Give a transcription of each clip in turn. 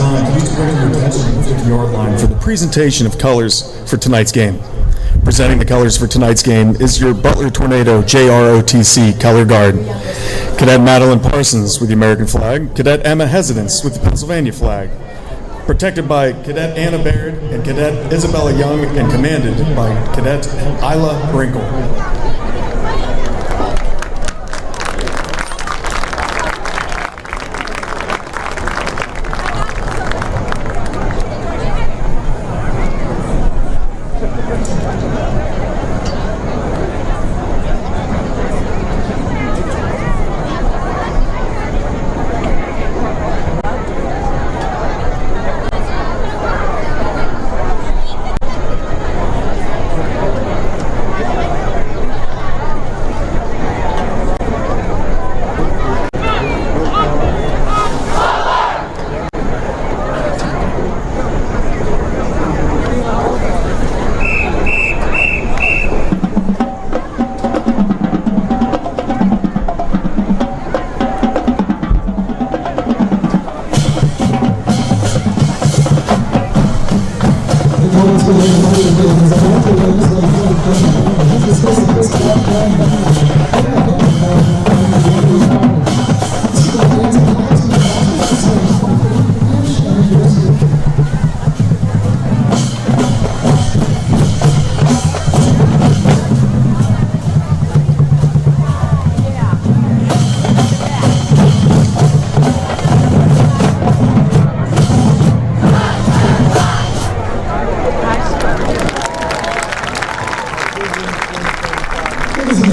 time, please bring your attention to the 50-yard line for the presentation of colors for tonight's game. Presenting the colors for tonight's game is your Butler Tornado JROTC color guard. Cadet Madeline Parsons with the American flag, Cadet Emma Hesitance with the Pennsylvania flag. Protected by Cadet Anna Baird and Cadet Isabella Young, and commanded by Cadet Isla Brinkle.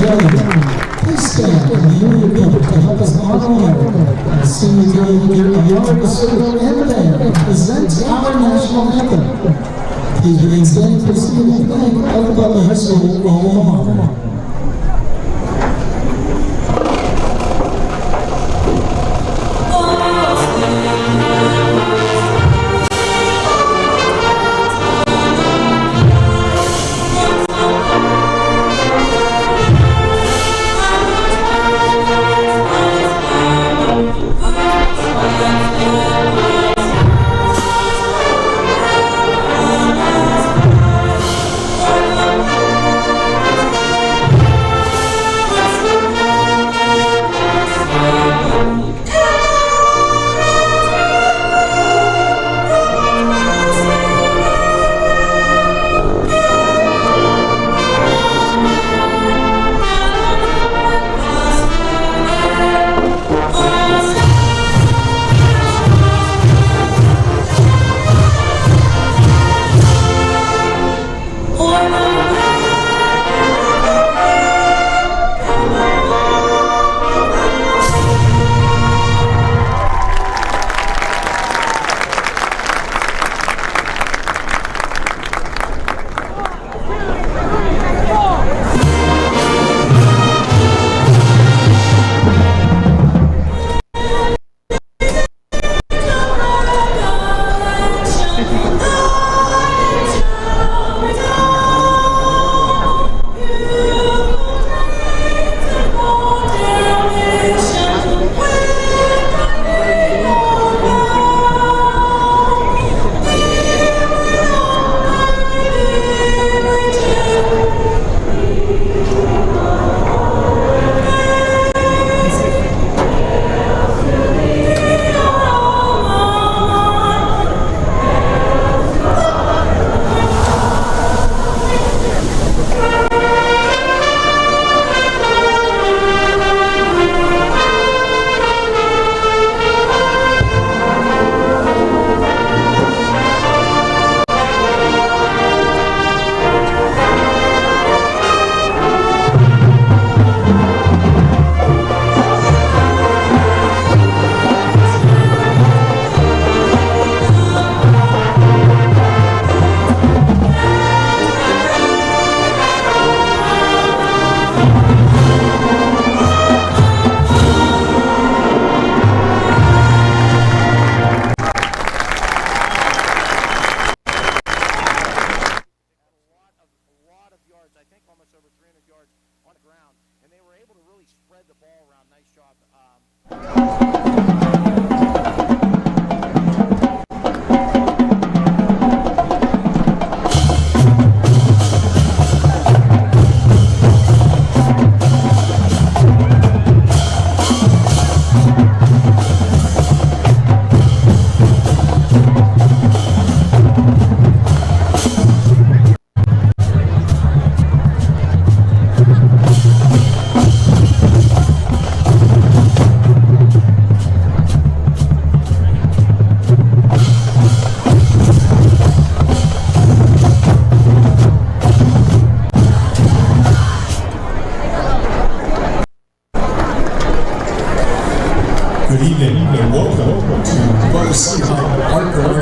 Please stand and the Union people to help us honor and sing the leader of the Army Circle and the band presents our national anthem. Please remain standing for the singing flag of the Butler High School Omaha.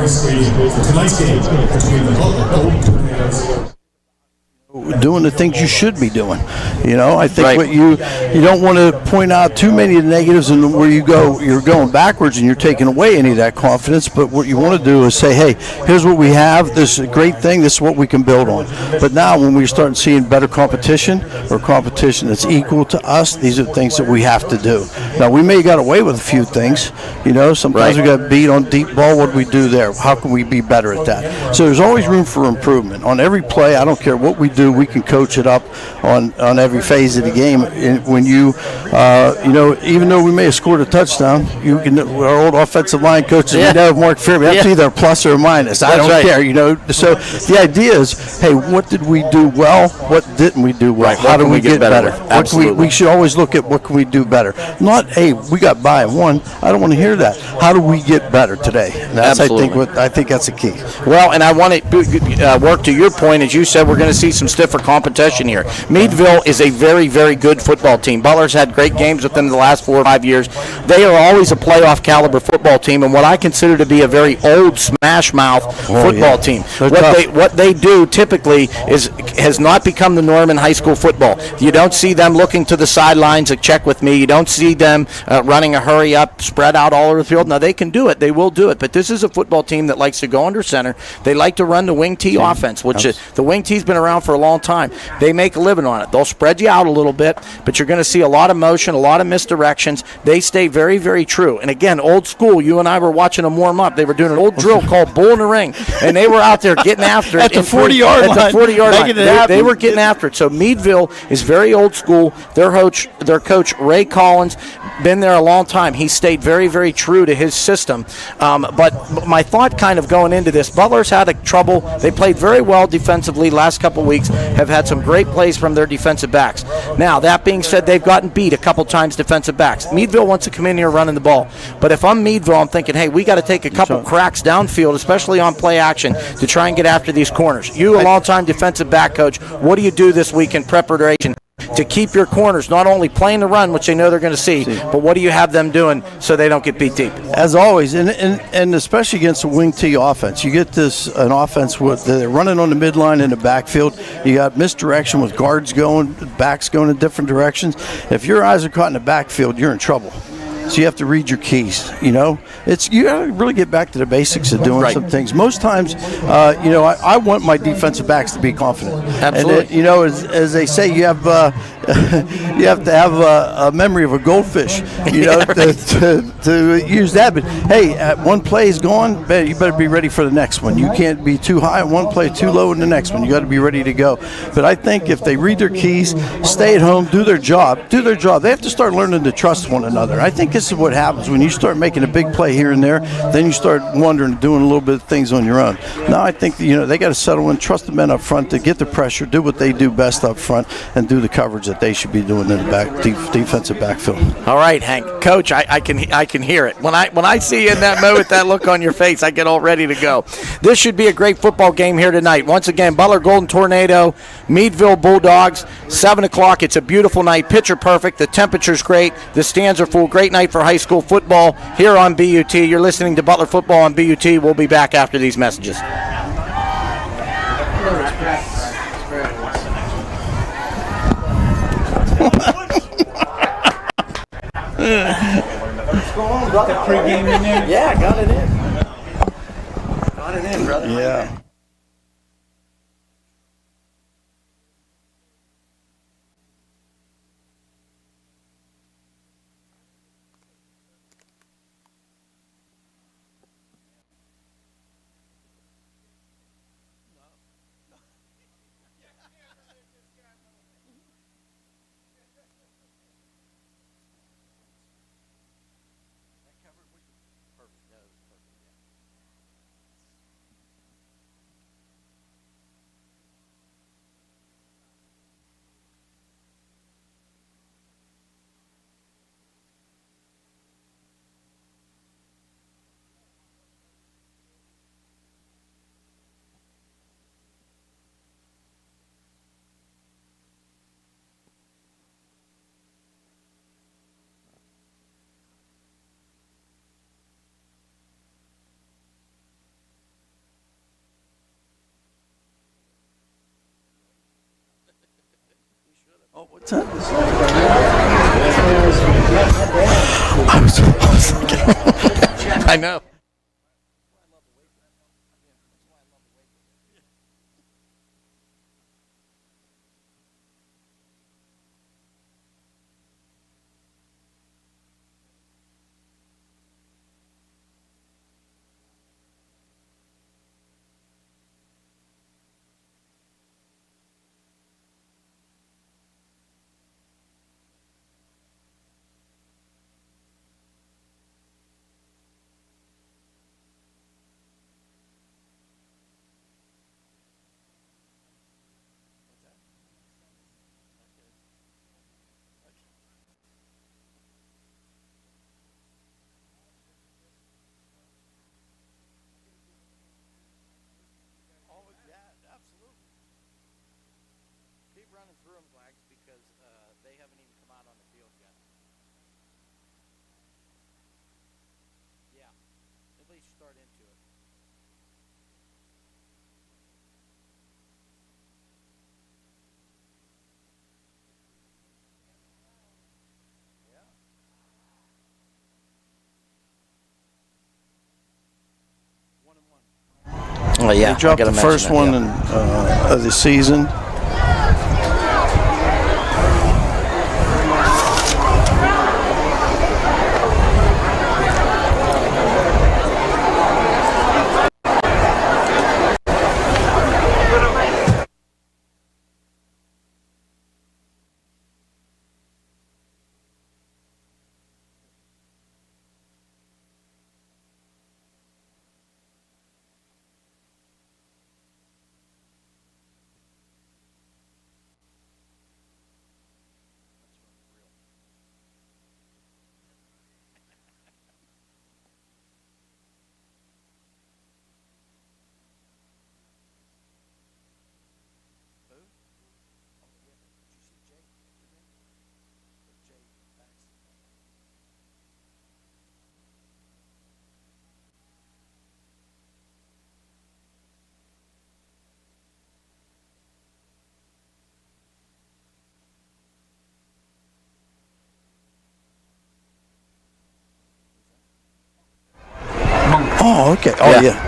Stadium for tonight's game between the Butler Golden Tornadoes. Doing the things you should be doing. I think Right. what you don't want to point out too many of the negatives and where you're going backwards and you're taking away any of that confidence. But what you want to do is say, hey, here's what we have. This is a great thing. This is what we can build on. But now when we start seeing better competition or competition that's equal to us, these are things that we have to do. Now, we may have got away with a few things. Sometimes we got beat on deep ball. What do we do there? How can we be better at that? So there's always room for improvement. On every play, I don't care what we do, we can coach it up on every phase of the game. And when even though we may have scored a touchdown, our old offensive line coaches, we know Mark Fairby, that's either a plus or a minus. I don't care, So the idea is, hey, what did we do well? What didn't we do well? Right. How do we get better? Absolutely. We should always look at what can we do better. Not, hey, we got by and won. I don't want to hear that. How do we get better today? That's, Absolutely. I think that's the key. Well, and I want to work to your point. As you said, we're going to see some stiffer competition here. Meadville is a very, very good football team. Butler's had great games within the last 4 or 5 years. They are always a playoff caliber football team, and what I consider to be a very old smash mouth football team. What they do typically has not become the norm in high school football. You don't see them looking to the sidelines to check with me. You don't see them running a hurry up, spread out all over the field. Now, they can do it. They will do it. But this is a football team that likes to go under center. They like to run the wing T offense, which the wing T's been around for a long time. They make a living on it. They'll spread you out a little bit, but you're going to see a lot of motion, a lot of misdirections. They stay very, very true. And again, old school, you and I were watching them warm up. They were doing an old drill called Bull in the Ring, and they were out there getting after it. At the 40-yard line. At the 40-yard line. They were getting after it. So Meadville is very old school. Their coach, Ray Collins, been there a long time. He stayed very, very true to his system. But my thought kind of going into this, Butler's had trouble. They played very well defensively last couple weeks, have had some great plays from their defensive backs. Now, that being said, they've gotten beat a couple times defensive backs. Meadville wants to come in here running the ball. But if I'm Meadville, I'm thinking, hey, we got to take a couple cracks downfield, especially on play action, to try and get after these corners. You, a long-time defensive back coach, what do you do this week in preparation to keep your corners not only playing the run, which they know they're going to see, but what do you have them doing so they don't get beat deep? As always, and especially against a wing T offense, you get an offense with they're running on the midline in the backfield. You got misdirection with guards going, backs going in different directions. If your eyes are caught in the backfield, you're in trouble. So you have to read your keys. You got to really get back to the basics of doing some things. Most times, I want my defensive backs to be confident. Absolutely. And as they say, you have you have to have a memory of a goldfish. To use that. But hey, one play is gone. You better be ready for the next one. You can't be too high in one play, too low in the next one. You got to be ready to go. But I think if they read their keys, stay at home, do their job. They have to start learning to trust one another. I think this is what happens when you start making a big play here and there. Then you start wondering, doing a little bit of things on your own. Now I think they got to settle in, trust the men up front to get the pressure, do what they do best up front, and do the coverage that they should be doing in the back defensive backfield. All right, Hank, Coach, I can hear it when I see you in that mode with that look on your face. I get all ready to go. This should be a great football game here tonight. Once again, Butler Golden Tornado, Meadville Bulldogs, 7 o'clock. It's a beautiful night, picture perfect. The temperature's great. The stands are full. Great night for high school football here on BUT. You're listening to Butler Football on BUT. We'll be back after these messages. What's going on, brother? Pre-game in there? Yeah, got it in. Got it in, brother. Yeah. What's that? I know. Keep running through them, Glags, because they haven't even come out on the field yet. Yeah, at least start into it. Yeah. One and one. Oh yeah, They dropped the first one of the season. Oh, okay. Oh, yeah.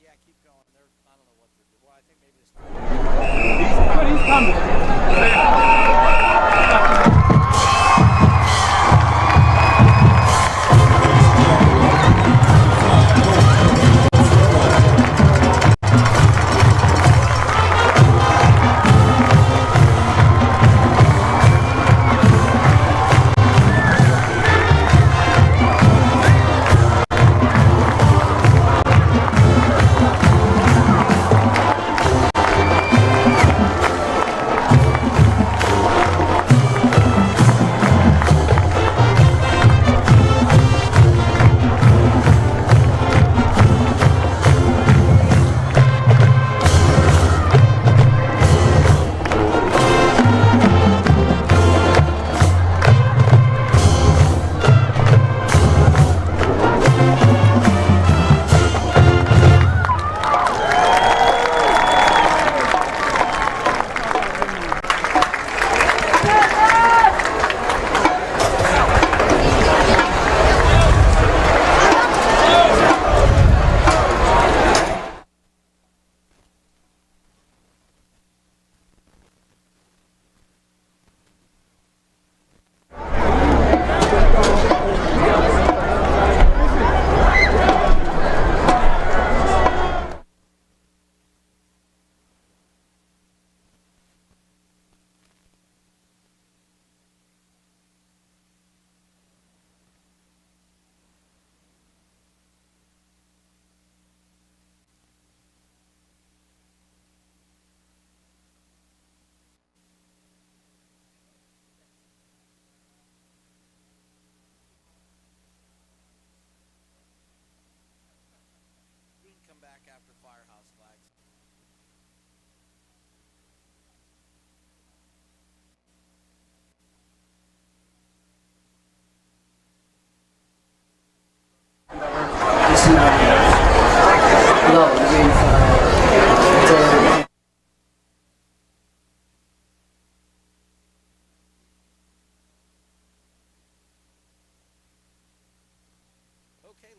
Yeah, keep going. I don't know what they're doing. Well, I think maybe this. He's coming.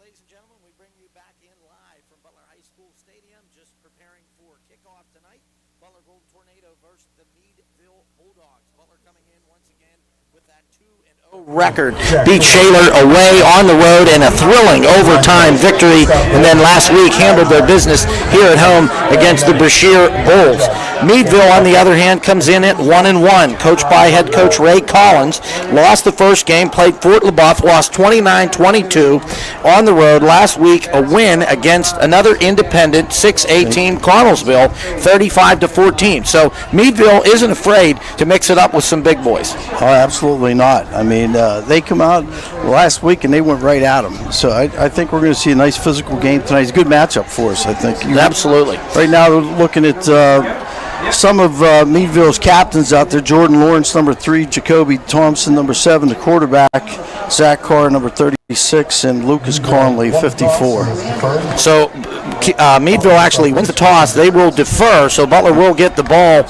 ladies and gentlemen, we bring you back in live from Butler High School Stadium, just preparing for kickoff tonight. Butler Golden Tornado versus the Meadville Bulldogs. Butler coming in once again with that 2-0 record. Beat Shaler away on the road in a thrilling overtime victory, and then last week handled their business here at home against the Brashear Bulls. Meadville, on the other hand, comes in at 1-1, coached by head coach Ray Collins. Lost the first game, played Fort LaBeouf, lost 29-22 on the road. Last week, a win against another independent 6A team, Connellsville, 35-14. So Meadville isn't afraid to mix it up with some big boys. Oh, absolutely not. I mean, they come out last week and they went right at them. So I think we're going to see a nice physical game tonight. It's a good matchup for us, I think. Absolutely. Right now, they're looking at some of Meadville's captains out there. Jordan Lawrence, number 3, Jacoby Thompson, number 7, the quarterback, Zach Carr, number 36, and Lucas Conley, 54. So Meadville actually wins the toss. They will defer, so Butler will get the ball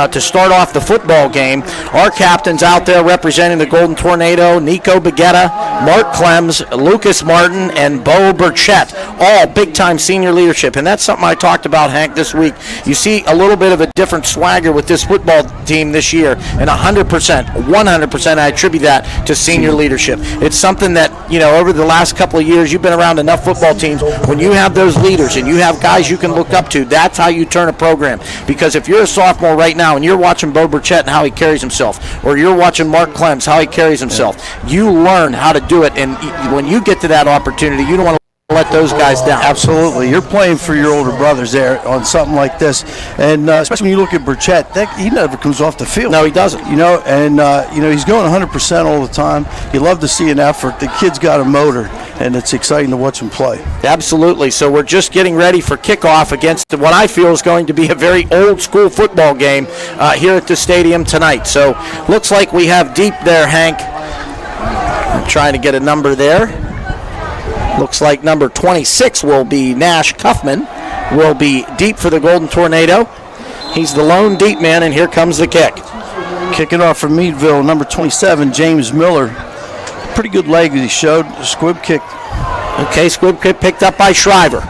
to start off the football game. Our captains out there representing the Golden Tornado: Nico Bagetta, Mark Clems, Lucas Martin, and Bo Burchett, all big-time senior leadership. And that's something I talked about, Hank, this week. You see a little bit of a different swagger with this football team this year, and 100%, I attribute that to senior leadership. It's something that, over the last couple of years, you've been around enough football teams. When you have those leaders and you have guys you can look up to, that's how you turn a program. Because if you're a sophomore right now and you're watching Bo Burchett and how he carries himself, or you're watching Mark Clems, how he carries himself, you learn how to do it. And when you get to that opportunity, you don't want to let those guys down. Absolutely. You're playing for your older brothers there on something like this. And especially when you look at Burchett, he never comes off the field. No, he doesn't. He's going 100% all the time. You love to see an effort. The kid's got a motor, and it's exciting to watch him play. Absolutely. So we're just getting ready for kickoff against what I feel is going to be a very old-school football game here at the stadium tonight. So looks like we have deep there, Hank. I'm trying to get a number there. Looks like number 26 will be Nash Cuffman, will be deep for the Golden Tornado. He's the lone deep man, and here comes the kick. Kicking off from Meadville, number 27, James Miller. Pretty good leg that he showed. Squib kick. Okay, squib kick picked up by Shriver.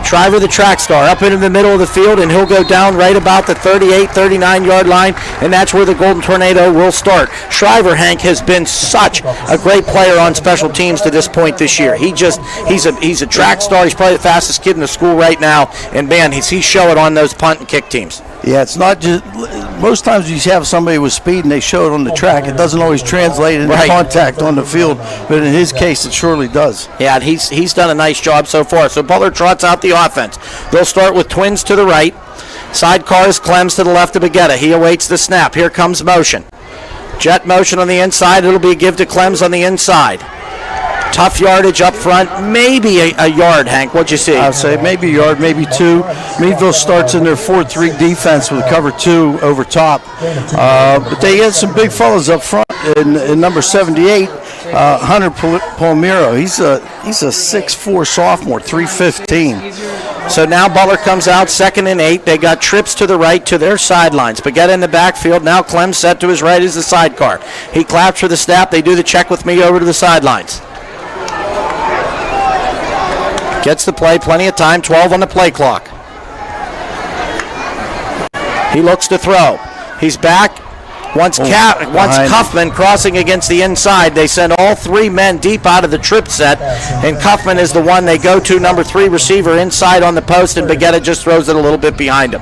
Shriver, the track star, up into the middle of the field, and he'll go down right about the 38, 39-yard line, and that's where the Golden Tornado will start. Shriver, Hank, has been such a great player on special teams to this point this year. He's a track star. He's probably the fastest kid in the school right now, and man, he's show it on those punt and kick teams. Yeah, it's not just most times you have somebody with speed and they show it on the track. It doesn't always translate into contact on the field, but in his case, it surely does. Yeah, he's done a nice job so far. So Butler trots out the offense. They'll start with twins to the right. Sidecar is Clems to the left of Bagetta. He awaits the snap. Here comes motion. Jet motion on the inside. It'll be a give to Clems on the inside. Tough yardage up front, maybe a yard, Hank. What'd you see? I'd say maybe a yard, maybe 2. Meadville starts in their 4-3 defense with cover 2 over top. But they had some big fellas up front. In number 78, Hunter Palmiro. He's a 6'4 sophomore, 315. So now Butler comes out 2nd and 8. They got trips to the right to their sidelines. Bagetta in the backfield. Now Clem set to his right is the sidecar. He claps for the snap. They do the check with me over to the sidelines. Gets the play, plenty of time, 12 on the play clock. He looks to throw. He's back. Once Cuffman crossing against the inside, they send all 3 men deep out of the trip set, and Cuffman is the one they go to, number 3 receiver inside on the post, and Bagetta just throws it a little bit behind him.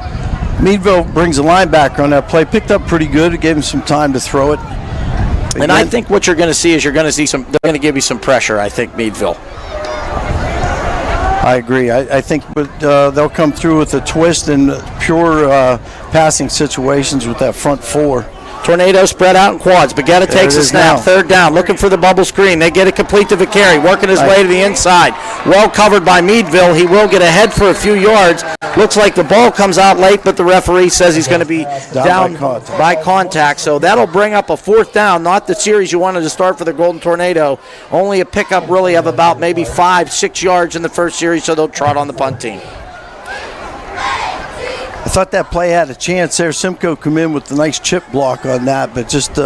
Meadville brings a linebacker on that play, picked up pretty good, it gave him some time to throw it. And I think what you're going to see is they're going to give you some pressure, I think, Meadville. I agree. I think they'll come through with a twist and pure passing situations with that front 4. Tornado spread out in quads. Bagetta takes a snap. Now. 3rd down. Looking for the bubble screen. They get it complete to Vicari. Working his way to the inside. Well covered by Meadville. He will get ahead for a few yards. Looks like the ball comes out late, but the referee says he's going to be down by contact. So that'll bring up a 4th down. Not the series you wanted to start for the Golden Tornado. Only a pickup really of about maybe 5-6 yards in the first series, so they'll trot on the punt team. I thought that play had a chance there. Simcoe come in with a nice chip block on that, but just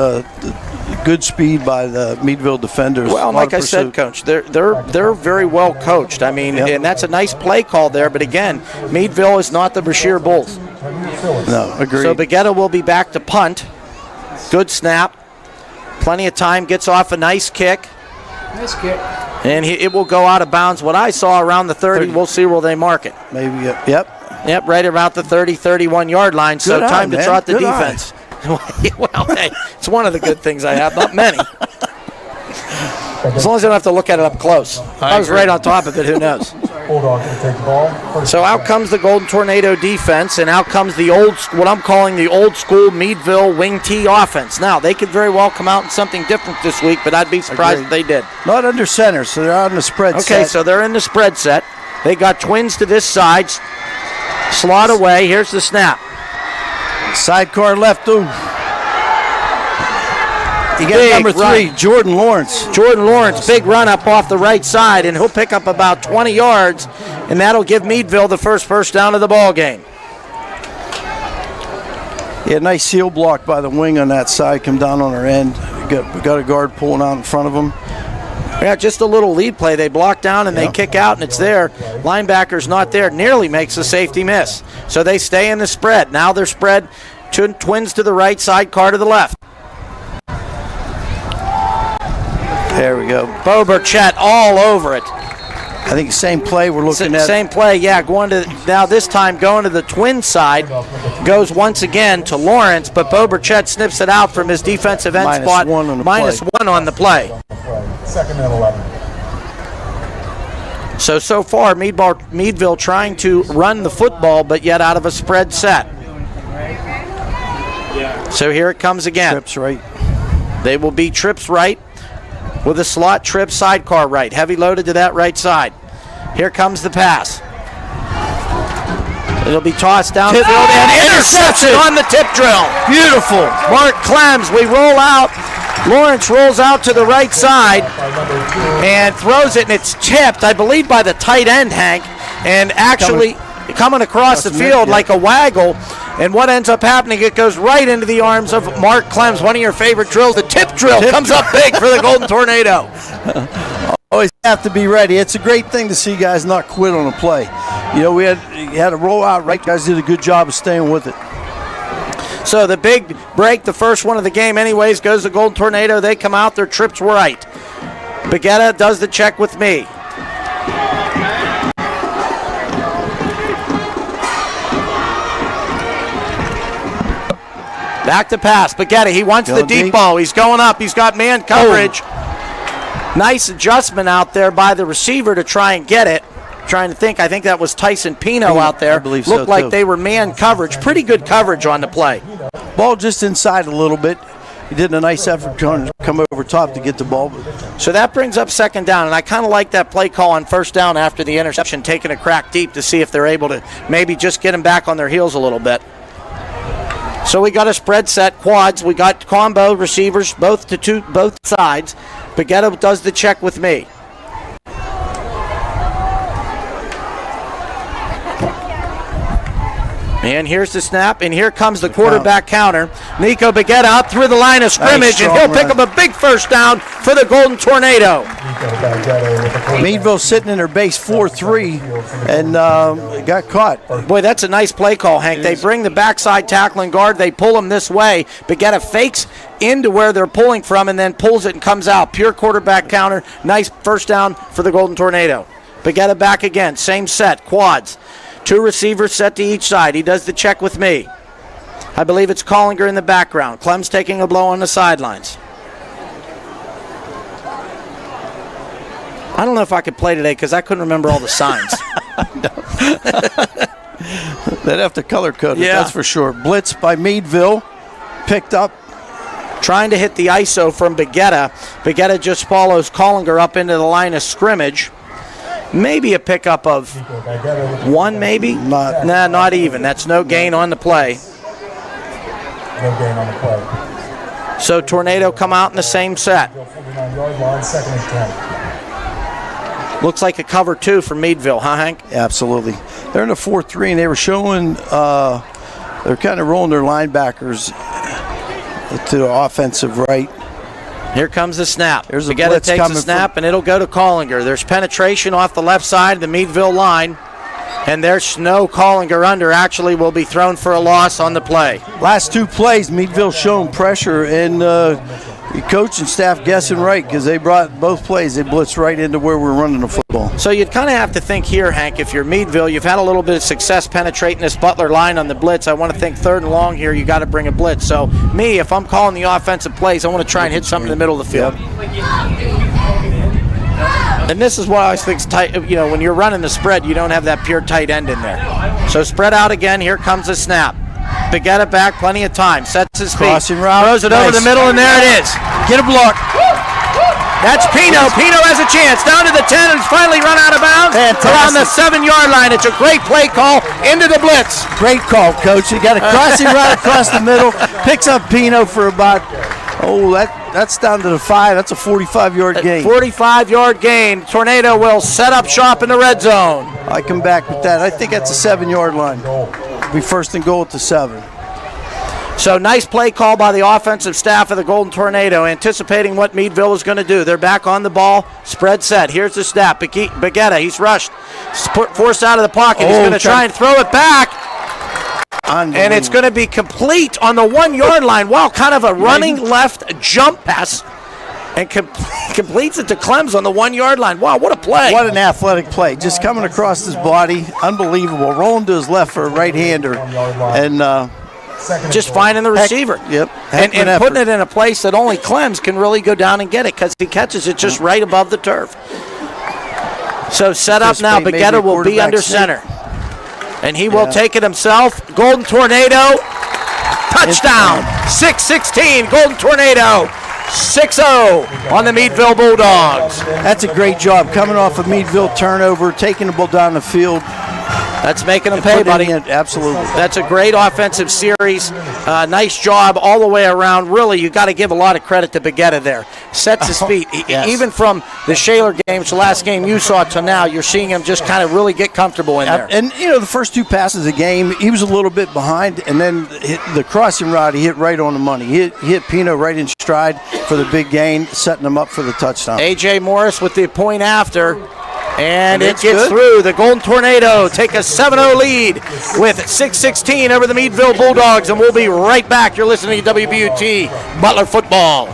good speed by the Meadville defenders. Well, like I said, Coach, they're very well coached. I mean, and that's a nice play call there. But again, Meadville is not the Brashear Bulls. No, agreed. So Baguetta will be back to punt. Good snap. Plenty of time. Gets off a nice kick. Nice kick. And it will go out of bounds. What I saw around the 30, we'll see where they mark it. Maybe, yep. Yep, right about the 30, 31-yard line. So Good time eye, to trot the Good defense. Well, hey, it's one of the good things I have. Not many. As long as I don't have to look at it up close. I was right on top of it. Who knows? So out comes the Golden Tornado defense, and out comes the what I'm calling the old school Meadville wing T offense. Now, they could very well come out in something different this week, but I'd be surprised if they did. Not under center, so they're out in the spread set. Okay, so they're in the spread set. They got twins to this side. Slot away. Here's the snap. Sidecar left. Ooh. You got Big number 3, run. Jordan Lawrence. Jordan Lawrence, big run up off the right side, and he'll pick up about 20 yards, and that'll give Meadville the first down of the ball game. Yeah, nice seal block by the wing on that side. Come down on our end. Got a guard pulling out in front of them. Yeah, just a little lead play. They block down and they kick out, and it's there. Linebacker's not there. Nearly makes the safety miss. So they stay in the spread. Now they're spread. Twins to the right, sidecar to the left. There we go. Bo Burchett all over it. I think same play we're looking at. Same play, yeah. Now this time going to the twin side. Goes once again to Lawrence, but Bo Burchett snips it out from his defensive end spot. Minus one on the play. Second and 11. So far, Meadville trying to run the football, but yet out of a spread set. So here it comes again. Trips right. They will be trips right with a slot trip sidecar right. Heavy loaded to that right side. Here comes the pass. It'll be tossed downfield and interception on the tip drill. Beautiful. Mark Clems, we roll out. Lawrence rolls out to the right side and throws it, and it's tipped, I believe, by the tight end, Hank, and actually coming across the field like a waggle. And what ends up happening, it goes right into the arms of Mark Clems, one of your favorite drills. The tip drill comes up big for the Golden Tornado. Always have to be ready. It's a great thing to see guys not quit on a play. You know, we had a roll out right. Guys did a good job of staying with it. So the big break, the first one of the game anyways, goes to Golden Tornado. They come out, their trips right. Baguetta does the check with me. Back to pass. Baguetta, he wants the deep ball. He's going up. He's got man coverage. Nice adjustment out there by the receiver to try and get it. Trying to think. I think that was Tyson Pino out there. I believe so, Looked like too. they were man coverage. Pretty good coverage on the play. Ball just inside a little bit. He did a nice effort trying to come over top to get the ball. So that brings up second down, and I kind of like that play call on first down after the interception, taking a crack deep to see if they're able to maybe just get them back on their heels a little bit. So we got a spread set, quads. We got combo receivers, both sides. Baguetta does the check with me. And here's the snap, and here comes the quarterback counter. Nico Baguetta up through the line of scrimmage, and he'll pick up a big first down for the Golden Tornado. Meadville sitting in their base 4-3 and got caught. Boy, that's a nice play call, Hank. They bring the backside tackling guard. They pull him this way. Baguetta fakes into where they're pulling from and then pulls it and comes out. Pure quarterback counter. Nice first down for the Golden Tornado. Baguetta back again. Same set. Quads. Two receivers set to each side. He does the check with me. I believe it's Collinger in the background. Clem's taking a blow on the sidelines. I don't know if I could play today because I couldn't remember all the signs. They'd have to color code it, Yeah. that's for sure. Blitz by Meadville. Picked up. Trying to hit the ISO from Baguetta. Baguetta just follows Collinger up into the line of scrimmage. Maybe a pickup of one, maybe? Not even. That's no gain on the play. No gain on the play. So Tornado come out in the same set. 49-yard line, second and 10. Looks like a cover two for Meadville, huh, Hank? Absolutely. They're in a 4-3, and they were showing they're kind of rolling their linebackers to the offensive right. Here comes the snap. There's a Begetta blitz takes coming the snap, and it'll go to Collinger. There's penetration off the left side of the Meadville line, and there's no Collinger under. Actually will be thrown for a loss on the play. Last two plays, Meadville showing pressure, and coach and staff guessing right because they brought both plays. They blitzed right into where we're running the football. So you'd kind of have to think here, Hank, if you're Meadville, you've had a little bit of success penetrating this Butler line on the blitz. I want to think 3rd and long here, you got to bring a blitz. So me, if I'm calling the offensive plays, I want to try and hit something in the middle of the field. And this is what I always think is tight. You know, when you're running the spread, you don't have that pure tight end in there. So spread out again. Here comes the snap. Begetta back, plenty of time. Sets his feet. Crossing route. Throws it over the middle, and there it is. Get a block. That's Pino. Pino has a chance. Down to the 10, and it's finally run out of bounds. Fantastic. Around the 7-yard line. It's a great play call into the blitz. Great call, Coach. You got a crossing route across the middle. Picks up Pino for about, that's down to the 5. That's a 45-yard gain. 45-yard gain. Tornado will set up shop in the red zone. I come back with that. I think that's a 7-yard line. Be 1st and goal at the 7. So nice play call by the offensive staff of the Golden Tornado, anticipating what Meadville is going to do. They're back on the ball, spread set. Here's the snap. Begetta, he's rushed, forced out of the pocket. He's going to try and throw it back, and it's going to be complete on the 1-yard line. Wow, kind of a running left jump pass, and completes it to Clems on the 1-yard line. Wow, what a play. What an athletic play. Just coming across his body. Unbelievable. Rolling to his left for a right-hander. And just finding the receiver. Yep. And putting it in a place that only Clems can really go down and get it because he catches it just right above the turf. So set up now. Begetta will be under center. And he will take it himself. Golden Tornado. Touchdown. 6-16. Golden Tornado. 6-0 on the Meadville Bulldogs. That's a great job. Coming off a Meadville turnover, taking the ball down the field. That's making them pay, buddy. Absolutely. That's a great offensive series. Nice job all the way around. Really, you got to give a lot of credit to Begetta there. Sets his feet. Yes. Even from the Shaler games, the last game you saw to now, you're seeing him just kind of really get comfortable in there. And, you know, the first 2 passes of the game, he was a little bit behind, and then the crossing route, he hit right on the money. He hit Pino right in stride for the big gain, setting him up for the touchdown. A.J. Morris with the point after. And it gets through. The Golden Tornado take a 7-0 lead with 6-16 over the Meadville Bulldogs, and we'll be right back. You're listening to WBUT Butler Football.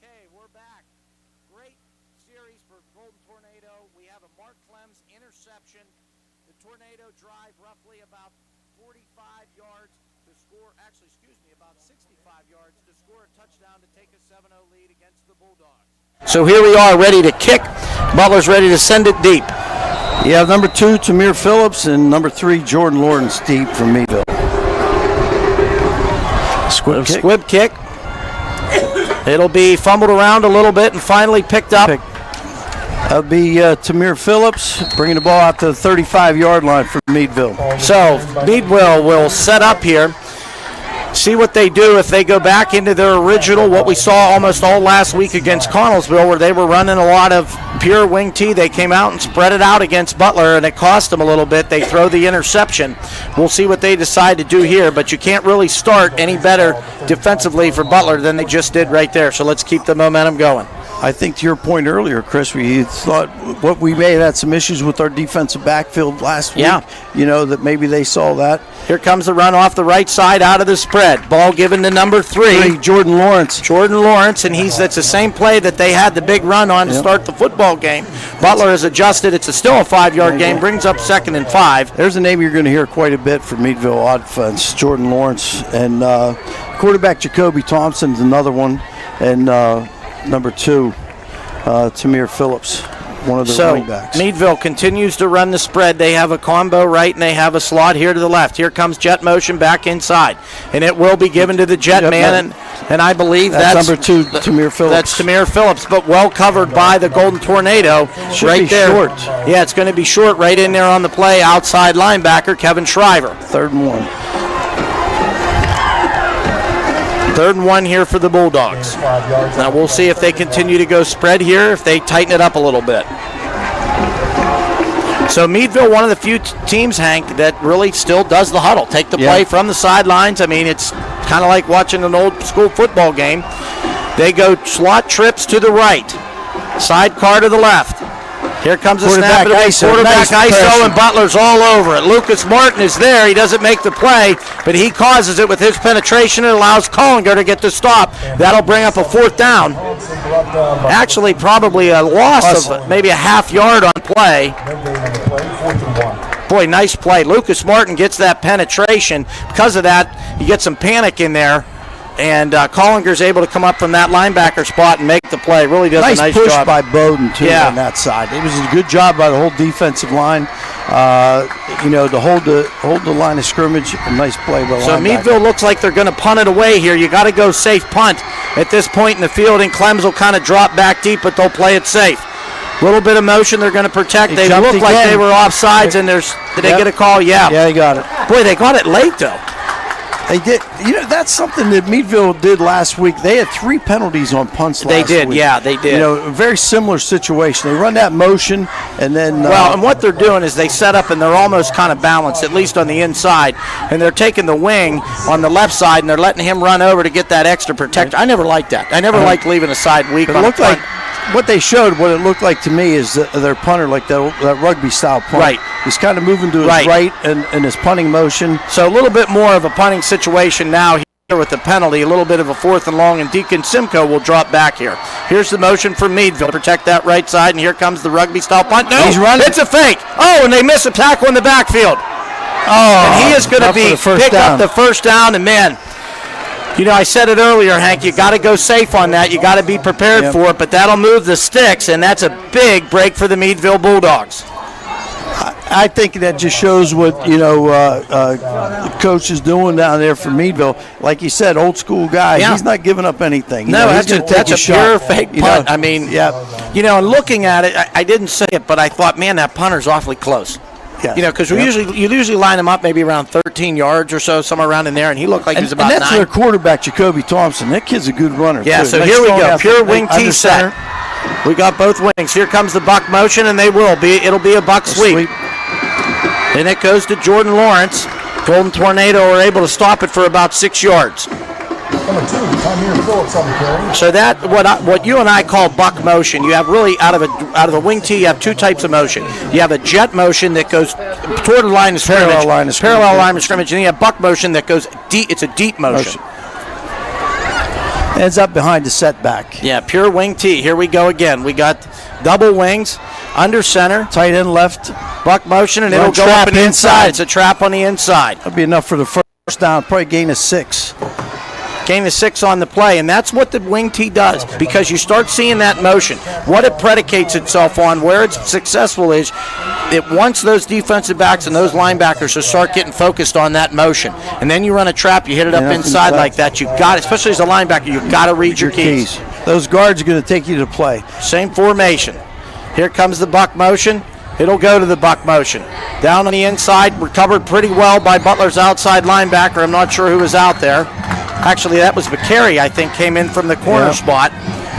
Okay, we're back. Great series for Golden Tornado. We have a Mark Clems interception. The Tornado drive roughly about 45 yards to score, about 65 yards to score a touchdown to take a 7-0 lead against the Bulldogs. So here we are ready to kick. Butler's ready to send it deep. You have number 2, Tamir Phillips, and number 3, Jordan Lawrence deep from Meadville. Squib kick. It'll be fumbled around a little bit and finally picked up. That'll be Tamir Phillips bringing the ball out to the 35-yard line for Meadville. So Meadville will set up here. See what they do if they go back into their original, what we saw almost all last week against Connellsville, where they were running a lot of pure wing T. They came out and spread it out against Butler, and it cost them a little bit. They throw the interception. We'll see what they decide to do here, but you can't really start any better defensively for Butler than they just did right there. So let's keep the momentum going. I think to your point earlier, Chris, we thought what we may have had some issues with our defensive backfield last week. You know, that maybe they saw that. Here comes the run off the right side out of the spread. Ball given to number 3. Jordan Lawrence. Jordan Lawrence, and that's the same play that they had the big run on to start the football game. Butler has adjusted. It's still a 5-yard game. Brings up 2nd and 5. There's a name you're going to hear quite a bit from Meadville offense, Jordan Lawrence. And quarterback Jacoby Thompson's another one. And number 2, Tamir Phillips. one of the So running backs. Meadville continues to run the spread. They have a combo right, and they have a slot here to the left. Here comes jet motion back inside, and it will be given to the jet man, and I believe that's number 2, Tamir Phillips. That's Tamir Phillips, but well covered by the Golden Tornado. Should right be there. short. Yeah, it's going to be short right in there on the play. Outside linebacker Kevin Shriver. 3rd and 1. 3rd and 1 here for the Bulldogs. Now we'll see if they continue to go spread here, if they tighten it up a little bit. So Meadville, one of the few teams, Hank, that really still does the huddle. Take the play from the sidelines. I mean, it's kind of like watching an old school football game. They go slot trips to the right, sidecar to the left. Here comes the snap. Quarterback ISO, and Butler's all over it. Lucas Martin is there. He doesn't make the play, but he causes it with his penetration. It allows Collinger to get the stop. That'll bring up a 4th down. Actually, probably a loss of maybe a half yard on play. Boy, nice play. Lucas Martin gets that penetration. Because of that, you get some panic in there. And Collinger's able to come up from that linebacker spot and make the play. Really does a nice push job. by Bowden, too, on that side. It was a good job by the whole defensive line, to hold the line of scrimmage. A nice play by the linebacker. So Meadville looks like they're going to punt it away here. You got to go safe punt at this point in the field, and Clems will kind of drop back deep, but they'll play it safe. Little bit of motion they're going to protect. They look like they were offsides, and did they get a call? Yeah. Yeah, they got it. Boy, they got it late, though. They did. That's something that Meadville did last week. They had 3 penalties on punts last week. They did, yeah, they did. A very similar situation. They run that motion, and then... and what they're doing is they set up, and they're almost kind of balanced, at least on the inside, and they're taking the wing on the left side, and they're letting him run over to get that extra protection. I never liked that. I never liked leaving a side weak on a punt. What they showed, what it looked like to me, is their punter, like that rugby-style punt. Right. He's kind of moving to his right and his punting motion. So a little bit more of a punting situation now here with the penalty, a little bit of a 4th and long, and Deacon Simcoe will drop back here. Here's the motion for Meadville to protect that right side, and here comes the rugby-style punt. No, he's running. It's a fake. Oh, and they miss a tackle in the backfield. Oh, and he is going to pick up the 1st down, and man, I said it earlier, Hank, you got to go safe on that. You got to be prepared for it, but that'll move the sticks, and that's a big break for the Meadville Bulldogs. I think that just shows what, the coach is doing down there for Meadville. Like you said, old school guy. Yeah. He's not giving up anything. No, that's a pure fake punt. I mean, and looking at it, I didn't say it, but I thought, man, that punter's awfully close. Yeah. Because you usually line him up maybe around 13 yards or so, somewhere around in there, and he looked like he was about 9. And that's their quarterback, Jacoby Thompson. That kid's a good runner. Yeah, too. so nice here we go. Pure wing T center. set. We got both wings. Here comes the buck motion, and it'll be a buck sweep. And it goes to Jordan Lawrence. Golden Tornado are able to stop it for about 6 yards. Number 2, Tamir Phillips on the carry. So that what you and I call buck motion. You have really out of a wing tee, you have 2 types of motion. You have a jet motion that goes toward the line of scrimmage, parallel line of scrimmage, and you have buck motion that goes deep. It's a deep motion. Ends up behind the setback. Yeah, pure wing tee. Here we go again. We got double wings, under center, tight end left, buck motion, and it'll go up and inside. It's a trap on the inside. That'll be enough for the first down. Probably gain of 6. Gain of 6 on the play, and that's what the wing tee does, because you start seeing that motion. What it predicates itself on, where it's successful is, it wants those defensive backs and those linebackers to start getting focused on that motion. And then you run a trap, you hit it up inside like that. You got, especially as a linebacker, you've got to read your keys. Those guards are going to take you to play. Same formation. Here comes the buck motion. It'll go to the buck motion. Down on the inside, recovered pretty well by Butler's outside linebacker. I'm not sure who was out there. Actually, that was McCary, I think, came in from the corner spot.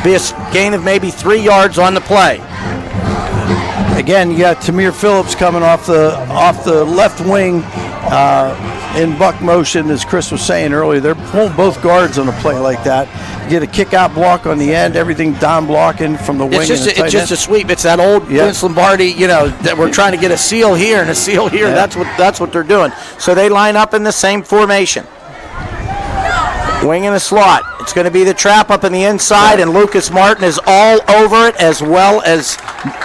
Be a gain of maybe 3 yards on the play. Again, you got Tamir Phillips coming off the left wing in buck motion, as Chris was saying earlier. They're pulling both guards on a play like that. You get a kick-out block on the end, everything down blocking from the wing. It's just a sweep. It's that old Vince Lombardi, that we're trying to get a seal here and a seal here. Yeah. That's what they're doing. So they line up in the same formation. Wing in the slot. It's going to be the trap up in the inside, and Lucas Martin is all over it, as well as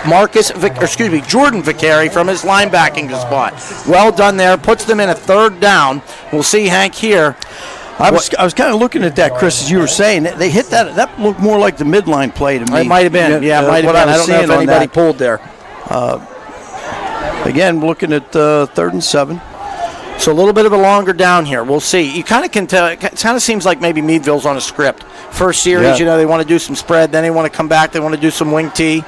Jordan Vicari from his linebacking spot. Well done there. Puts them in a 3rd down. We'll see Hank here. I was kind of looking at that, Chris, as you were saying. They hit that. That looked more like the midline play to me. It might have been. Yeah, it might have been. I don't know if anybody pulled there. Again, looking at 3rd and 7. So a little bit of a longer down here. We'll see. You kind of can tell. It kind of seems like maybe Meadville's on a script. First series, they want to do some spread. Then they want to come back. They want to do some wing tee.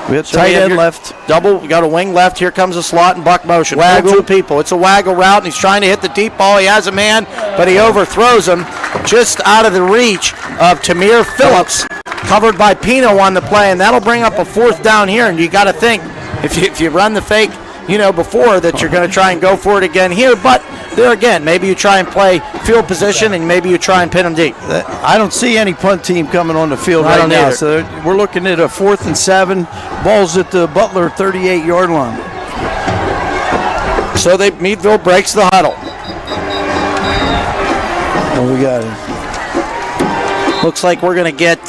We have tight end left. Double. We got a wing left. Here comes a slot and buck motion. Waggle. 2 people. It's a waggle route, and he's trying to hit the deep ball. He has a man, but he overthrows him just out of the reach of Tamir Phillips, covered by Pino on the play, and that'll bring up a 4th down here. And you got to think, if you run the fake, before that you're going to try and go for it again here. But there again, maybe you try and play field position, and maybe you try and pin them deep. I don't see any punt team coming on the field right now. Either. So we're looking at a 4th and 7. Ball's at the Butler 38-yard line. So Meadville breaks the huddle. What we got? Looks like we're going to get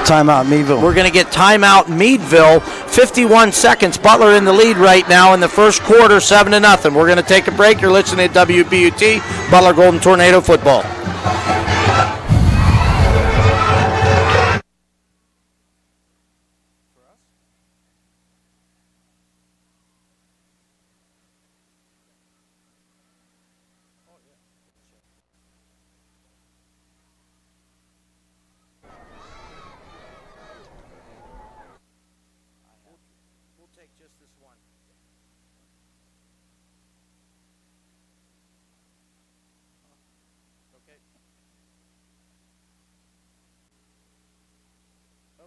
timeout Meadville. We're going to get timeout Meadville. 51 seconds. Butler in the lead right now in the first quarter, 7-0. We're going to take a break. You're listening to WBUT, Butler Golden Tornado football.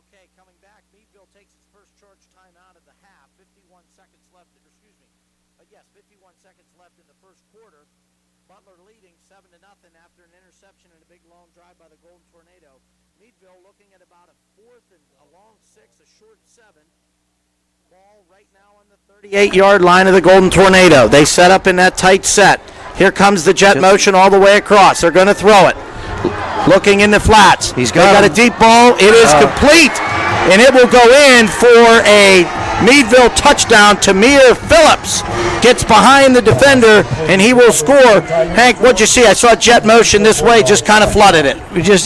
Okay, coming back, Meadville takes its first charge time out of the half. 51 seconds left, 51 seconds left in the first quarter. Butler leading 7-0 after an interception and a big long drive by the Golden Tornado. Meadville looking at about a 4th and a long 6, a short 7. Ball right now on the 38-yard line of the Golden Tornado. They set up in that tight set. Here comes the jet motion all the way across. They're going to throw it. Looking in the flats. They got a deep ball. It is complete, and it will go in for a Meadville touchdown. Tamir Phillips gets behind the defender, and he will score. Hank, what'd you see? I saw jet motion this way, just kind of flooded it.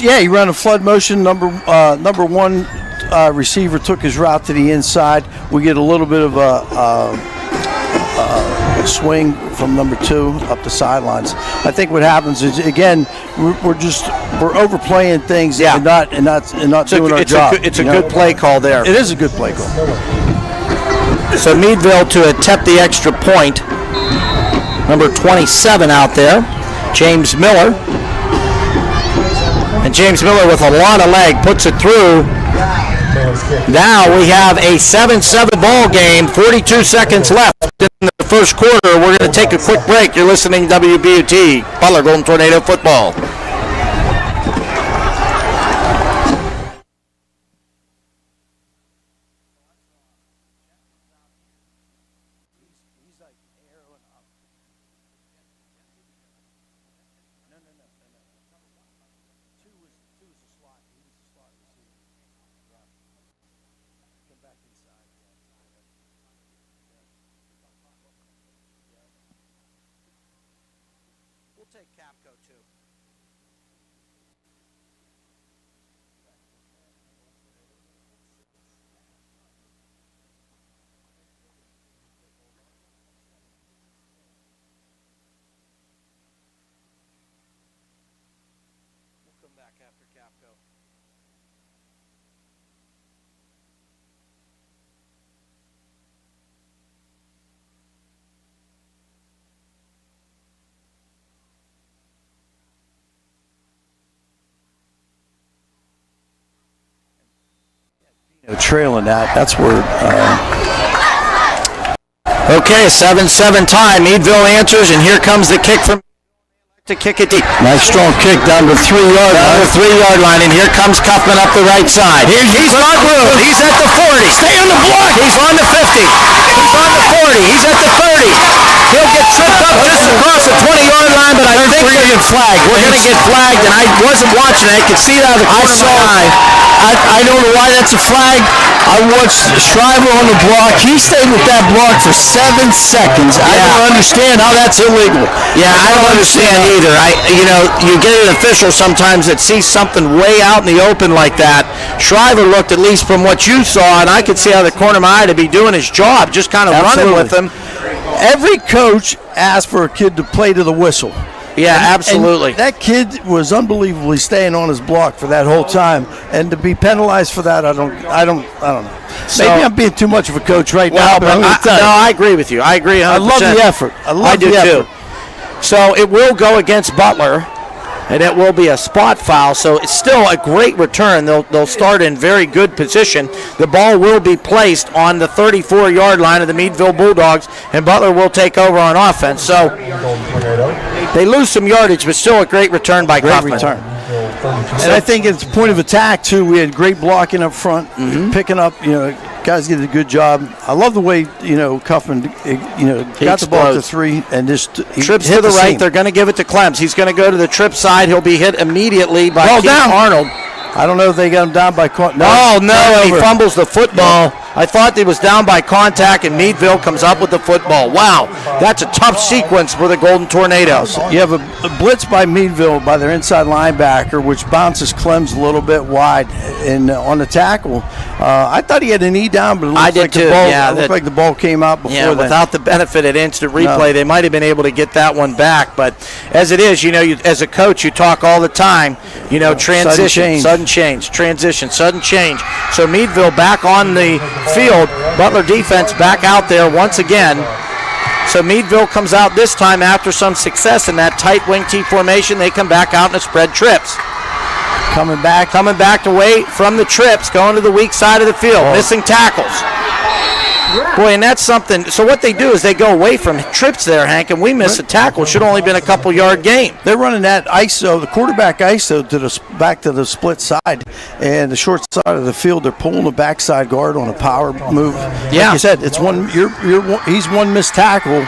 You run a flood motion. Number 1 receiver took his route to the inside. We get a little bit of a swing from number 2 up the sidelines. I think what happens is, again, we're overplaying things and not doing our job. It's a good play call there. It is a good play call. So Meadville to attempt the extra point. Number 27 out there, James Miller. And James Miller with a lot of leg puts it through. Now we have a 7-7 ball game, 42 seconds left in the first quarter. We're going to take a quick break. You're listening to WBUT, Butler Golden Tornado football. Trailing that's where. Okay, 7-7 tie. Meadville answers, and here comes the kick from to kick it deep. Nice strong kick down to 3-yard line. Down to 3-yard line, and here comes Kaufman up the right side. He's not moved. He's at the 40. Stay on the block. He's on the 50. He's on the 40. He's at the 30. He'll get tripped up just across the 20-yard line, but I think we're going to flag. We're going to get flagged, and I wasn't watching it. I could see it out of the corner of my eye. I don't know why that's a flag. I watched Shriver on the block. He stayed with that block for 7 seconds. I don't understand how that's illegal. Yeah, I don't understand either. You get an official sometimes that sees something way out in the open like that. Shriver looked, at least from what you saw, and I could see out of the corner of my eye to be doing his job, just kind of running with him. Every coach asked for a kid to play to the whistle. Yeah, absolutely. And that kid was unbelievably staying on his block for that whole time, and to be penalized for that, I don't know. So, maybe I'm being too much of a coach right now, but I agree with you. I agree 100%. I love the effort. I do too. So it will go against Butler, and it will be a spot foul. So it's still a great return. They'll start in very good position. The ball will be placed on the 34-yard line of the Meadville Bulldogs, and Butler will take over on offense. So they lose some yardage, but still a great return by Kaufman. And I think it's point of attack too. We had great blocking up front, picking up. Guys did a good job. I love the way Kaufman got the ball to 3 and just trips to the right. Seam. They're going to give it to Clems. He's going to go to the trip side. He'll be hit immediately by Keith Arnold. I don't know if they got him down by he fumbles the football. I thought he was down by contact, and Meadville comes up with the football. Wow, that's a tough sequence for the Golden Tornadoes. You have a blitz by Meadville by their inside linebacker, which bounces Clems a little bit wide and on the tackle. I thought he had a knee down, but it looked like the ball came out before that. Without the benefit of instant replay, they might have been able to get that one back. But as it is, as a coach, you talk all the time, transition, sudden change, transition, sudden change. So Meadville back on the field. Butler defense back out there once again. So Meadville comes out this time after some success in that tight wing T formation. They come back out in a spread trips. Coming back away from the trips, going to the weak side of the field, missing tackles. Boy, and that's something. So what they do is they go away from trips there, Hank, and we miss a tackle. It should only been a couple-yard gain. They're running that ISO, the quarterback ISO, back to the split side, and the short side of the field. They're pulling the backside guard on a power move. Yeah, like you said, it's one. He's one missed tackle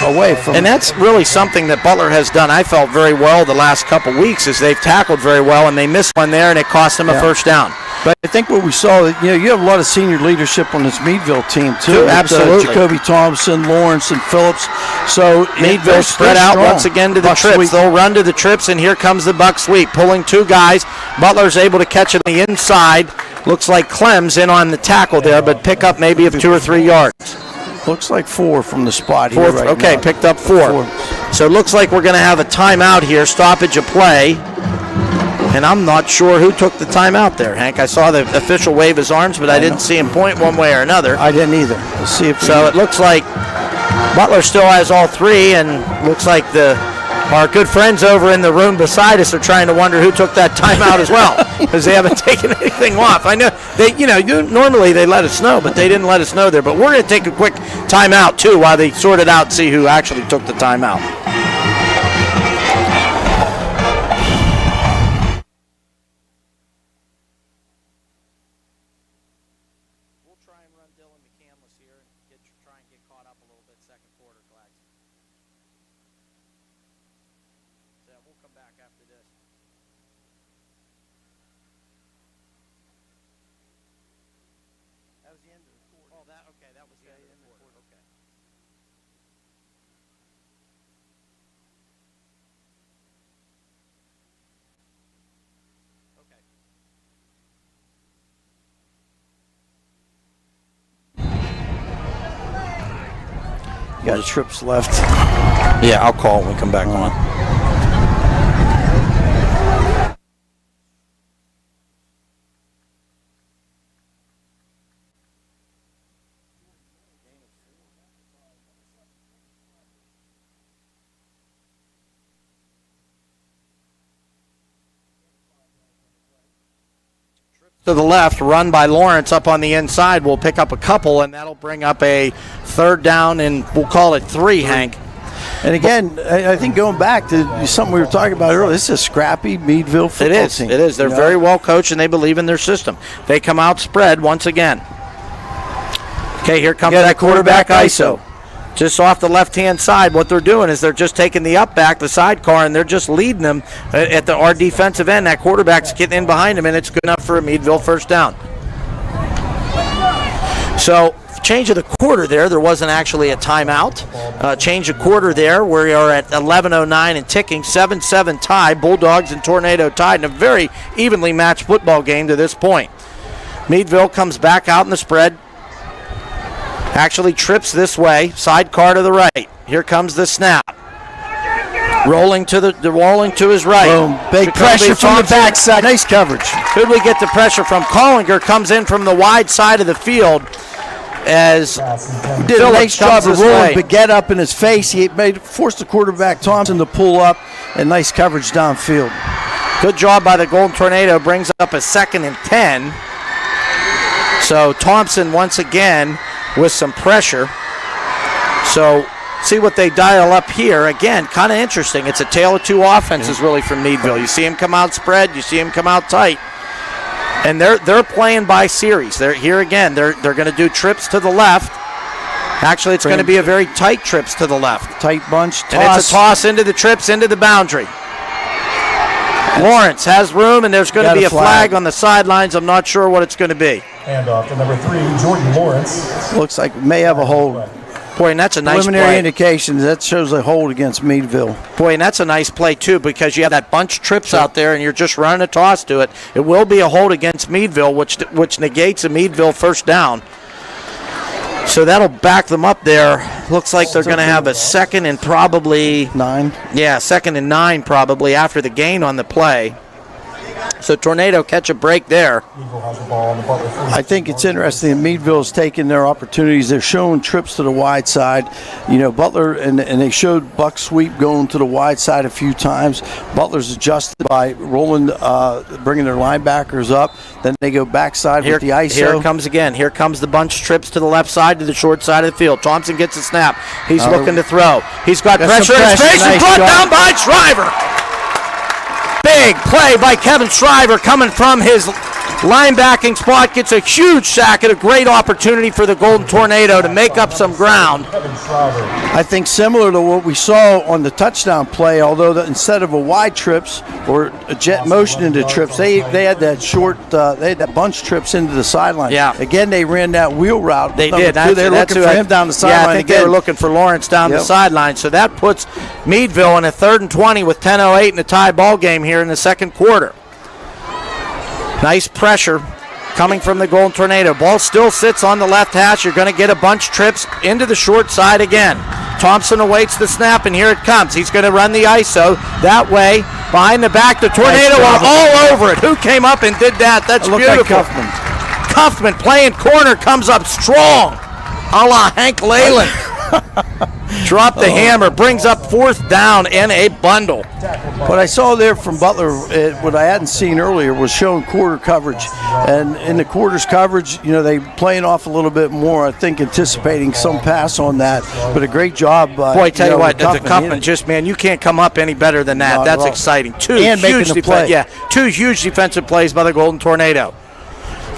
away from. And that's really something that Butler has done. I felt very well the last couple weeks is they've tackled very well, and they missed one there, and it cost them a first down. But I think what we saw, you have a lot of senior leadership on this Meadville team too. Absolutely. Jacoby Thompson, Lawrence, and Phillips. So Meadville spread out once again to the trips. Sweep. They'll run to the trips, and here comes the buck sweep, pulling 2 guys. Butler's able to catch it on the inside. Looks like Clem's in on the tackle there, but pick up maybe of 2 or 3 yards. Looks like 4 from the spot here right okay, now. Picked up 4. So it looks like we're going to have a timeout here, stoppage of play. And I'm not sure who took the timeout there, Hank. I saw the official wave his arms, but I didn't see him point one way or another. I didn't either. Let's see if it looks like Butler still has all 3, and looks like our good friends over in the room beside us are trying to wonder who took that timeout as well, because they haven't taken anything off. I know normally they let us know, but they didn't let us know there. But we're going to take a quick timeout too while they sort it out and see who actually took the timeout. Got trips left. Yeah, I'll call when we come back on. To the left, run by Lawrence up on the inside. We'll pick up a couple, and that'll bring up a 3rd down, and we'll call it 3, Hank. And again, I think going back to something we were talking about earlier, this is a scrappy Meadville football team. It is. They're very well coached, and they believe in their system. They come out spread once again. Okay, here comes that quarterback ISO. just off the left-hand side. What they're doing is they're just taking the up back, the sidecar, and they're just leading them at our defensive end. That quarterback's getting in behind him, and it's good enough for a Meadville first down. So, change of the quarter there. There wasn't actually a timeout. Change of quarter there. We are at 11:09 and ticking. 7-7 tie. Bulldogs and Tornado tied in a very evenly matched football game to this point. Meadville comes back out in the spread. Actually trips this way. Sidecar to the right. Here comes the snap. Rolling to his right. Boom. Big pressure from the backside. Nice coverage. Who'd we get the pressure from? Collinger comes in from the wide side of the field as did a nice job of rolling Baguette up in his face. He forced the quarterback Thompson to pull up, and nice coverage downfield. Good job by the Golden Tornado. Brings up a 2nd and 10. So Thompson once again with some pressure. So see what they dial up here. Again, kind of interesting. It's a tale of two offenses really from Meadville. You see him come out spread. You see him come out tight. And they're playing by series. They're here again. They're going to do trips to the left. Actually, it's going to be a very tight trips to the left. Tight bunch. Toss. And it's a toss into the trips, into the boundary. Lawrence has room, and there's going to be a flag on the sidelines. I'm not sure what it's going to be. Handoff to number 3, Jordan Lawrence. Looks like may have a hold. Boy, and that's a nice preliminary play. indications. That shows a hold against Meadville. Boy, and that's a nice play, too, because you have that bunch of trips out there, and you're just running a toss to it. It will be a hold against Meadville, which negates a Meadville first down. So that'll back them up there. Looks like they're going to have a 2nd and probably 9. Yeah, 2nd and 9 probably after the gain on the play. So Tornado catch a break there. I think it's interesting that Meadville's taking their opportunities. They're showing trips to the wide side. You know, Butler, and they showed buck sweep going to the wide side a few times. Butler's adjusted by rolling, bringing their linebackers up. Then they go backside with the ISO. Here it comes again. Here comes the bunch trips to the left side to the short side of the field. Thompson gets a snap. He's looking to throw. He's got pressure in his face. Nice brought down by Shriver. Big play by Kevin Shriver coming from his linebacking spot. Gets a huge sack and a great opportunity for the Golden Tornado to make up some ground. I think similar to what we saw on the touchdown play, although instead of a wide trips or a jet motion into trips, they had that short, they had that bunch trips into the sideline. Yeah. Again, they ran that wheel route. They did. They're looking for him down the sideline. Yeah, I think they were looking for Lawrence down the sideline. So that puts Meadville in a 3rd and 20 with 10:08 in a tie ball game here in the second quarter. Nice pressure coming from the Golden Tornado. Ball still sits on the left hash. You're going to get a bunch trips into the short side again. Thompson awaits the snap, and here it comes. He's going to run the ISO that way. Behind the back, the Tornado are all over it. Who came up and did that? That's beautiful. Like Cuffman playing corner, comes up strong, a la Hank Leyland. Drop the hammer, brings up 4th down and a bundle. What I saw there from Butler, what I hadn't seen earlier, was showing quarter coverage. And in the quarters coverage, you know, they playing off a little bit more, I think, anticipating some pass on that. But a great job. Boy, tell you what, the Cuffman just, man, you can't come up any better than that. That's exciting. Two huge defensive plays by the Golden Tornado.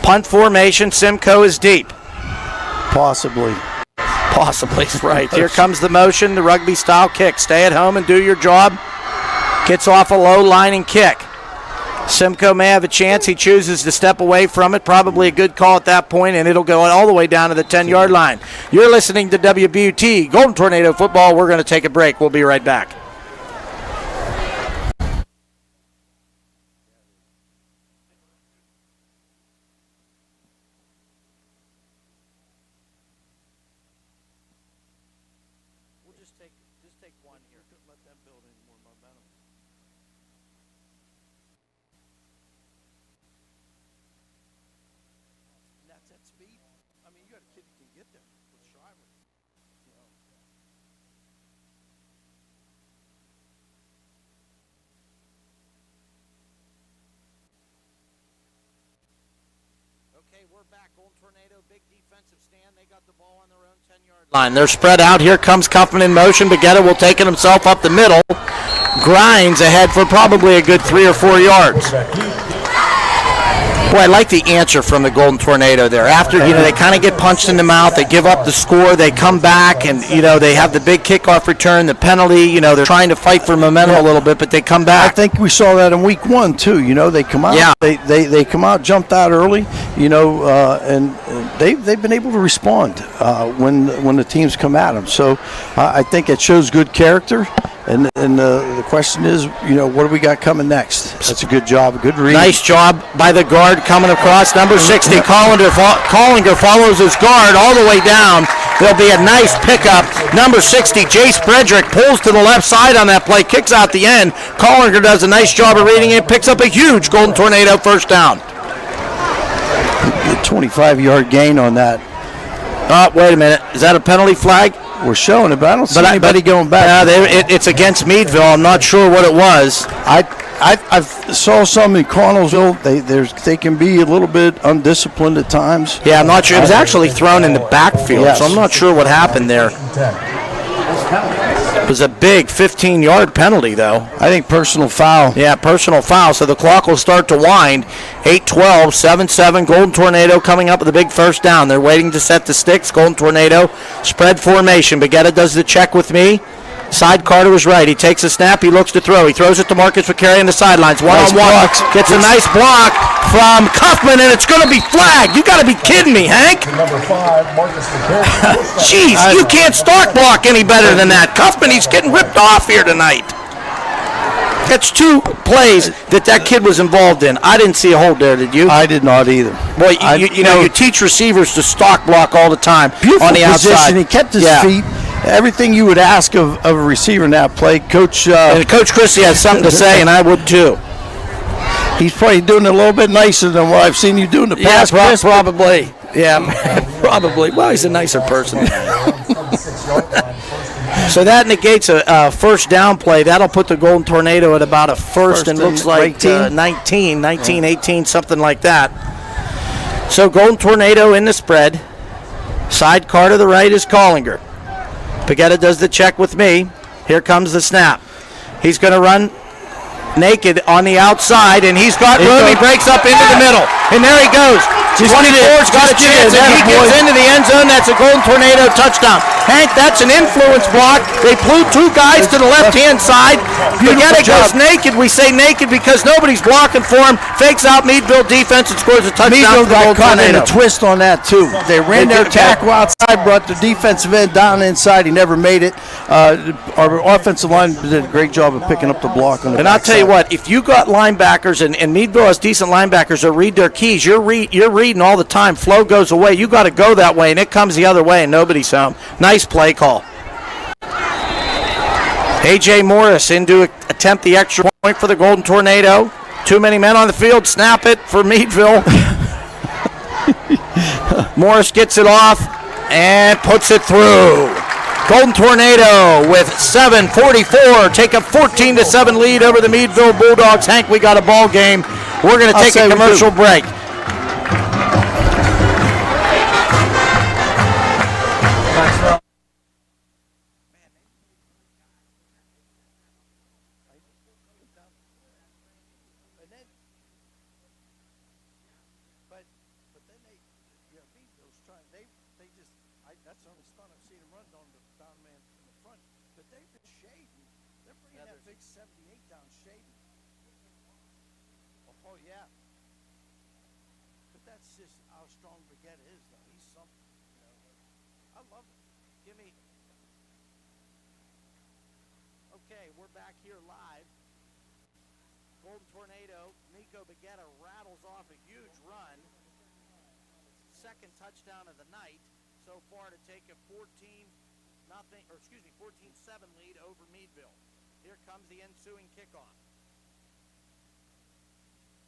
Punt formation, Simcoe is deep. Possibly, right. Here comes the motion, the rugby-style kick. Stay at home and do your job. Gets off a low line and kick. Simcoe may have a chance. He chooses to step away from it. Probably a good call at that point, and it'll go all the way down to the 10-yard line. You're listening to WBUT Golden Tornado Football. We're going to take a break. We'll be right back. Just take one here. Let them build any more momentum. That's at speed. I mean, you got a kid who can get there with Shriver. You know. Okay, we're back. Golden Tornado, big defensive stand. They got the ball on their own 10-yard line. They're spread out. Here comes Cuffman in motion. Baguette will take it himself up the middle. Grinds ahead for probably a good 3 or 4 yards. Boy, I like the answer from the Golden Tornado there. After, they kind of get punched in the mouth, they give up the score, they come back, and, they have the big kickoff return, the penalty, they're trying to fight for momentum a little bit, but they come back. I think we saw that in week 1, too. They come out, they come out, jumped out early, and they've been able to respond when the teams come at them. So I think it shows good character. And the question is, what do we got coming next? That's a good job, a good read. Nice job by the guard coming across. Number 60, Collinger follows his guard all the way down. There'll be a nice pickup. Number 60, Jace Frederick, pulls to the left side on that play, kicks out the end. Collinger does a nice job of reading it, picks up a huge Golden Tornado first down. A 25-yard gain on that. Wait a minute. Is that a penalty flag? We're showing it, but I don't see anybody going back. It's against Meadville. I'm not sure what it was. I saw some in Connellsville. They can be a little bit undisciplined at times. Yeah, I'm not sure. It was actually thrown in the backfield, Yes. so I'm not sure what happened there. It was a big 15-yard penalty, though. I think personal foul. Yeah, personal foul. So the clock will start to wind. 8-12, 7-7. Golden Tornado coming up with a big first down. They're waiting to set the sticks. Golden Tornado spread formation. Bagetta does the check with me. Sidecar to his right. He takes a snap. He looks to throw. He throws it to Marcus McCary on the sidelines. One-on-one. Gets a nice block from Cuffman, and it's going to be flagged. You got to be kidding me, Hank. Number 5, Marcus McCary. Jeez, you can't stock block any better than that. Cuffman, he's getting ripped off here tonight. That's 2 plays that kid was involved in. I didn't see a hold there, did you? I did not either. Boy, you teach receivers to stock block all the time on the outside. Position. He kept his feet. Everything you would ask of a receiver in that play. Coach Christie has something to say, and I would too. He's probably doing it a little bit nicer than what I've seen you do in the past. Yeah, probably. Yeah, probably. Well, he's a nicer person. So that negates a first down play. That'll put the Golden Tornado at about a first and looks like 19, 18, something like that. So Golden Tornado in the spread. Sidecar to the right is Collinger. Bagetta does the check with me. Here comes the snap. He's going to run naked on the outside, and he's got room. He breaks up into the middle, and there he goes. 24's got a chance, and he gets into the end zone. That's a Golden Tornado touchdown. Hank, that's an influence block. They flew 2 guys to the left-hand side. Bagetta goes naked. We say naked because nobody's blocking for him. Fakes out Meadville defense and scores a touchdown Meadville for the Golden got caught in Tornado. a twist on that, too. They ran their tackle outside, brought the defensive end down inside. He never made it. Our offensive line did a great job of picking up the block on the And I'll tell you what, if you got linebackers, and Meadville has decent linebackers that read their keys, you're reading all the time. Flow goes away. You got to go that way, and it comes the other way, and nobody's home. Nice play call. A.J. Morris in to attempt the extra point for the Golden Tornado. Too many men on the field. Snap it for Meadville. Morris gets it off and puts it through. Golden Tornado with 7:44 take a 14-7 lead over the Meadville Bulldogs. Hank, we got a ball game. We're going to take a commercial break. Okay, we're back here live. Golden Tornado, Nico Bagetta rattles off a huge run. Second touchdown of the night so far to take a 14-7 lead over Meadville. Here comes the ensuing kickoff.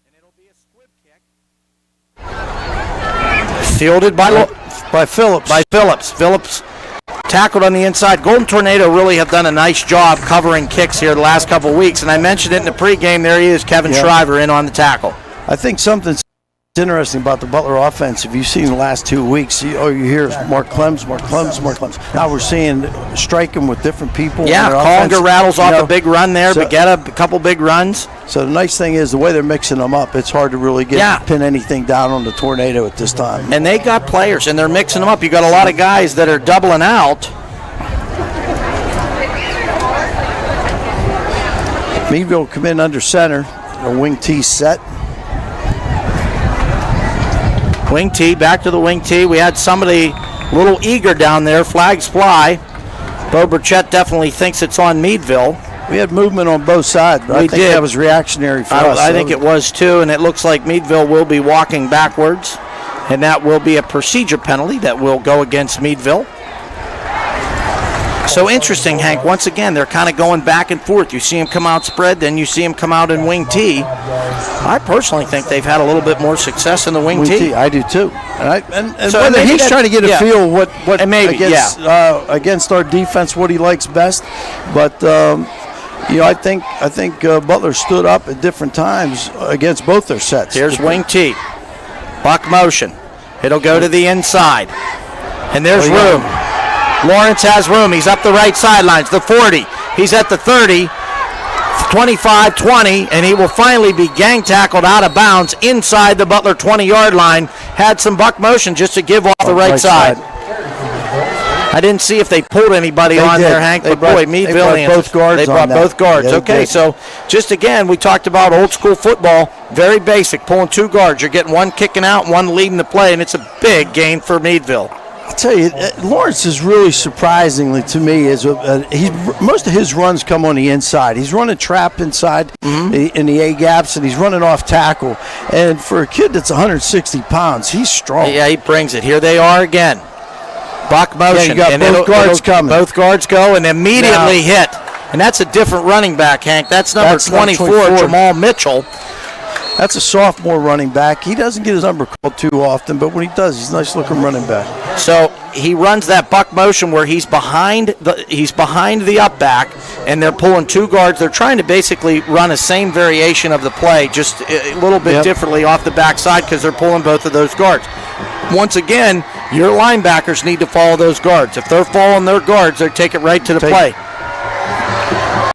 And it'll be a squib kick. Fielded by Phillips. Phillips tackled on the inside. Golden Tornado really have done a nice job covering kicks here the last couple of weeks, and I mentioned it in the pregame. There he is, Kevin Shriver in on the tackle. I think something's It's interesting about the Butler offense. If you've seen the last 2 weeks, you hear Mark Clems. Now we're seeing striking with different people. Yeah, Conger rattles off a big run there. So, Bagetta, a couple big runs. So the nice thing is the way they're mixing them up, it's hard to really pin anything down on the Tornado at this time. And they got players, and they're mixing them up. You got a lot of guys that are doubling out. Meadville come in under center. A wing T set. Wing T, back to the wing T. We had somebody a little eager down there. Flags fly. Bo Burchett definitely thinks it's on Meadville. We had movement on both sides, but I think that was reactionary for us. I think it was too, and it looks like Meadville will be walking backwards, and that will be a procedure penalty that will go against Meadville. So interesting, Hank. Once again, they're kind of going back and forth. You see him come out spread, then you see him come out in wing T. I personally think they've had a little bit more success in the wing T. I do too. And so whether he's trying to get a feel what against our defense, what he likes best. But I think Butler stood up at different times against both their sets. Here's wing T. Buck motion. It'll go to the inside. And there's room. Lawrence has room. He's up the right sidelines. The 40. He's at the 30. 25, 20, and he will finally be gang tackled out of bounds inside the Butler 20-yard line. Had some buck motion just to give off the right side. I didn't see if they pulled anybody there, Hank, but boy, Meadville answered. They brought both guards. Yeah, okay, so just again, we talked about old school football, very basic, pulling two guards. You're getting one kicking out and one leading the play, and it's a big gain for Meadville. I'll tell you, Lawrence is really surprisingly to me. Most of his runs come on the inside. He's running trap inside in the A gaps, and he's running off tackle. And for a kid that's 160 pounds, he's strong. Yeah, he brings it. Here they are again. Buck motion. Yeah, you got both guards coming. Both guards go and immediately hit. And that's a different running back, Hank. That's number 24, Jamal Mitchell. That's a sophomore running back. He doesn't get his number called too often, but when he does, he's a nice-looking running back. So he runs that buck motion where he's behind the up back, and they're pulling two guards. They're trying to basically run a same variation of the play, just a little bit differently off the backside because they're pulling both of those guards. Once again, your linebackers need to follow those guards. If they're following their guards, they take it right to the play.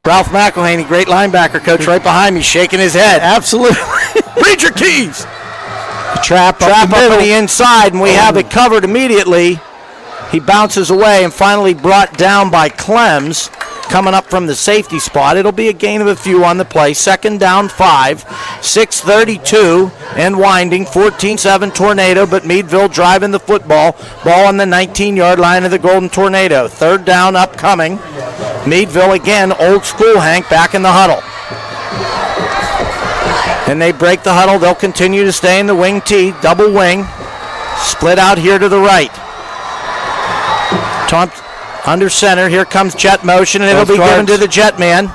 Ralph McElhaney, great linebacker coach, right behind me, shaking his head. Absolutely. Read your keys. Trap up on the inside, and we have it covered immediately. He bounces away and finally brought down by Clems, coming up from the safety spot. It'll be a gain of a few on the play. 2nd down 5, 6:32 and winding, 14-7 Tornado, but Meadville driving the football. Ball on the 19-yard line of the Golden Tornado. 3rd down upcoming. Meadville again, old school, Hank, back in the huddle. And they break the huddle. They'll continue to stay in the wing T, double wing. Split out here to the right. Under center, here comes jet motion, and it'll be given to the jet man.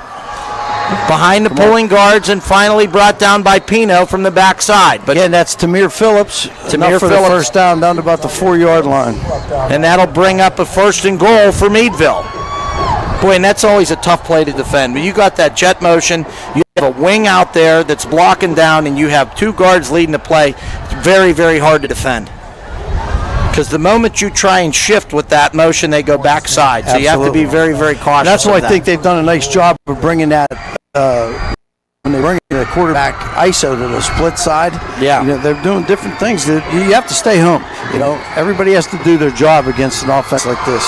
Behind the pulling guards, and finally brought down by Pino from the backside. But and that's Tamir Phillips. Tamir for Phillips. The first down to about the 4-yard line. And that'll bring up a 1st and goal for Meadville. Boy, and that's always a tough play to defend. But you got that jet motion, you have a wing out there that's blocking down, and you have two guards leading the play. It's very, very hard to defend. Because the moment you try and shift with that motion, they go backside. So you have to be very, very cautious. And that's why I think they've done a nice job of bringing that when they bring the quarterback ISO to the split side. Yeah, they're doing different things. You have to stay home. Everybody has to do their job against an offense like this.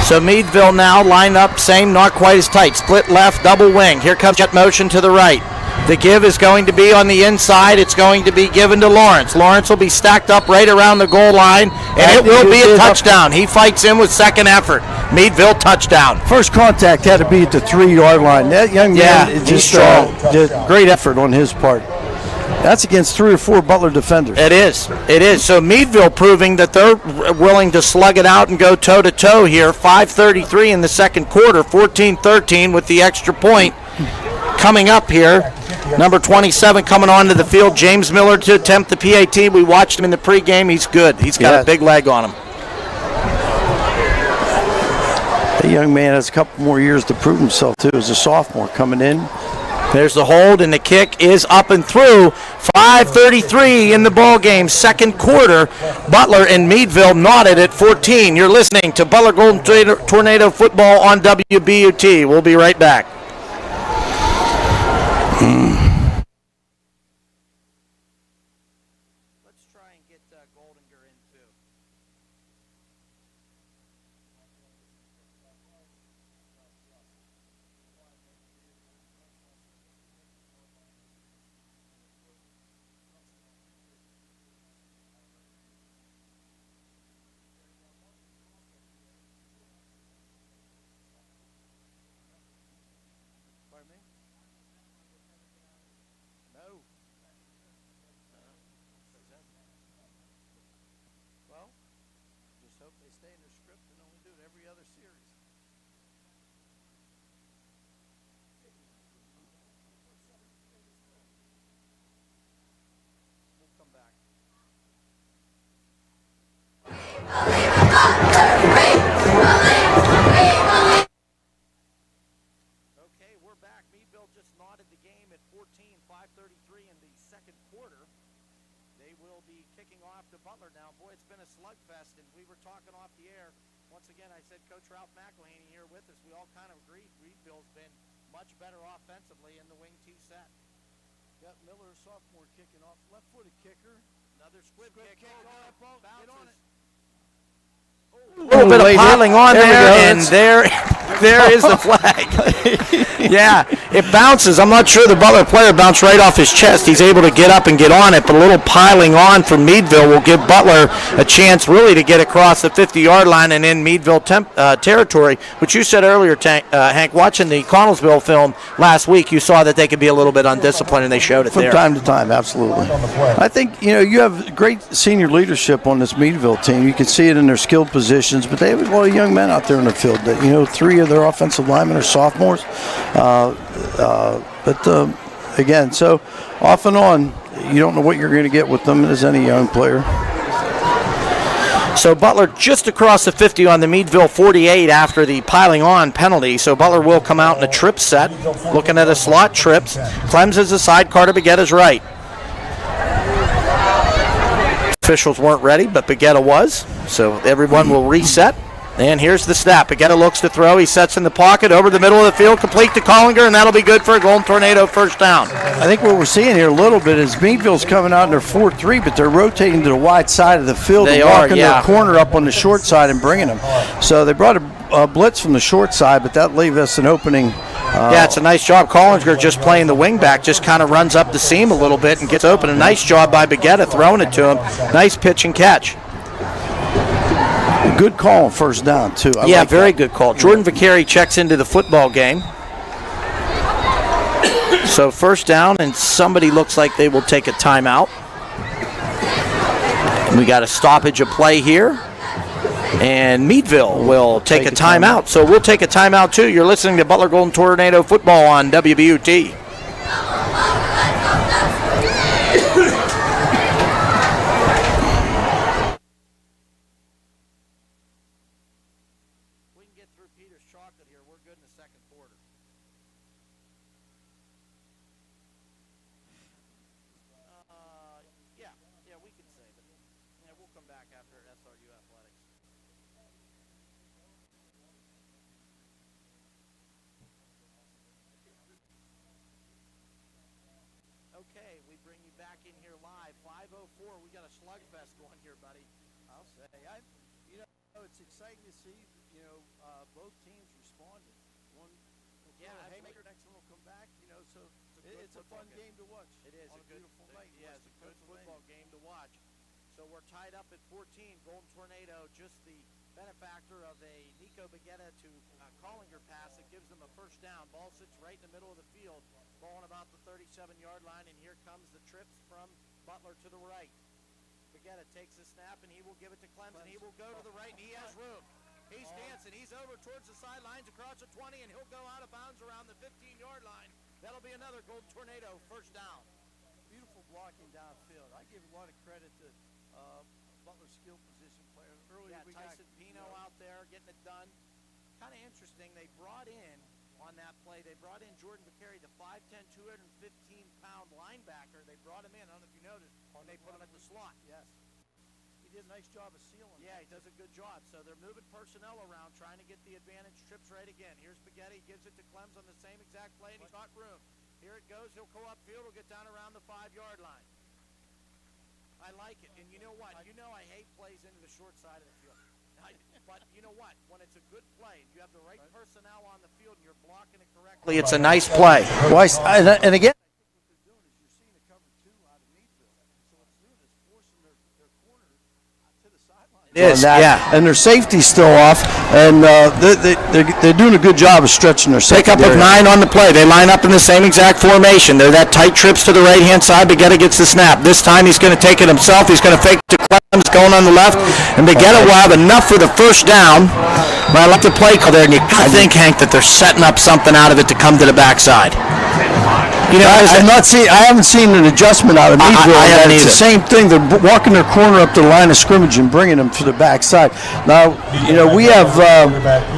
So Meadville now line up, same, not quite as tight. Split left, double wing. Here comes jet motion to the right. The give is going to be on the inside. It's going to be given to Lawrence. Lawrence will be stacked up right around the goal line, and it will be a touchdown. He fights in with second effort. Meadville touchdown. First contact had to be at the 3-yard line. That young man is just strong. Great effort on his part. That's against 3 or 4 Butler defenders. It is. So Meadville proving that they're willing to slug it out and go toe-to-toe here. 5:33 in the second quarter, 14-13 with the extra point coming up here. Number 27 coming onto the field, James Miller to attempt the PAT. We watched him in the pregame. He's good. He's got a big leg on him. The young man has a couple more years to prove himself, too, as a sophomore coming in. There's the hold, and the kick is up and through. 5:33 in the ball game, second quarter. Butler and Meadville knotted at 14. You're listening to Butler Golden Tornado football on WBUT. We'll be right back. Let's try and get Goldinger in too. Pardon me? No. Well, just hope they stay in their script and only do it every other series. We'll come back. Okay, we're back. Meadville just knotted the game at 14, 5:33 in the second quarter. They will be kicking off to Butler now. Boy, it's been a slugfest, and we were talking off the air. Once again, I said Coach Ralph McElhaney here with us. We all kind of agreed Meadville's been much better offensively in the wing T set. Got Miller, sophomore, kicking off. Left-footed kicker. Another squib kick. Get on it. A little bit of piling on there, and there is the flag. Yeah, it bounces. I'm not sure the Butler player bounced right off his chest. He's able to get up and get on it, but a little piling on from Meadville will give Butler a chance really to get across the 50-yard line and in Meadville territory, which you said earlier, Hank, watching the Connellsville film last week, you saw that they could be a little bit undisciplined, and they showed it From there. time to time, absolutely. I think, you have great senior leadership on this Meadville team. You can see it in their skilled positions, but they have a lot of young men out there in the field. That, 3 of their offensive linemen are sophomores. Again, so off and on, you don't know what you're going to get with them as any young player. So Butler just across the 50 on the Meadville 48 after the piling on penalty. So Butler will come out in a trip set, looking at a slot trips. Clems is the side, Carter Baguetta's right. Officials weren't ready, but Baguetta was. So everyone will reset. And here's the snap. Baguetta looks to throw. He sets in the pocket over the middle of the field, complete to Collinger, and that'll be good for a Golden Tornado first down. I think what we're seeing here a little bit is Meadville's coming out in their 4-3, but they're rotating to the wide side of the field They and walking are, yeah. their corner up on the short side and bringing them. So they brought a blitz from the short side, but that leaves us an opening. Yeah, it's a nice job. Collinger just playing the wing back, just kind of runs up the seam a little bit and gets open. A nice job by Baguetta throwing it to him. Nice pitch and catch. Good call on first down, too. I like very that. good call. Jordan Vicari checks into the football game. So first down, and somebody looks like they will take a timeout. We got a stoppage of play here. And Meadville will take a timeout. So we'll take a timeout, too. You're listening to Butler Golden Tornado football on WBUT. Okay, we bring you back in here live. 5:04. We got a slugfest going here, buddy. I'll say. It's exciting to see, both teams responded. One will throw a haymaker, next one will come back, so it's a fun game to watch. It is on a a beautiful night. Yeah, it's a good football game to watch. So we're tied up at 14. Golden Tornado, just the benefactor of a Nico Baguetta to Collinger pass that gives them a first down. Ball sits right in the middle of the field. Ball on about the 37-yard line, and here comes the trips from Butler to the right. Baguetta takes the snap, and he will give it to Clemson. He will go to the right, and he has room. He's dancing. He's over towards the sidelines across the 20, and he'll go out of bounds around the 15-yard line. That'll be another Golden Tornado first down. Beautiful blocking downfield. I give a lot of credit to Butler's skill position players. Earlier we Tyson Pino out there getting it done. Kind of interesting. They brought in on that play. They brought in Jordan Vicari, the 5'10", 215-pound linebacker. They brought him in. I don't know if you noticed. And they put him at the slot. Yes. He did a nice job of sealing. Yeah, he does a good job. So they're moving personnel around, trying to get the advantage. Trips right again. Here's Spaghetti, gives it to Clems on the same exact play, and he's got room. Here it goes. He'll go upfield. He'll get down around the 5-yard line. I like it. And you know what? You know I hate plays into the short side of the field. But you know what? When it's a good play, you have the right personnel on the field, and you're blocking it correctly, it's a nice play. Well, and again, what they're doing is you're seeing a cover 2 out of Meadville. So what's doing is forcing their corner to the sideline. It is, yeah. And their safety's still off, and they're doing a good job of stretching their Pick up of 9 on the play. They line up in the same exact formation. They're that tight trips to the right-hand side. Bagetta gets the snap. This time he's going to take it himself. He's going to fake to Clems going on the left, and Bagetta will have enough for the first down. But I like the play call there, and I think, Hank, that they're setting up something out of it to come to the backside. You know, I haven't seen an adjustment out of Meadville. I haven't It's either. the same thing. They're walking their corner up to the line of scrimmage and bringing them to the backside. Now, you know, we have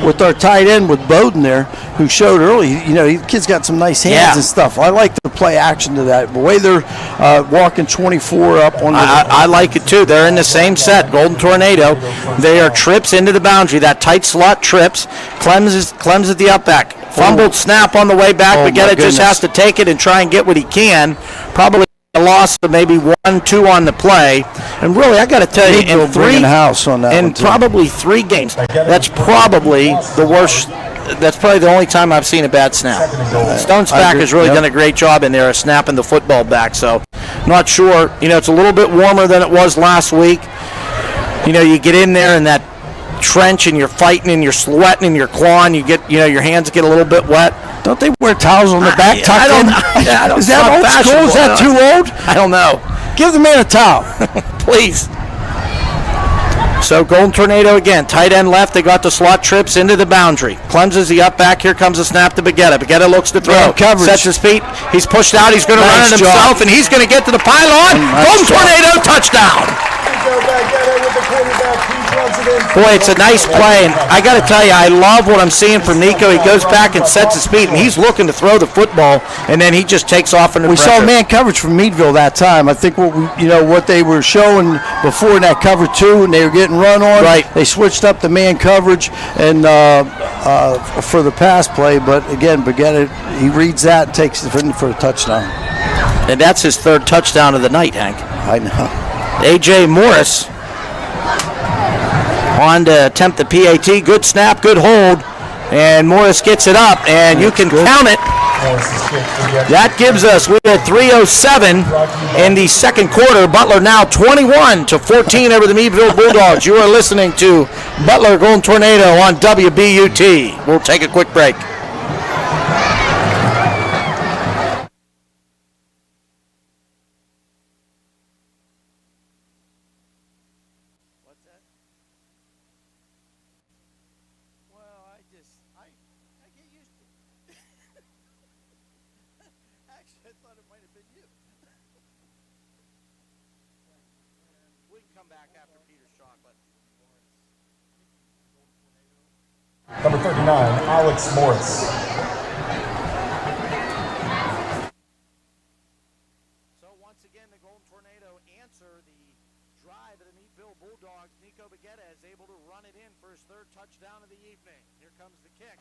with our tight end with Bowden there, who showed early. You know, the kid's got some nice hands and stuff. I like the play action to that. The way they're walking 24 up on the. I like it too. They're in the same set. Golden Tornado. They are trips into the boundary. That tight slot trips. Clems at the outback. Fumbled snap on the way back. Bagetta just has to take it and try and get what he can. Probably a loss of maybe 1-2 on the play. And really, I got to tell you, in probably 3 games, that's probably the worst. That's probably the only time I've seen a bad snap. Stone Spack has really done a great job in there of snapping the football back. So, not sure. You know, it's a little bit warmer than it was last week. You know, you get in there and that trench and you're fighting and you're sweating and you're clawing. You get, you know, your hands get a little bit wet. Don't they wear towels on the back tucked in? Is that old school? Is that too old? I don't know. Give the man a towel. Please. So Golden Tornado again, tight end left. They got the slot trips into the boundary. Clems is the up back. Here comes the snap to Bagetta. Bagetta looks to throw. Sets his feet. He's pushed out. He's going to run it himself, and he's going to get to the pylon. Golden Tornado touchdown. Boy, it's a nice play, and I got to tell you, I love what I'm seeing from Nico. He goes back and sets his feet, and he's looking to throw the football, and then he just takes off into pressure. We saw man coverage from Meadville that time. I think what they were showing before in that cover 2, and they were getting run on. Right. They switched up the man coverage and for the pass play, but again, Bagetta, he reads that and takes it for a touchdown. And that's his 3rd touchdown of the night, Hank. I know. A.J. Morris on to attempt the PAT. Good snap, good hold. And Morris gets it up, and you can count it. That gives us, we're at 3:07 in the second quarter. Butler now 21-14 over the Meadville Bulldogs. You are listening to Butler Golden Tornado on WBUT. We'll take a quick break. Number 39, Alex Morris. So once again, the Golden Tornado answer the drive of the Meadville Bulldogs. Nico Bagetta is able to run it in for his 3rd touchdown of the evening. Here comes the kick.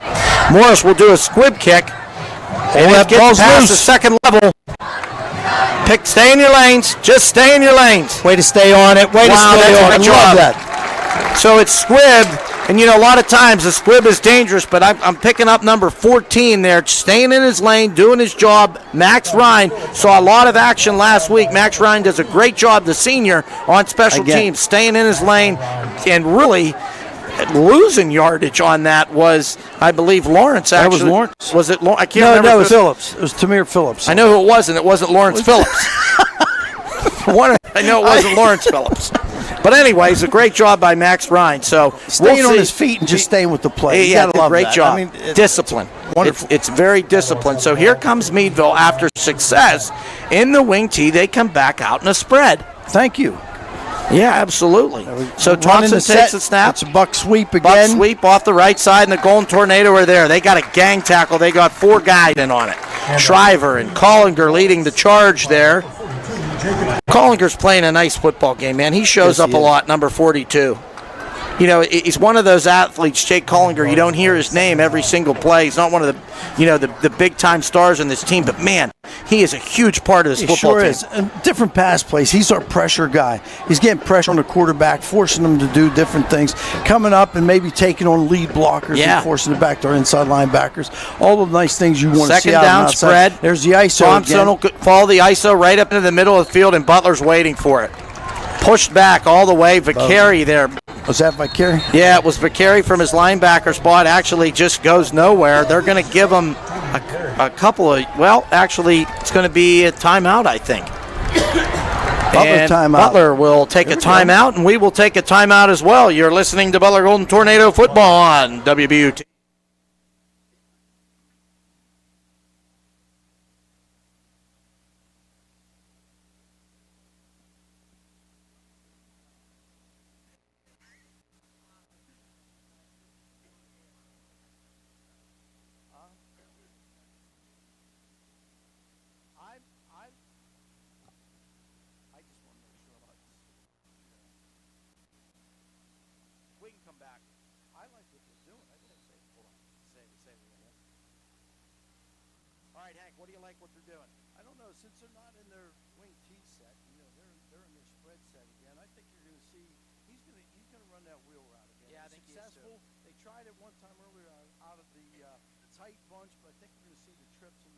Morris will do a squib kick. And it gets past the second level. Stay in your lanes. Just stay in your lanes. Way to stay on it. Way to stay on it. Love that. So it's squibbed. And, you know, a lot of times the squib is dangerous, but I'm picking up number 14 there, staying in his lane, doing his job. Max Ryan saw a lot of action last week. Max Ryan does a great job, the senior, on special teams, staying in his lane, and really losing yardage on that was, I believe, Lawrence, actually. That was Lawrence? Was it Lawrence? I can't remember. No, it was Phillips. It was Tamir Phillips. I know who it wasn't. It wasn't Lawrence Phillips. I know it wasn't Lawrence Phillips. But anyways, a great job by Max Ryan. So staying on his feet and just staying with the play. Yeah, great job. I mean, discipline. Wonderful. It's very disciplined. So here comes Meadville after success in the wing tee. They come back out in a spread. Thank you. Yeah, absolutely. So Running Thompson the takes set. the snap. It's a buck sweep again. Buck sweep off the right side, and the Golden Tornado are there. They got a gang tackle. They got 4 guys in on it. Shriver and Collinger leading the charge there. Collinger's playing a nice football game, man. He shows up a lot, number 42. You know, he's one of those athletes, Jake Collinger. You don't hear his name every single play. He's not one of the big-time stars in this team, but, man, he is a huge part of this football team. He Is. Different pass plays. He's our pressure guy. He's getting pressure on the quarterback, forcing him to do different things, coming up and maybe taking on lead blockers and forcing it back to our inside linebackers. All the nice things you want to see out down outside. Spread. There's the ISO Thompson again. will follow the ISO right up into the middle of the field, and Butler's waiting for it. Pushed back all the way. Vicari there. Was that Vicari? Yeah, it was Vicari from his linebacker spot. Actually just goes nowhere. They're going to give him a couple of, well, actually, it's going to be a timeout, I think. Butler will take a timeout, and we will take a timeout as well. You're listening to Butler Golden Tornado Football on WBUT. What do you like what they're doing? I don't know. Since they're not in their wing T set, they're in their spread set again. I think you're going to see he's going to run that wheel route again. Yeah, I think successful. They tried it one time earlier out of the tight bunch, but I think you're going to see the trips, and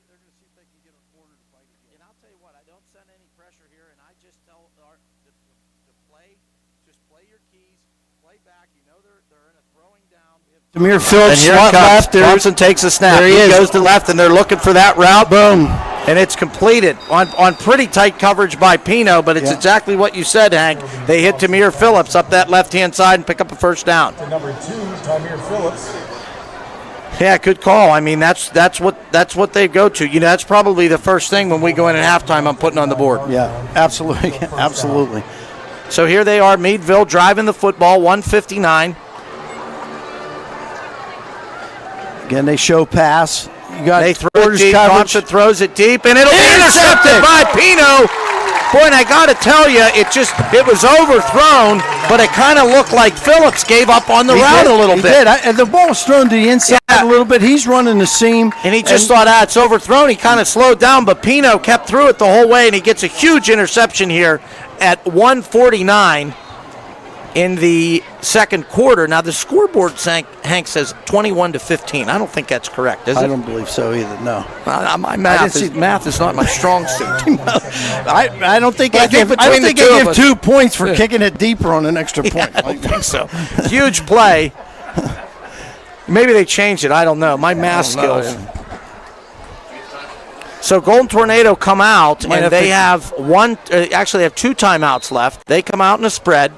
they're going to see if they can get a corner to bite again. And I'll tell you what, I don't send any pressure here, and I just tell to play, just play your keys, play back. You know they're in a throwing down. Demir Phillips, and here it comes. Thompson takes a snap. There he is. Goes to left, and they're looking for that route. Boom. And it's completed on pretty tight coverage by Pino, but it's exactly what you said, Hank. They hit Demir Phillips up that left-hand side and pick up a first down. To number 2, Demir Phillips. Yeah, good call. I mean, that's what they go to. That's probably the first thing when we go in at halftime I'm putting on the board. Yeah, absolutely. Absolutely. So here they are, Meadville driving the football, 159. Again, they show pass. They throw it deep. Thompson throws it deep, and it'll be intercepted by Pino. Boy, and I got to tell you, it was overthrown, but it kind of looked like Phillips gave up on the route a little bit. And the ball was thrown to the inside a little bit. He's running the seam. And he just thought, it's overthrown. He kind of slowed down, but Pino kept through it the whole way, and he gets a huge interception here at 1:49 in the second quarter. Now, the scoreboard, Hank says 21-15. I don't think that's correct, is it? I don't believe so either, no. My math is not my strong suit. I don't think I give 2 points for kicking it deeper on an extra point. I don't think so. Huge play. Maybe they changed it. I don't know. My math skills. So Golden Tornado come out, and they have actually have 2 timeouts left. They come out in a spread.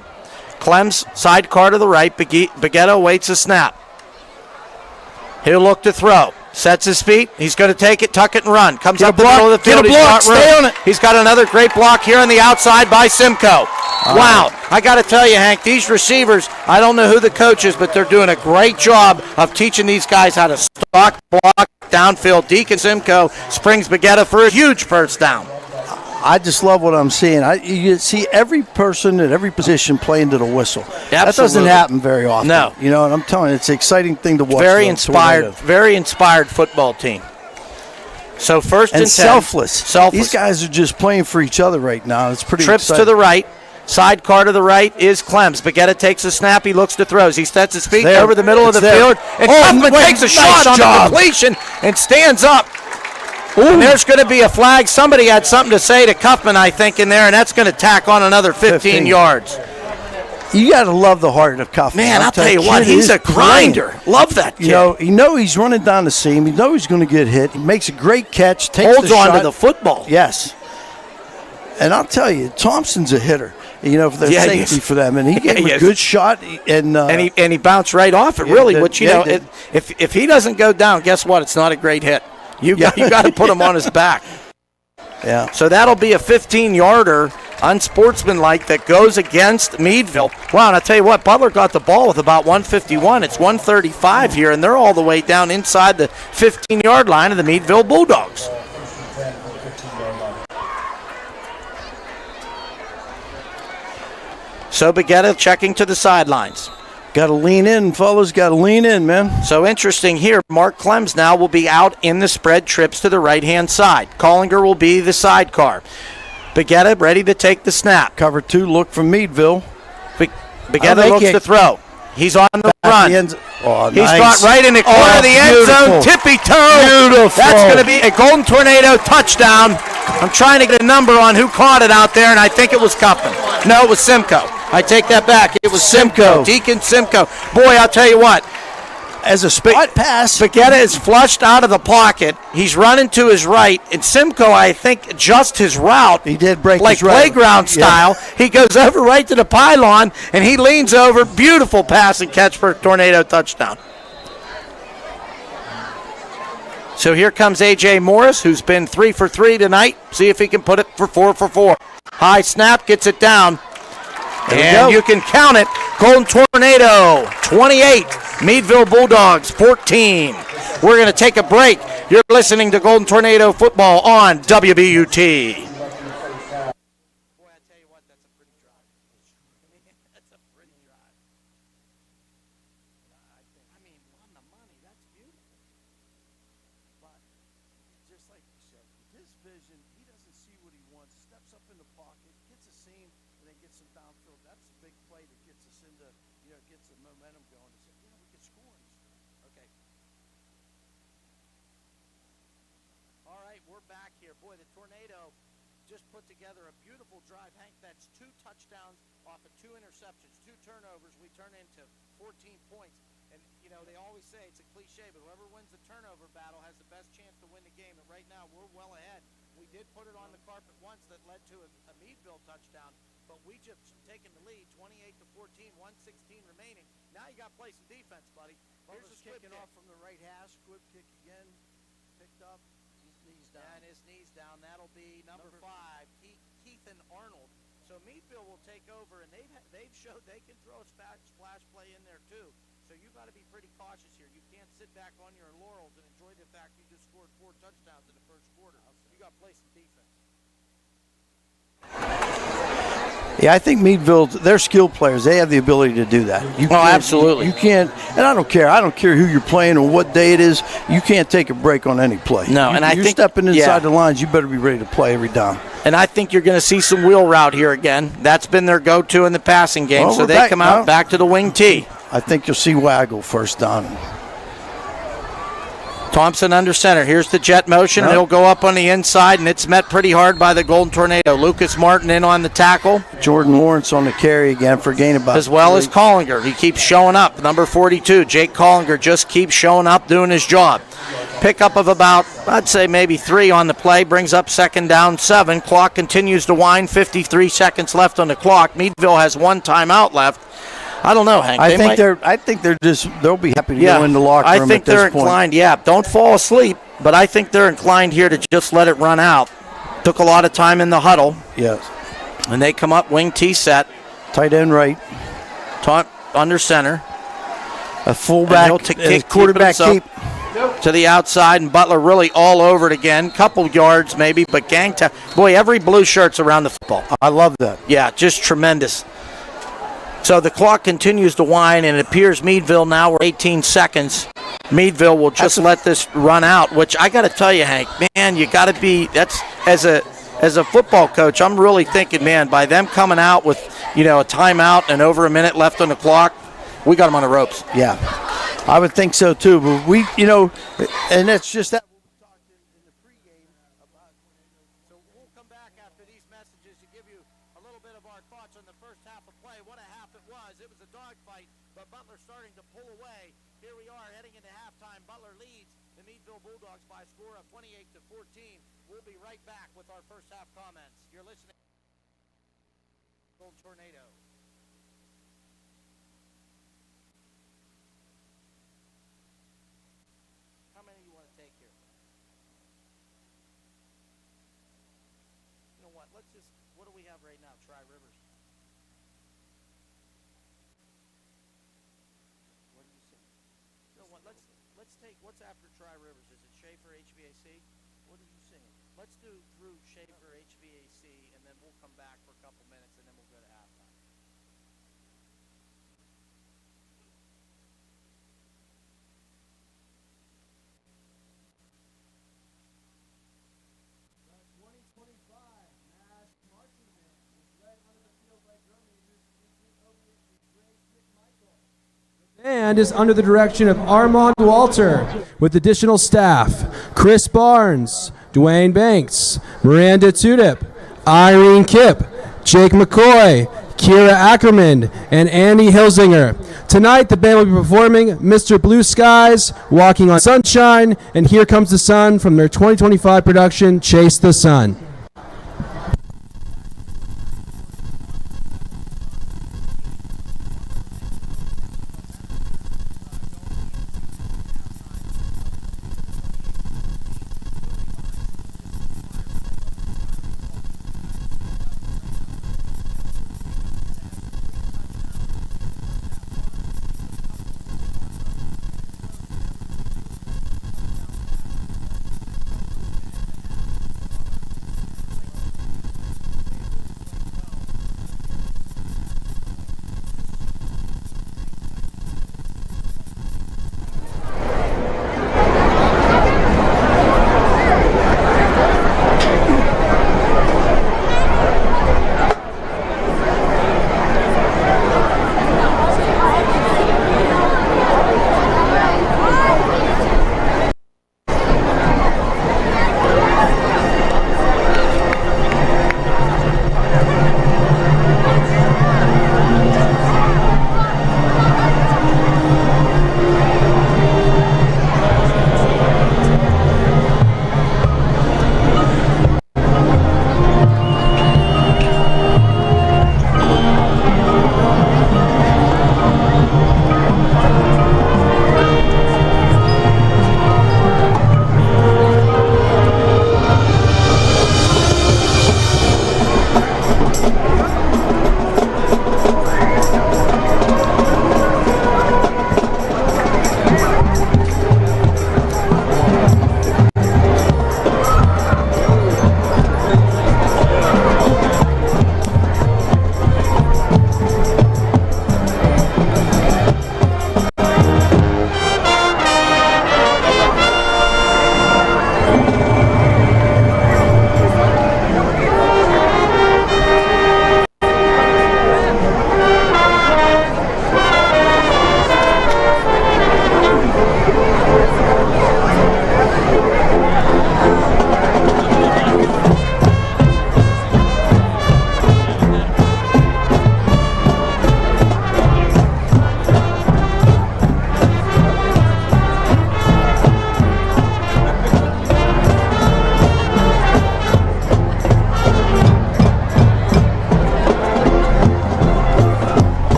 Clem's sidecar to the right. Baguetta waits a snap. He'll look to throw. Sets his feet. He's going to take it, tuck it, and run. Comes up the middle of the field. Stay on it. He's got another great block here on the outside by Simcoe. Wow. I got to tell you, Hank, these receivers, I don't know who the coach is, but they're doing a great job of teaching these guys how to stock, block, downfield. Deacon Simcoe springs Baguetta for a huge first down. I just love what I'm seeing. You see every person at every position playing to the whistle. Absolutely. That doesn't happen very often. No. And I'm telling you, it's an exciting thing to watch. Very inspired football team. So first and 10. Selfless. These guys are just playing for each other right now. It's pretty Trips exciting. to the right. Sidecar to the right is Clems. Baguetta takes a snap. He looks to throws. He sets his feet over the middle of the field. And Kaufman takes a shot on the completion and stands up. And there's going to be a flag. Somebody had something to say to Kaufman, I think, in there, and that's going to tack on another 15 yards. You got to love the heart of Kaufman. Man, I'll tell you what, he's a grinder. Love that kid. You know he's running down the seam. You know he's going to get hit. He makes a great catch. Holds on to the football. Yes. And I'll tell you, Thompson's a hitter. For their safety for them, and he gave him a good shot, and he bounced right off it. Really, if he doesn't go down, guess what? It's not a great hit. You got to put him on his back. Yeah. So that'll be a 15-yarder unsportsmanlike that goes against Meadville. Wow, and I tell you what, Butler got the ball with about 1:51. It's 1:35 here, and they're all the way down inside the 15-yard line of the Meadville Bulldogs. So Begetta checking to the sidelines. Got to lean in, fellas. Got to lean in, man. So interesting here, Mark Clems now will be out in the spread trips to the right-hand side. Collinger will be the sidecar. Begetta ready to take the snap. Cover 2, look from Meadville. Begetta looks to throw. He's on the run. He's nice. got right in the corner of the end zone. Tippy toe. Beautiful. That's going to be a Golden Tornado touchdown. I'm trying to get a number on who caught it out there, and I think it was Cuffman. No, it was Simcoe. I take that back. It was Simcoe. Deacon Simcoe. Boy, I'll tell you what. As a spot pass. Begetta is flushed out of the pocket. He's running to his right, and Simcoe, I think, adjusts his route. He did break like his route. playground style. Yeah. He goes over right to the pylon, and he leans over. Beautiful pass and catch for a Tornado touchdown. So here comes A.J. Morris, who's been 3 for 3 tonight. See if he can put it for 4 for 4. High snap, gets it down. And you can count it. Golden Tornado, 28. Meadville Bulldogs, 14. We're going to take a break. You're listening to Golden Tornado Football on WBUT. Yeah, I think Meadville, they're skilled players. They have the ability to do that. Absolutely. You can't, and I don't care. I don't care who you're playing or what day it is. You can't take a break on any play. No, and I think stepping inside the lines, you better be ready to play every down. And I think you're going to see some wheel route here again. That's been their go-to in the passing game. So they come out back to the wing tee. I think you'll see Waggle first down. Thompson under center. Here's the jet motion. He'll go up on the inside, and it's met pretty hard by the Golden Tornado. Lucas Martin in on the tackle. Jordan Lawrence on the carry again for gain about as well as Collinger. He keeps showing up. Number 42, Jake Collinger, just keeps showing up, doing his job. Pickup of about, I'd say maybe 3 on the play, brings up second down 7. Clock continues to wind, 53 seconds left on the clock. Meadville has 1 timeout left. I don't know, Hank. I think they'll be happy to go in the locker room. I think they're inclined. Yeah, don't fall asleep, but I think they're inclined here to just let it run out. Took a lot of time in the huddle. Yes. And they come up wing T set. Tight end right. Under center. A fullback. Quarterback keep to the outside, and Butler really all over it again. Couple yards maybe, but gang time. Boy, every blue shirt's around the football. I love that. Yeah, just tremendous. So the clock continues to wind, and it appears Meadville now we're 18 seconds. Meadville will just let this run out, which I got to tell you, Hank, man, you got to be. That's as a football coach, I'm really thinking, man, by them coming out with a timeout and over a minute left on the clock, we got them on the ropes. Yeah, I would think so too. But we, and that's just that. Tornado. How many do you want to take here? You know what? let's just, what do we have right now? Tri-Rivers. What do you say? No, let's take, what's after Tri-Rivers? Is it Schaefer HVAC? What are you singing? Let's do through Schaefer HVAC, and then we'll come back for a couple minutes, and then we'll go to halftime. And is under the direction of Armand Walter with additional staff: Chris Barnes, Dwayne Banks, Miranda Tudip, Irene Kipp, Jake McCoy, Kira Ackerman, and Andy Hilsinger. Tonight, the band will be performing Mr. Blue Skies, Walking on Sunshine, and Here Comes the Sun from their 2025 production, Chase the Sun.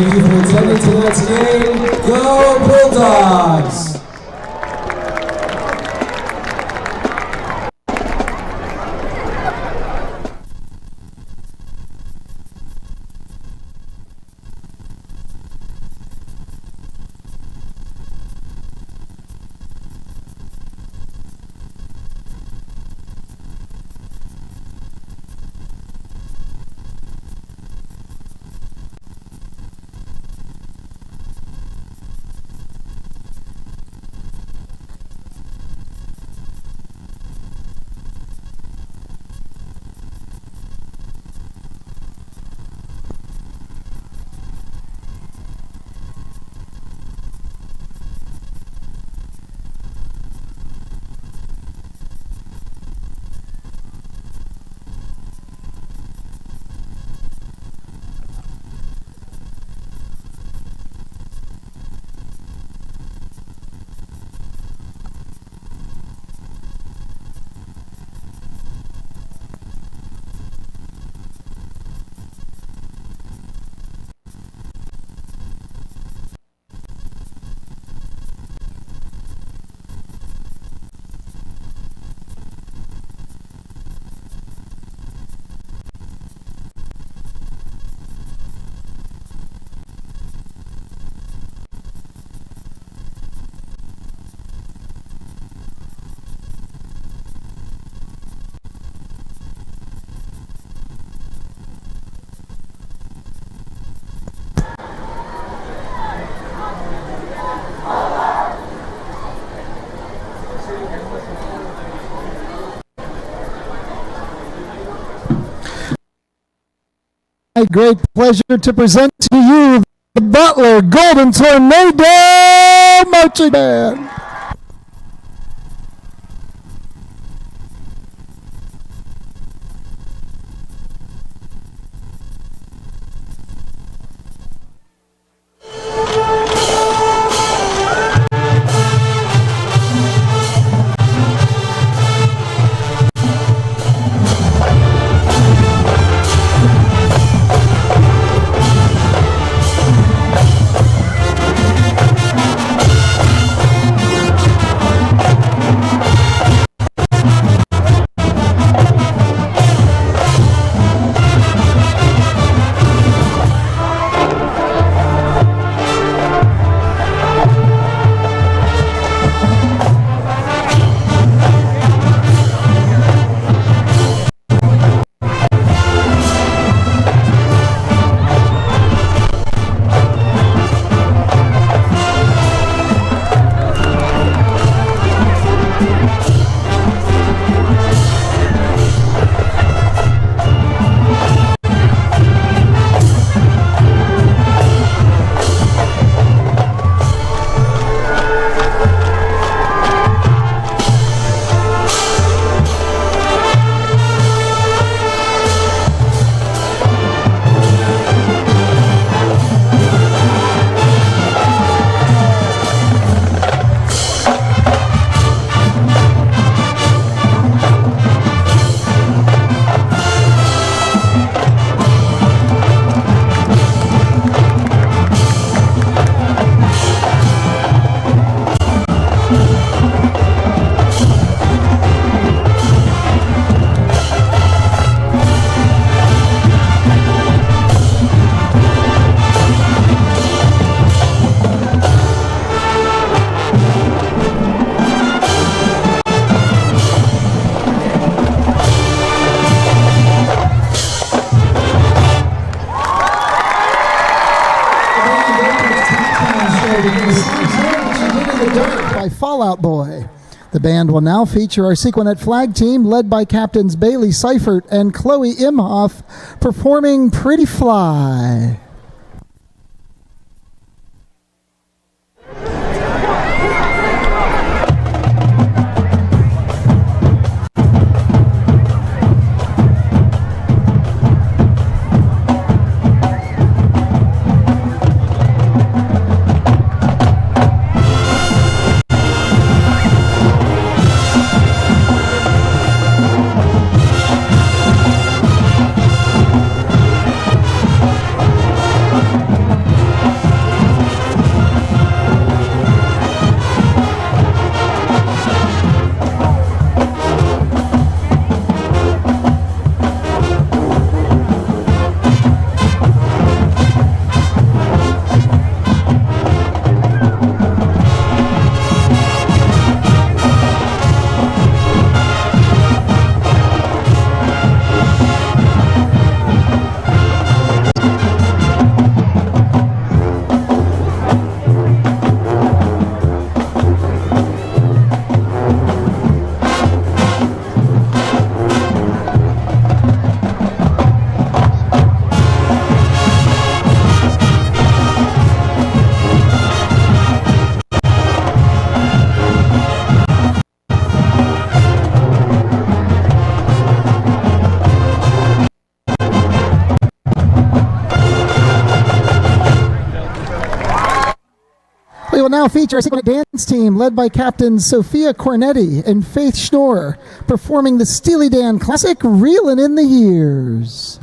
Thank you for attending tonight's game. Go Bulldogs! My great pleasure to present to you the Butler Golden Tornado Marching Band. By Fallout Boy. The band will now feature our Sequonet flag team led by Captains Bailey Seifert and Chloe Imhoff performing Pretty Fly. now feature a synchronized dance team led by Captains Sophia Cornetti and Faith Schnorr, performing the Steely Dan classic Reelin' in the Years.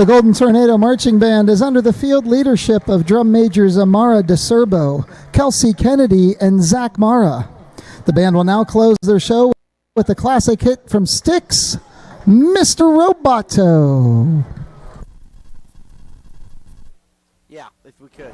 The Golden Tornado Marching Band is under the field leadership of drum majors Amara DeSerbo, Kelsey Kennedy, and Zach Mara. The band will now close their show with a classic hit from Styx, Mr. Roboto. Yeah, if we could.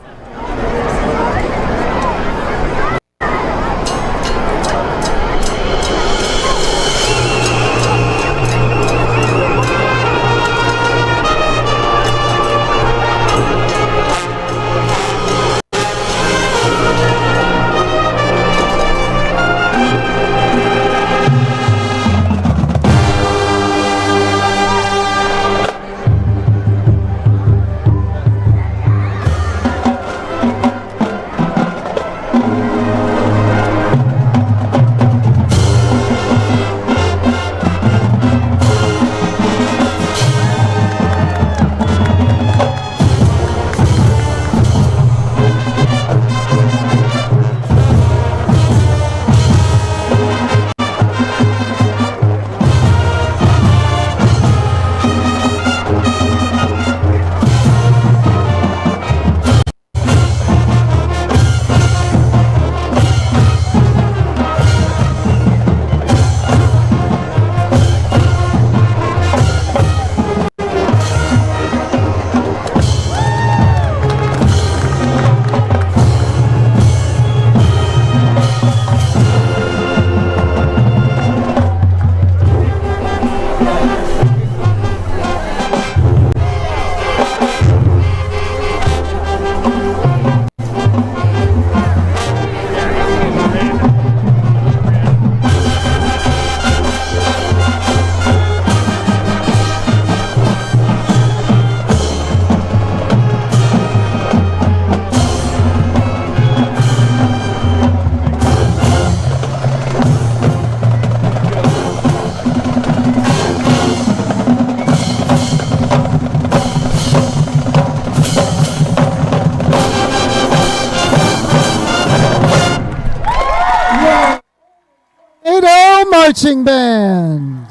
Marching Band.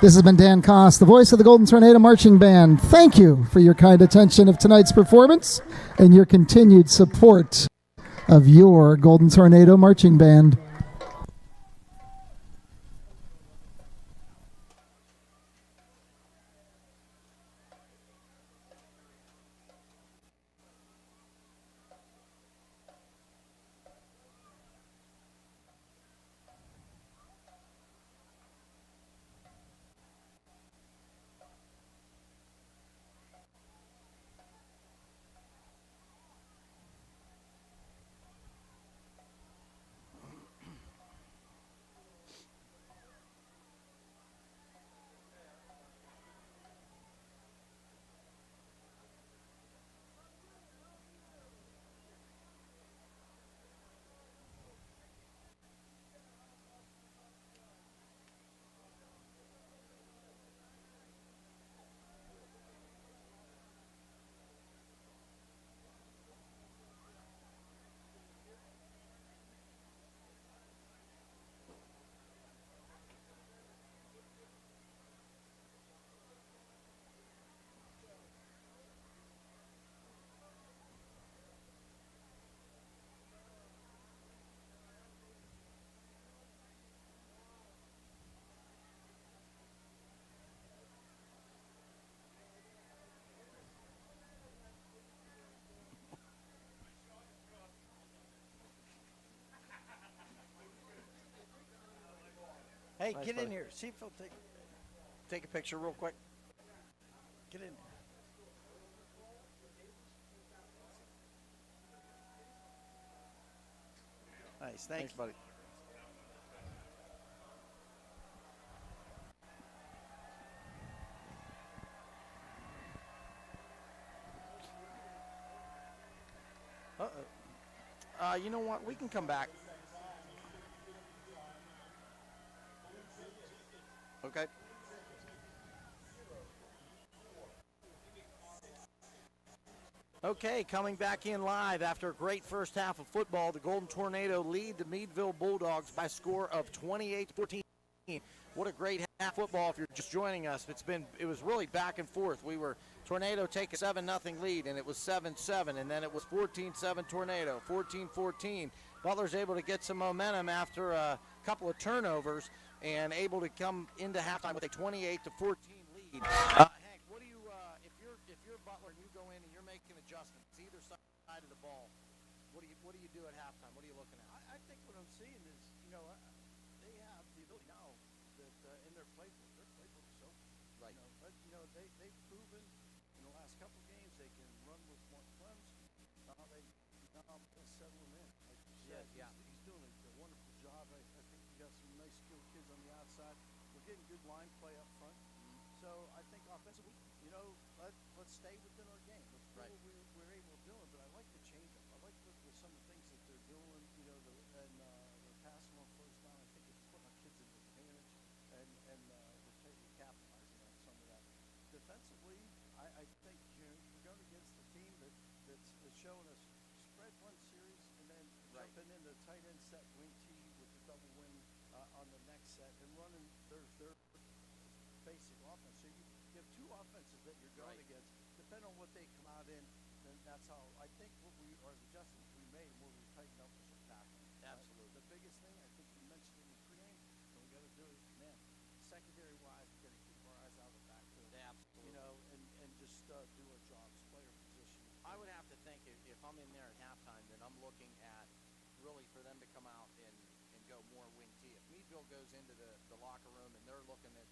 This has been Dan Koss, the voice of the Golden Tornado Marching Band. Thank you for your kind attention of tonight's performance and your continued support of your Golden Tornado Marching Band. Hey, get in here. See if he'll take a picture real quick. Get in there. Nice. Thanks, buddy. You know what? We can come back. Okay. Okay, coming back in live after a great first half of football, the Golden Tornado lead the Meadville Bulldogs by a score of 28-14. What a great half of football if you're just joining us. It was really back and forth. We were Tornado take a 7-0 lead, and it was 7-7, and then it was 14-7 Tornado, 14-14. Butler's able to get some momentum after a couple of turnovers and able to come into halftime with a 28-14 lead. Hank, what do you if you're Butler and you go in and you're making adjustments either side of the ball, what do you do at halftime? What are you looking at? I think what I'm seeing is, they have the ability now that in their playbook is open. Right. They've proven in the last couple games they can run with one Clemson. They settle them in. Like you said, he's doing a wonderful job. I think we got some nice skilled kids on the outside. We're getting good line play up front. So I think offensively, let's stay within our game. Let's do what we're able to do. But I like the change up. I like some of the things that they're doing. They're passing on first down. I think it's putting our kids in advantage, and we're capitalizing on some of that. Defensively, I think you're going against a team that's showing us spread one series and then jumping into tight end set wing T with the double wing on the next set and running their basic offense. So you have two offenses that you're going against. Depending on what they come out in, then that's how I think what we are the adjustments we made and what we tightened up was our tackling. Absolutely. The biggest thing I think you mentioned in the pregame, and we got to do it, man. Secondary wise, we got to keep our eyes out of the backfield. Absolutely. And just do our jobs, play our position. I would have to think if I'm in there at halftime, then I'm looking at really for them to come out and go more wing T. If Meadville goes into the locker room and they're looking at,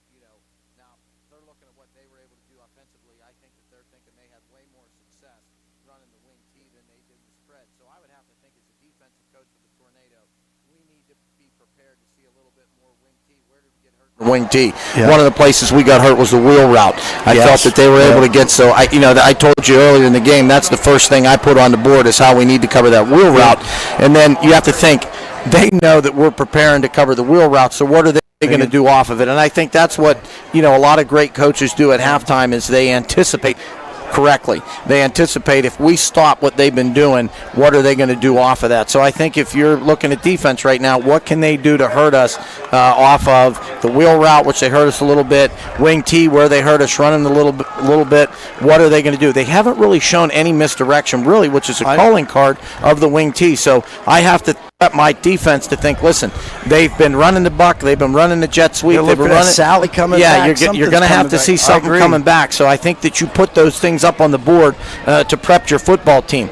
now they're looking at what they were able to do offensively, I think that they're thinking they had way more success running the wing T than they did the spread. So I would have to think as a defensive coach for the Tornado, we need to be prepared to see a little bit more wing T. Where did we get hurt? Wing T. Yeah. One of the places we got hurt was the wheel route. I felt that they were able to get I told you earlier in the game, that's the first thing I put on the board is how we need to cover that wheel route. And then you have to think, they know that we're preparing to cover the wheel route, so what are they going to do off of it? And I think that's what, a lot of great coaches do at halftime is they anticipate correctly. They anticipate if we stop what they've been doing, what are they going to do off of that? So I think if you're looking at defense right now, what can they do to hurt us off of the wheel route, which they hurt us a little bit, wing T, where they hurt us running a little bit, what are they going to do? They haven't really shown any misdirection, really, which is a calling card of the wing T. So I have to up my defense to think, listen, they've been running the buck, they've been running the jet sweep, they've been running Sally coming back. Yeah, you're going to have to see something coming back. So I think that you put those things up on the board to prep your football team.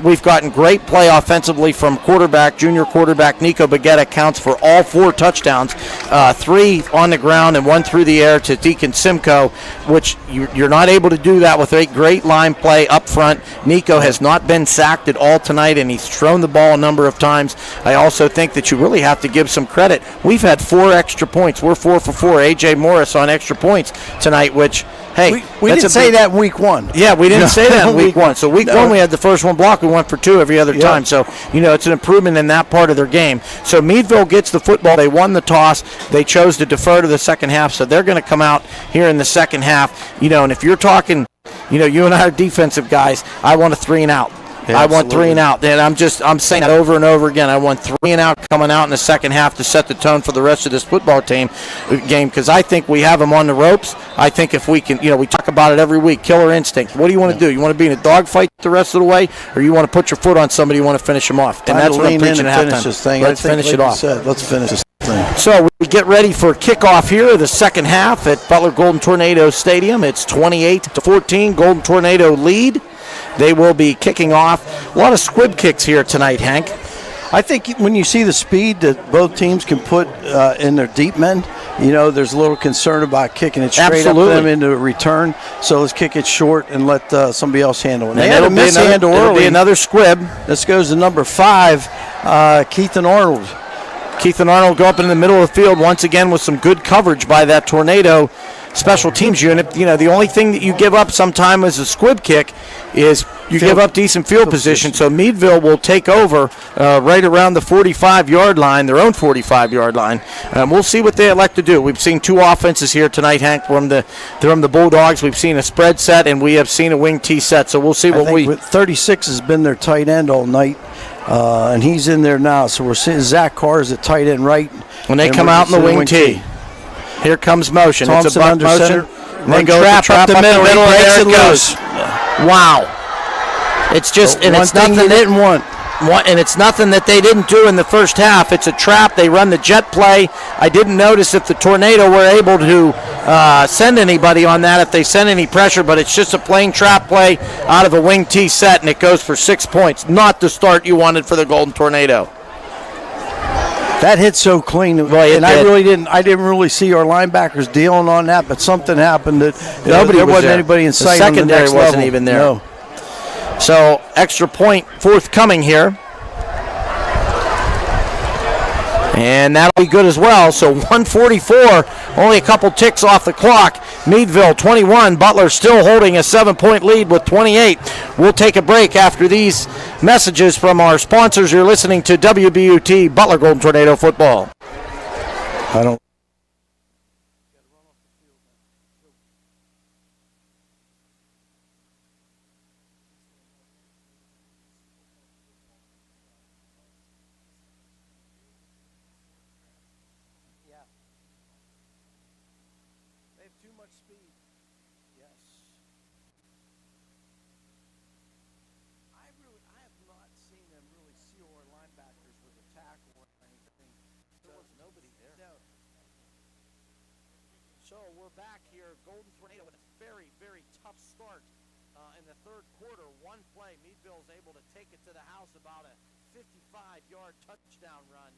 We've gotten great play offensively from junior quarterback Nico Baguetta, counts for all 4 touchdowns, 3 on the ground and 1 through the air to Deacon Simcoe, which you're not able to do that with a great line play up front. Nico has not been sacked at all tonight, and he's thrown the ball a number of times. I also think that you really have to give some credit. We've had 4 extra points. We're 4 for 4. A.J. Morris on extra points tonight, which, hey. We didn't say that in week 1. Yeah, we didn't say that in week 1. So week 1, we had the first one blocked. We went for 2 every other time. So, it's an improvement in that part of their game. So Meadville gets the football. They won the toss. They chose to defer to the second half. So they're going to come out here in the second half. And if you're talking, you and I are defensive guys, I want a 3 and out. Yeah, I want 3 and out. And I'm saying that over and over again. I want 3 and out coming out in the second half to set the tone for the rest of this football game because I think we have them on the ropes. I think if we can, we talk about it every week, killer instinct. What do you want to do? You want to be in a dogfight the rest of the way, or you want to put your foot on somebody, you want to finish them off? And that's what I'm preaching at halftime. Let's finish it off. Let's finish this thing. So we get ready for kickoff here of the second half at Butler Golden Tornado Stadium. It's 28-14. Golden Tornado lead. They will be kicking off. A lot of squib kicks here tonight, Hank. I think when you see the speed that both teams can put in their deep men, there's a little concern about kicking it straight up to them into a return. So let's kick it short and let somebody else handle it. And it'll be another squib. This goes to number 5, Keith and Arnold. Keith and Arnold go up in the middle of the field once again with some good coverage by that Tornado special teams unit. The only thing that you give up sometime as a squib kick is you give up decent field position. So Meadville will take over right around the 45-yard line, their own 45-yard line. We'll see what they elect to do. We've seen 2 offenses here tonight, Hank, from the Bulldogs. We've seen a spread set, and we have seen a wing T set. So we'll see what 36 has been their tight end all night. And he's in there now, so we're seeing Zach Carr is at tight end right. When they come out in the wing T. Here comes motion. Thompson it's a buck under motion. center. They go trap up the middle, and there it goes. Wow. It's just, and it's nothing they didn't want. And it's nothing that they didn't do in the first half. It's a trap. They run the jet play. I didn't notice if the Tornado were able to send anybody on that, if they sent any pressure, but it's just a plain trap play out of a wing T set, and it goes for 6 points. Not the start you wanted for the Golden Tornado. That hit so clean, Boy, and I didn't really see our linebackers dealing on that, but something happened that there wasn't anybody in sight. The secondary on the next wasn't level. even there. No. So extra point forthcoming here. And that'll be good as well. So 144, only a couple ticks off the clock. Meadville 21, Butler still holding a 7-point lead with 28. We'll take a break after these messages from our sponsors. You're listening to WBUT Butler Golden Tornado Football. I don't. So we're back here. Golden Tornado with a very, very tough start in the third quarter. One play, Meadville is able to take it to the house, about a 55-yard touchdown run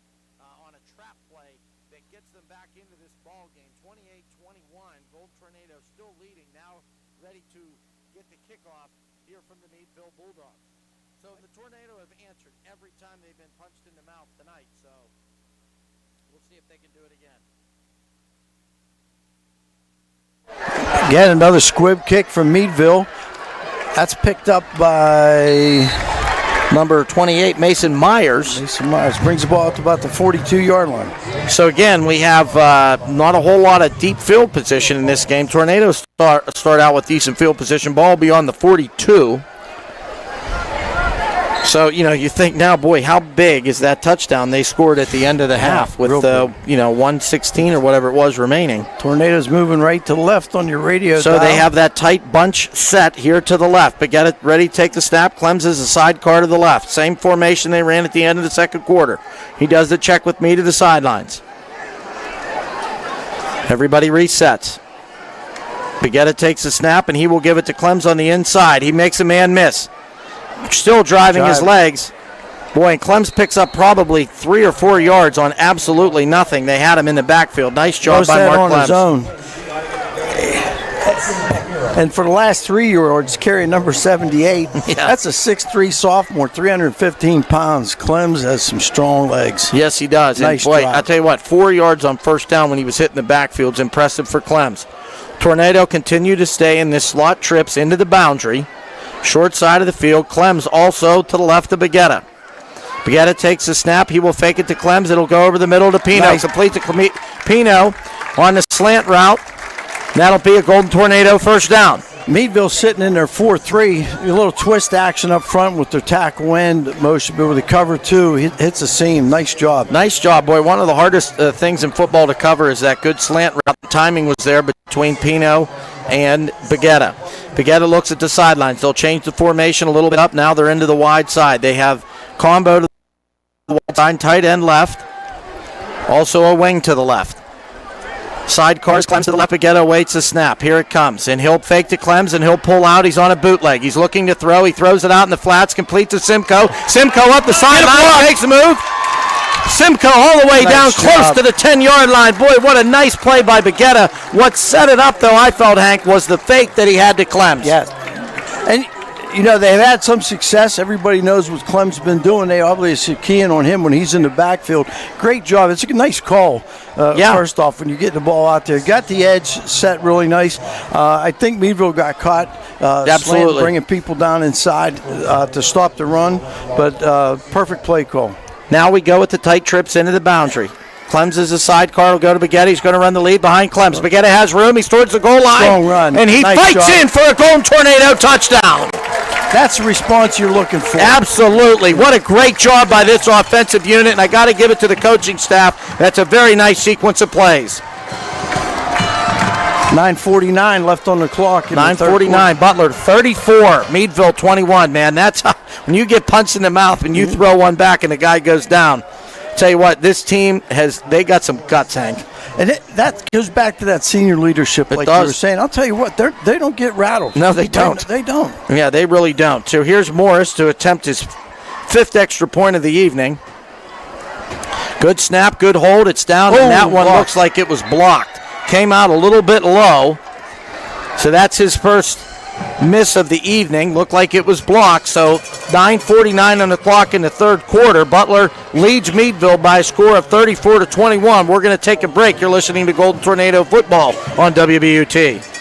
on a trap play that gets them back into this ball game. 28-21, Golden Tornado still leading, now ready to get the kickoff here from the Meadville Bulldogs. So the Tornado have answered every time they've been punched in the mouth tonight, so we'll see if they can do it again. Again, another squib kick from Meadville. That's picked up by number 28, Mason Myers. Mason Myers brings the ball up to about the 42-yard line. So again, we have not a whole lot of deep field position in this game. Tornadoes start out with decent field position. Ball beyond the 42. So, you think now, boy, how big is that touchdown they scored at the end of the half with, 1:16 or whatever it was remaining. Tornadoes moving right to the left on your radio So dial. they have that tight bunch set here to the left. But get it ready to take the snap. Clems is a sidecar to the left. Same formation they ran at the end of the second quarter. He does the check with me to the sidelines. Everybody resets. Begetta takes the snap, and he will give it to Clems on the inside. He makes a man miss. Still driving his legs. Boy, and Clems picks up probably 3 or 4 yards on absolutely nothing. They had him in the backfield. Nice job by Mark Clems. His own. And for the last 3 yards, carrying number 78. Yeah. That's a 6'3 sophomore, 315 pounds. Clems has some strong legs. Yes, he does. Nice and boy, drive. I'll tell you what, 4 yards on first down when he was hitting the backfield is impressive for Clems. Tornado continue to stay in this slot trips into the boundary. Short side of the field. Clems also to the left of Begetta. Begetta takes the snap. He will fake it to Clems. It'll go over the middle to Pino. Nice. Complete to Pino on the slant route. That'll be a Golden Tornado first down. Meadville sitting in their 4-3. A little twist action up front with their tackle end motion, but with the cover two, hits the seam. Nice job. Nice job, boy. One of the hardest things in football to cover is that good slant route. The timing was there between Pino and Begetta. Begetta looks at the sidelines. They'll change the formation a little bit up. Now they're into the wide side. They have combo to the wide side, tight end left. Also a wing to the left. Sidecars, Clems to the left. Begetta waits a snap. Here it comes. And he'll fake to Clems, and he'll pull out. He's on a bootleg. He's looking to throw. He throws it out in the flats. Complete to Simcoe. Simcoe up the sideline. Makes a move. Simcoe all the way Nice down close job. to the 10-yard line. Boy, what a nice play by Bagetta. What set it up, though, I felt, Hank, was the fake that he had to Clems. Yes. And, you know, they've had some success. Everybody knows what Clem's been doing. They obviously keying on him when he's in the backfield. Great job. It's a nice call, first off, when you get the ball out there. Got the edge set really nice. I think Meadville got caught Absolutely bringing people down inside to stop the run, but perfect play call. Now we go with the tight trips into the boundary. Clems is a sidecar. Will go to Bagetta. He's going to run the lead behind Clems. Bagetta has room. He's towards the goal line. Strong run. And he Nice fights job. in for a Golden Tornado touchdown. That's the response you're looking for. Absolutely. What a great job by this offensive unit, and I got to give it to the coaching staff. That's a very nice sequence of plays. 9:49 left on the clock. 9:49. Butler 34. Meadville 21. Man, that's how, when you get punched in the mouth and you throw one back and the guy goes down. Tell you what, this team they got some guts, Hank. And that goes back to that senior leadership, like you were saying. I'll tell you what, they don't get rattled. No, they don't. They don't. Yeah, they really don't. So here's Morris to attempt his 5th extra point of the evening. Good snap, good hold. It's down, and that one looks like it was blocked. Came out a little bit low. So that's his first miss of the evening. Looked like it was blocked. So 9:49 on the clock in the third quarter. Butler leads Meadville by a score of 34-21. We're going to take a break. You're listening to Golden Tornado Football on WBUT.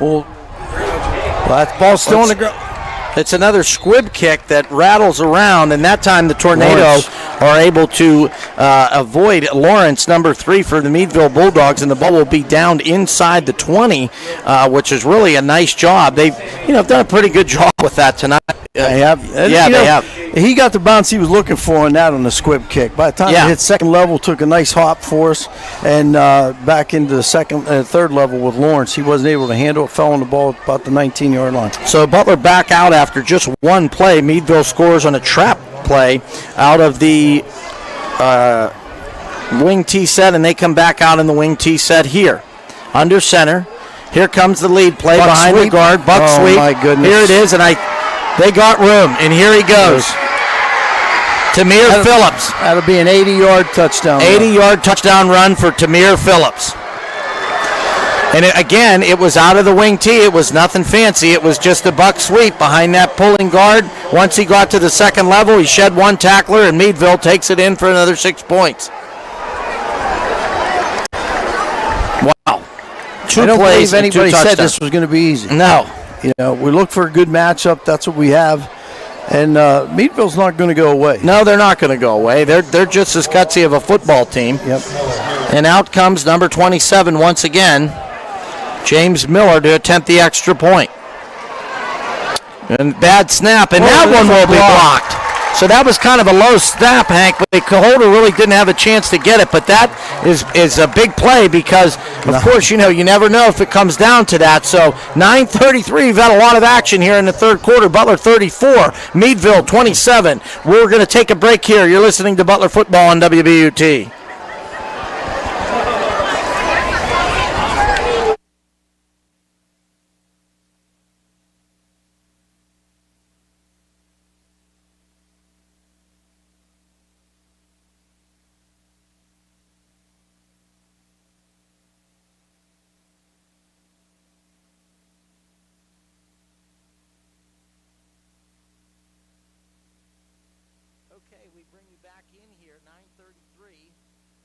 Well, that ball's still on the ground. It's another squib kick that rattles around, and that time the Tornado are able to avoid Lawrence, number 3 for the Meadville Bulldogs, and the ball will be downed inside the 20, which is really a nice job. They've done a pretty good job with that tonight. They have. They have. He got the bounce he was looking for on that on the squib kick. By the time he hit second level, took a nice hop for us, and back into the third level with Lawrence. He wasn't able to handle it, fell on the ball about the 19-yard line. So Butler back out after just one play. Meadville scores on a trap play out of the wing T set, and they come back out in the wing T set here. Under center. Here comes the lead play Buck behind sweep. the guard. Buck sweep. My goodness. Here it is, and they got room, and here he goes. Tamir Phillips. That'll be an 80-yard touchdown. 80-yard touchdown run for Tamir Phillips. And it was out of the wing tee. It was nothing fancy. It was just a buck sweep behind that pulling guard. Once he got to the second level, he shed one tackler, and Meadville takes it in for another 6 points. Wow. I don't believe anybody said this was going to be easy. No. We look for a good matchup. That's what we have. And Meadville's not going to go away. No, they're not going to go away. They're just as gutsy of a football team. Yep. And out comes number 27 once again, James Miller, to attempt the extra point. And bad snap, and that one will be blocked. So that was kind of a low snap, Hank, but Holder really didn't have a chance to get it. But that is a big play because, of course, you never know if it comes down to that. So 9:33, we've had a lot of action here in the third quarter. Butler 34, Meadville 27. We're going to take a break here. You're listening to Butler Football on WBUT. Okay, we bring you back in here, 9:33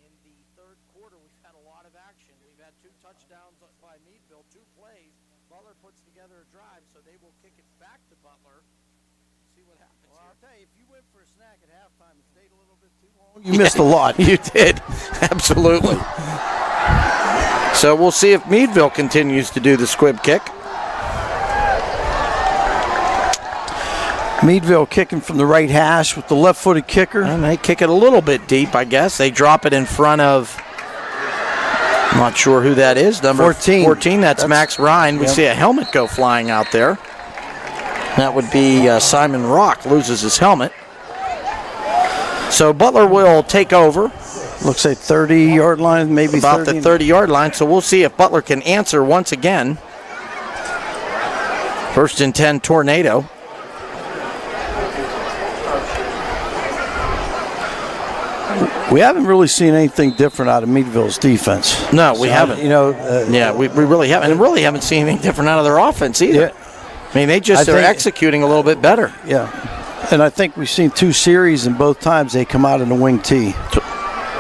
in the third quarter. We've had a lot of action. We've had 2 touchdowns by Meadville, 2 plays. Butler puts together a drive, so they will kick it back to Butler. See what happens here. I'll tell you, if you went for a snack at halftime and stayed a little bit too long, you missed a lot. You did. Absolutely. So we'll see if Meadville continues to do the squib kick. Meadville kicking from the right hash with the left-footed kicker. And they kick it a little bit deep, I guess. They drop it in front of, I'm not sure who that is, number 14. That's Max Ryan. We see a helmet go flying out there. That would be Simon Rock loses his helmet. So Butler will take over. Looks like 30-yard line, maybe about 30. The 30-yard line. So we'll see if Butler can answer once again. 1st and 10 Tornado. We haven't really seen anything different out of Meadville's defense. No, we haven't. We really haven't. And really haven't seen anything different out of their offense either. Yeah. I mean, they're executing a little bit better. Yeah. And I think we've seen 2 series, and both times they come out in the wing tee.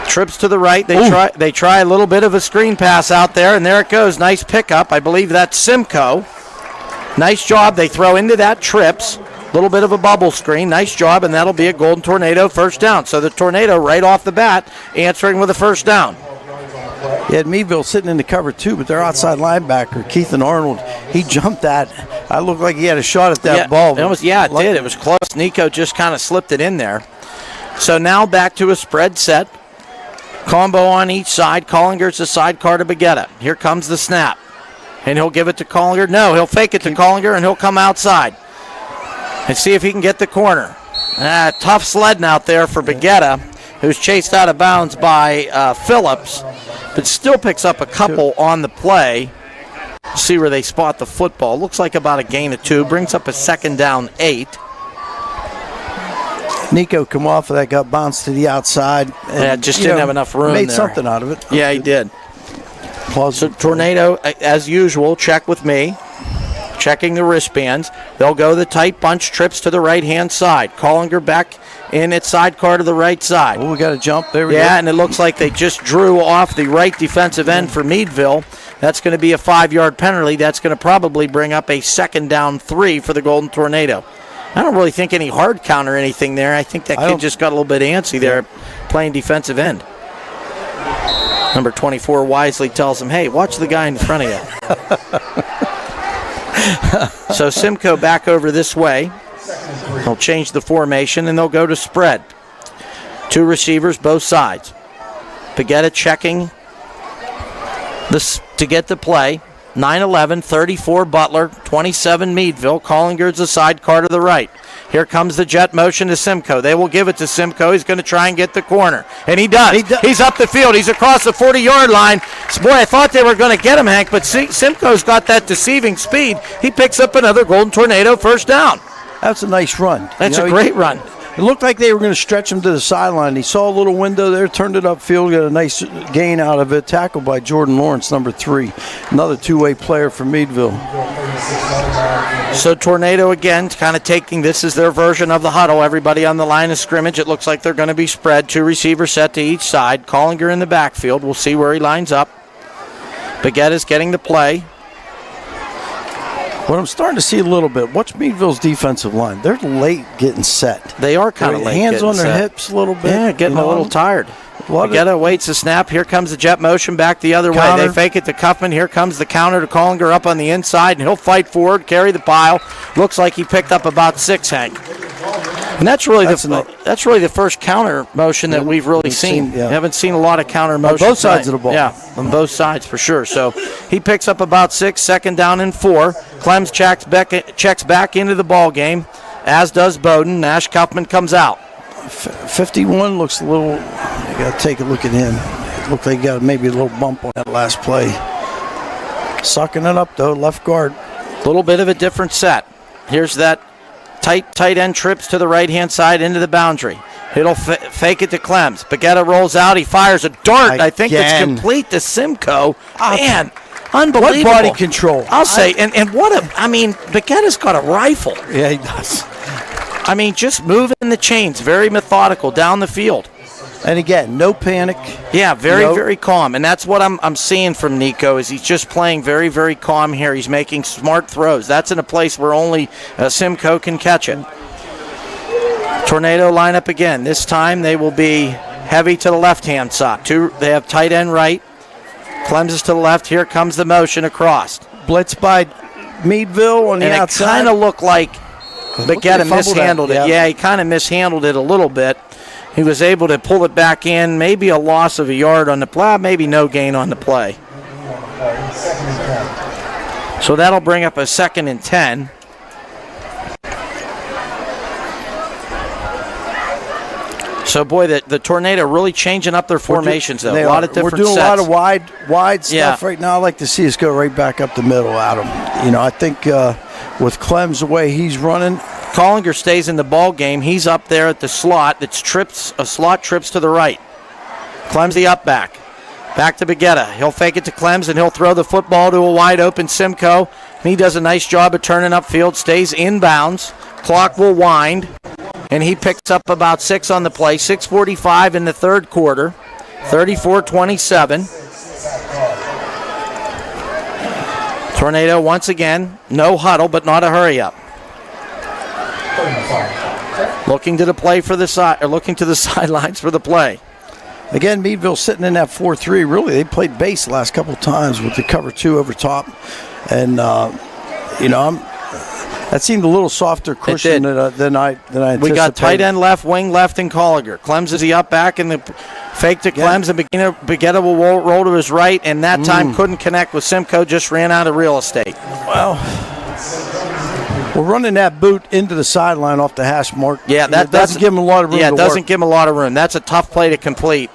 Trips to the right. They try a little bit of a screen pass out there, and there it goes. Nice pickup. I believe that's Simcoe. Nice job. They throw into that trips. Little bit of a bubble screen. Nice job, and that'll be a Golden Tornado first down. So the Tornado right off the bat answering with a first down. You had Meadville sitting in the cover too, but their outside linebacker, Keithan Arnold, he jumped that. I looked like he had a shot at that ball. It did. It was close. Nico just kind of slipped it in there. So now back to a spread set. Combo on each side. Collinger's the sidecar to Baguetta. Here comes the snap. And he'll give it to Collinger. No, he'll fake it to Collinger, and he'll come outside and see if he can get the corner. Tough sledding out there for Baguetta, who's chased out of bounds by Phillips, but still picks up a couple on the play. See where they spot the football. Looks like about a gain of 2. Brings up a 2nd down 8. Nico come off of that, got bounced to the outside. And, just didn't have enough room made there. something out of it. Yeah, he did. So Tornado, as usual, check with me. Checking the wristbands. They'll go the tight bunch, trips to the right-hand side. Collinger back in its sidecar to the right side. Oh, we got a jump. There we go. Yeah, and it looks like they just drew off the right defensive end for Meadville. That's going to be a 5-yard penalty. That's going to probably bring up a 2nd down 3 for the Golden Tornado. I don't really think any hard count or anything there. I think that kid just got a little bit antsy there playing defensive end. Number 24 wisely tells him, hey, watch the guy in front of you. So Simcoe back over this way. They'll change the formation, and they'll go to spread. 2 receivers, both sides. Baguetta checking this to get the play. 9-11, 34 Butler, 27 Meadville. Collinger's the sidecar to the right. Here comes the jet motion to Simcoe. They will give it to Simcoe. He's going to try and get the corner. And he does. He's up the field. He's across the 40-yard line. Boy, I thought they were going to get him, Hank, but Simcoe's got that deceiving speed. He picks up another Golden Tornado first down. That's a nice run. That's a great run. It looked like they were going to stretch him to the sideline. He saw a little window there, turned it upfield, got a nice gain out of it. Tackled by Jordan Lawrence, number 3. Another 2-way player for Meadville. So Tornado again kind of taking this as their version of the huddle. Everybody on the line of scrimmage. It looks like they're going to be spread. 2 receivers set to each side. Collinger in the backfield. We'll see where he lines up. Baguetta's getting the play. What I'm starting to see a little bit, watch Meadville's defensive line. They're late getting set. They are kind of late. Hands on their hips a little bit. Yeah, getting a little tired. Baguetta waits the snap. Here comes the jet motion back the other way. They fake it to Cuffman. Here comes the counter to Collinger up on the inside, and he'll fight forward, carry the pile. Looks like he picked up about 6, Hank. And that's really the first counter motion that we've really seen. Yeah. Haven't seen a lot of counter motion. On both sides of the ball. Yeah, on both sides for sure. So he picks up about 6, 2nd down and 4. Clems checks back into the ball game, as does Bowden. Nash Kaufman comes out. 51 looks a little, you got to take a look at him. It looked like he got maybe a little bump on that last play. Sucking it up, though, left guard. A little bit of a different set. Here's that tight end trips to the right-hand side into the boundary. It'll fake it to Clems. Baguetta rolls out. He fires a dart. I think it's complete to Simcoe. Man, unbelievable. What body control. I'll say. And Baguetta's got a rifle. Yeah, he does. I mean, just moving the chains. Very methodical down the field. And again, no panic. Yeah, very calm. And that's what I'm seeing from Nico is he's just playing very, very calm here. He's making smart throws. That's in a place where only Simcoe can catch it. Tornado line up again. This time they will be heavy to the left-hand side. They have tight end right. Clem's is to the left. Here comes the motion across. Blitz by Meadville on the And it outside. kind of looked like Begetta fumbled mishandled that, it. yeah. Yeah, he kind of mishandled it a little bit. He was able to pull it back in, maybe a loss of a yard on the play, maybe no gain on the play. So that'll bring up a 2nd and 10. So, boy, the Tornado really changing up their formations, though. A lot of different We're doing sets. a lot of wide stuff right now. I like to see us go right back up the middle, Adam. You know, I think with Clem's the way he's running. Collinger stays in the ball game. He's up there at the slot. A slot trips to the right. Clem's the up back. Back to Begetta. He'll fake it to Clems, and he'll throw the football to a wide-open Simcoe. And he does a nice job of turning upfield, stays inbounds. Clock will wind, and he picks up about 6 on the play. 6:45 in the third quarter. 34-27. Tornado once again, no huddle, but not a hurry up. Looking to the play for the side, or looking to the sidelines for the play. Again, Meadville sitting in that 4-3. Really, they played base the last couple of times with the cover 2 over top, and that seemed a little softer cushion than I anticipated. We got tight end left, wing left, and Collinger. Clems is the up back, and the fake to Clems, and Begetta will roll to his right, and that time couldn't connect with Simcoe, just ran out of real estate. Well, we're running that boot into the sideline off the hash mark. Yeah, that doesn't give him a lot of room. Yeah, it to doesn't work. give him a lot of room. That's a tough play to complete.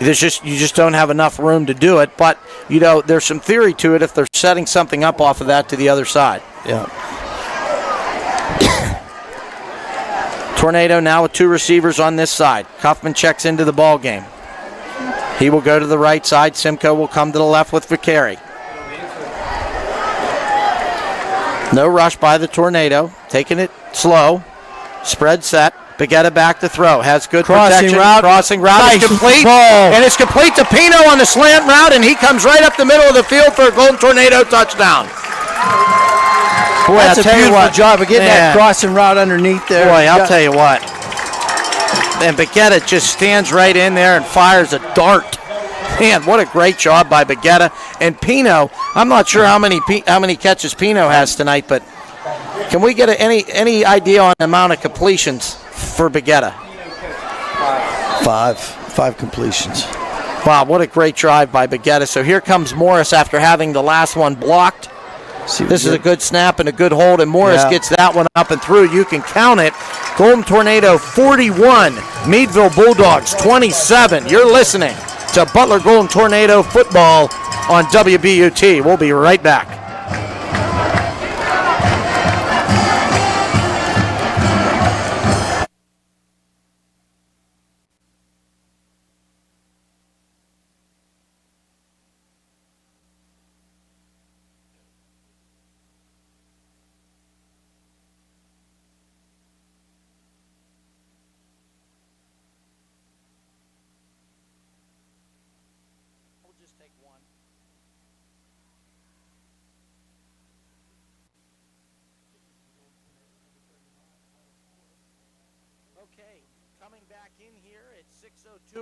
You just don't have enough room to do it. But there's some theory to it if they're setting something up off of that to the other side. Yeah. Tornado now with 2 receivers on this side. Kaufman checks into the ball game. He will go to the right side. Simcoe will come to the left with Vicari. No rush by the Tornado. Taking it slow. Spread set. Begetta back to throw. Has good protection. Crossing route Nice is complete. ball. And it's complete to Pino on the slant route, and he comes right up the middle of the field for a Golden Tornado touchdown. Boy, That's a beautiful job of getting that Man. crossing route underneath there. Boy, I'll tell you what. And Begetta just stands right in there and fires a dart. Man, what a great job by Begetta. And Pino, I'm not sure how many catches Pino has tonight, but can we get any idea on the amount of completions for Begetta? 5 completions. Wow, what a great drive by Begetta. So here comes Morris after having the last one blocked. This is a good snap and a good hold, and Morris gets that one up and through. You can count it. Golden Tornado 41, Meadville Bulldogs 27. You're listening to Butler Golden Tornado football on WBUT. We'll be right back.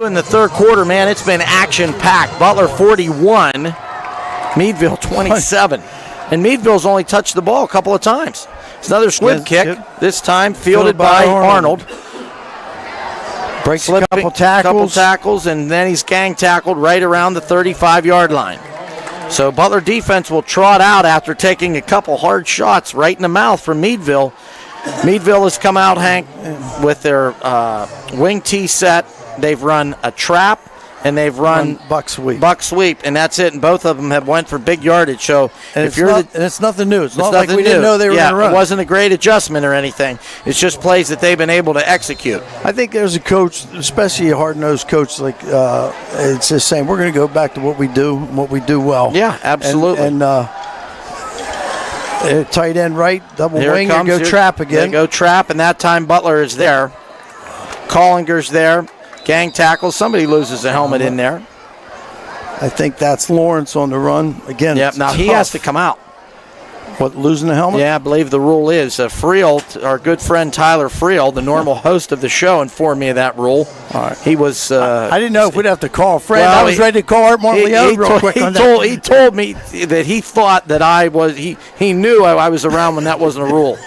In the third quarter, man, it's been action-packed. Butler 41, Meadville 27. And Meadville's only touched the ball a couple of times. It's another squib kick, this time fielded by Arnold. Breaks a couple tackles, and then he's gang tackled right around the 35-yard line. So Butler defense will trot out after taking a couple hard shots right in the mouth from Meadville. Meadville has come out, Hank, with their wing tee set. They've run a trap, and they've run buck sweep, and that's it. And both of them have went for big yardage. So and if you're and it's nothing new. It's not like we didn't know they were going to run. It wasn't a great adjustment or anything. It's just plays that they've been able to execute. I think there's a coach, especially a hard-nosed coach, like it's just saying we're going to go back to what we do and what we do well. Yeah, absolutely. And tight end right, double Here wing, comes, and go trap again. They go trap, and that time Butler is there. Collinger's there. Gang tackle. Somebody loses a helmet in there. I think that's Lawrence on the run again. Yep. Now he has to come out. What, losing the helmet? Yeah, I believe the rule is. Friel, our good friend Tyler Friel, the normal host of the show, informed me of that rule. All right. He was. I didn't know if we'd have to call Fred. Well, I was ready to call Art Montleo real quick on that. He told me that he thought that I was. He knew I was around when that wasn't a rule.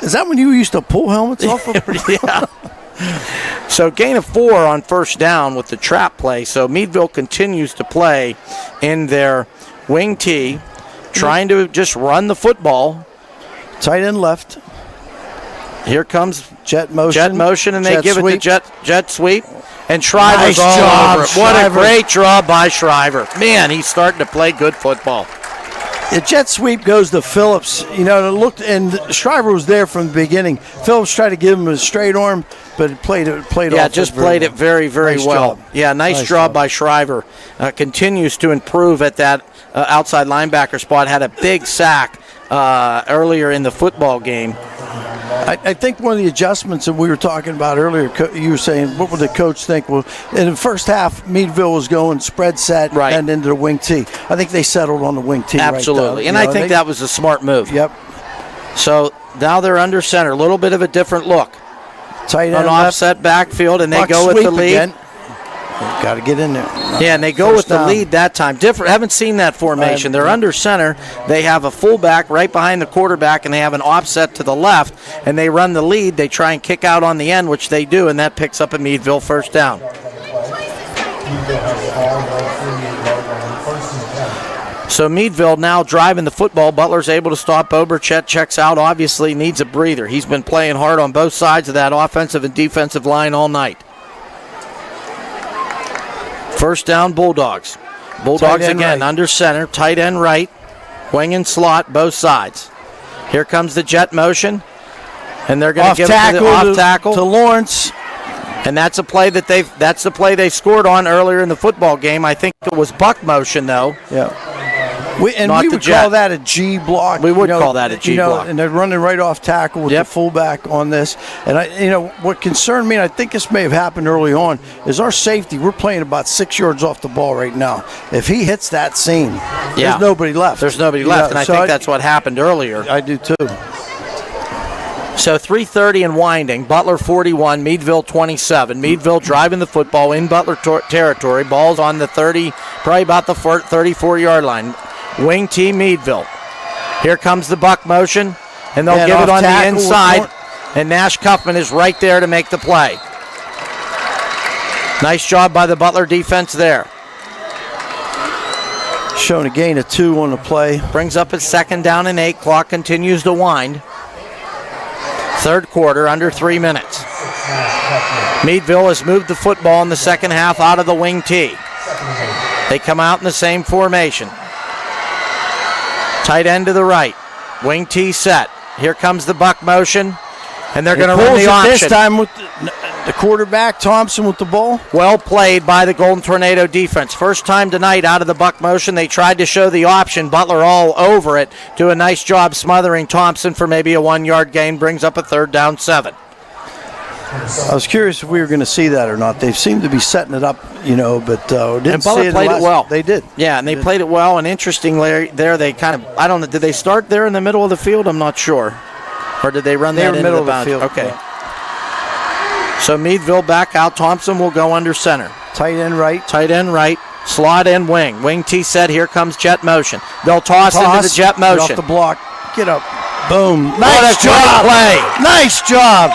Is that when you used to pull helmets off of? Yeah. So gain of 4 on first down with the trap play. So Meadville continues to play in their wing tee, trying to just run the football. Tight end left. Here comes Jet motion. And they give sweep. it the jet sweep. And Shriver's Nice all job, over it. What a Shriver. great job by Shriver. Man, he's starting to play good football. The jet sweep goes to Phillips. You know, it looked, and Shriver was there from the beginning. Phillips tried to give him a straight arm, but it played Yeah, off. just played it very, very Nice well. job. Yeah, nice job by Shriver. Continues to improve at that outside linebacker spot. Had a big sack earlier in the football game. I think one of the adjustments that we were talking about earlier, you were saying, what would the coach think? Well, in the first half, Meadville was going spread set Right. and into the wing tee. I think they settled on the wing tee. Absolutely. Right, and I think that was a smart move. Yep. So now they're under center. A little bit of a different look. Tight end An left. offset backfield, and they Buck go with the sweep lead. again. Got to get in there. Yeah, and they go First with the down. lead that time. Different. Haven't seen that formation. They're under center. They have a fullback right behind the quarterback, and they have an offset to the left, and they run the lead. They try and kick out on the end, which they do, and that picks up a Meadville first down. So Meadville now driving the football. Butler's able to stop Oberchet, checks out, obviously needs a breather. He's been playing hard on both sides of that offensive and defensive line all night. First down, Bulldogs. Bulldogs again, right. under center, tight end right, wing and slot, both sides. Here comes the jet motion, and they're going to give it to the off tackle to Lawrence. And that's a play that's the play they scored on earlier in the football game. I think it was buck motion though. Yeah. We Not the would jet. call that a G block. We would call that a G block. And they're running right off tackle with Yep. the fullback on this. And what concerned me, and I think this may have happened early on, is our safety. We're playing about 6 yards off the ball right now. If he hits that seam, there's nobody left. There's nobody left, and I think that's what happened earlier. I do too. So 3:30 and winding. Butler 41, Meadville 27. Meadville driving the football in Butler territory. Ball's on the 30, probably about the 34-yard line. Wing T Meadville. Here comes the buck motion, and they'll give it on the inside. And Nash Cuffman is right there to make the play. Nice job by the Butler defense there. Showing a gain of 2 on the play. Brings up a second down and 8. Clock continues to wind. Third quarter, under 3 minutes. Meadville has moved the football in the second half out of the wing tee. They come out in the same formation. Tight end to the right. Wing tee set. Here comes the buck motion, and they're going to run the option. This time with the quarterback, Thompson, with the ball. Well played by the Golden Tornado defense. First time tonight out of the buck motion. They tried to show the option. Butler all over it. Do a nice job smothering Thompson for maybe a 1-yard gain. Brings up a 3rd down 7. I was curious if we were going to see that or not. They seem to be setting it up, but didn't And Butler see it played it well. They did. Yeah, and they played it well. And interestingly, there they kind of, I don't know, did they start there in the middle of the field? I'm not sure. Or did they run that into middle the of the bounds? field. Okay. Yeah. So Meadville back out. Thompson will go under center. Tight end right. Tight end right. Slot end wing. Wing T set. Here comes jet motion. They'll toss into the jet Get motion. off the block. Get up. Boom. What Nice a job. great play. Nice job.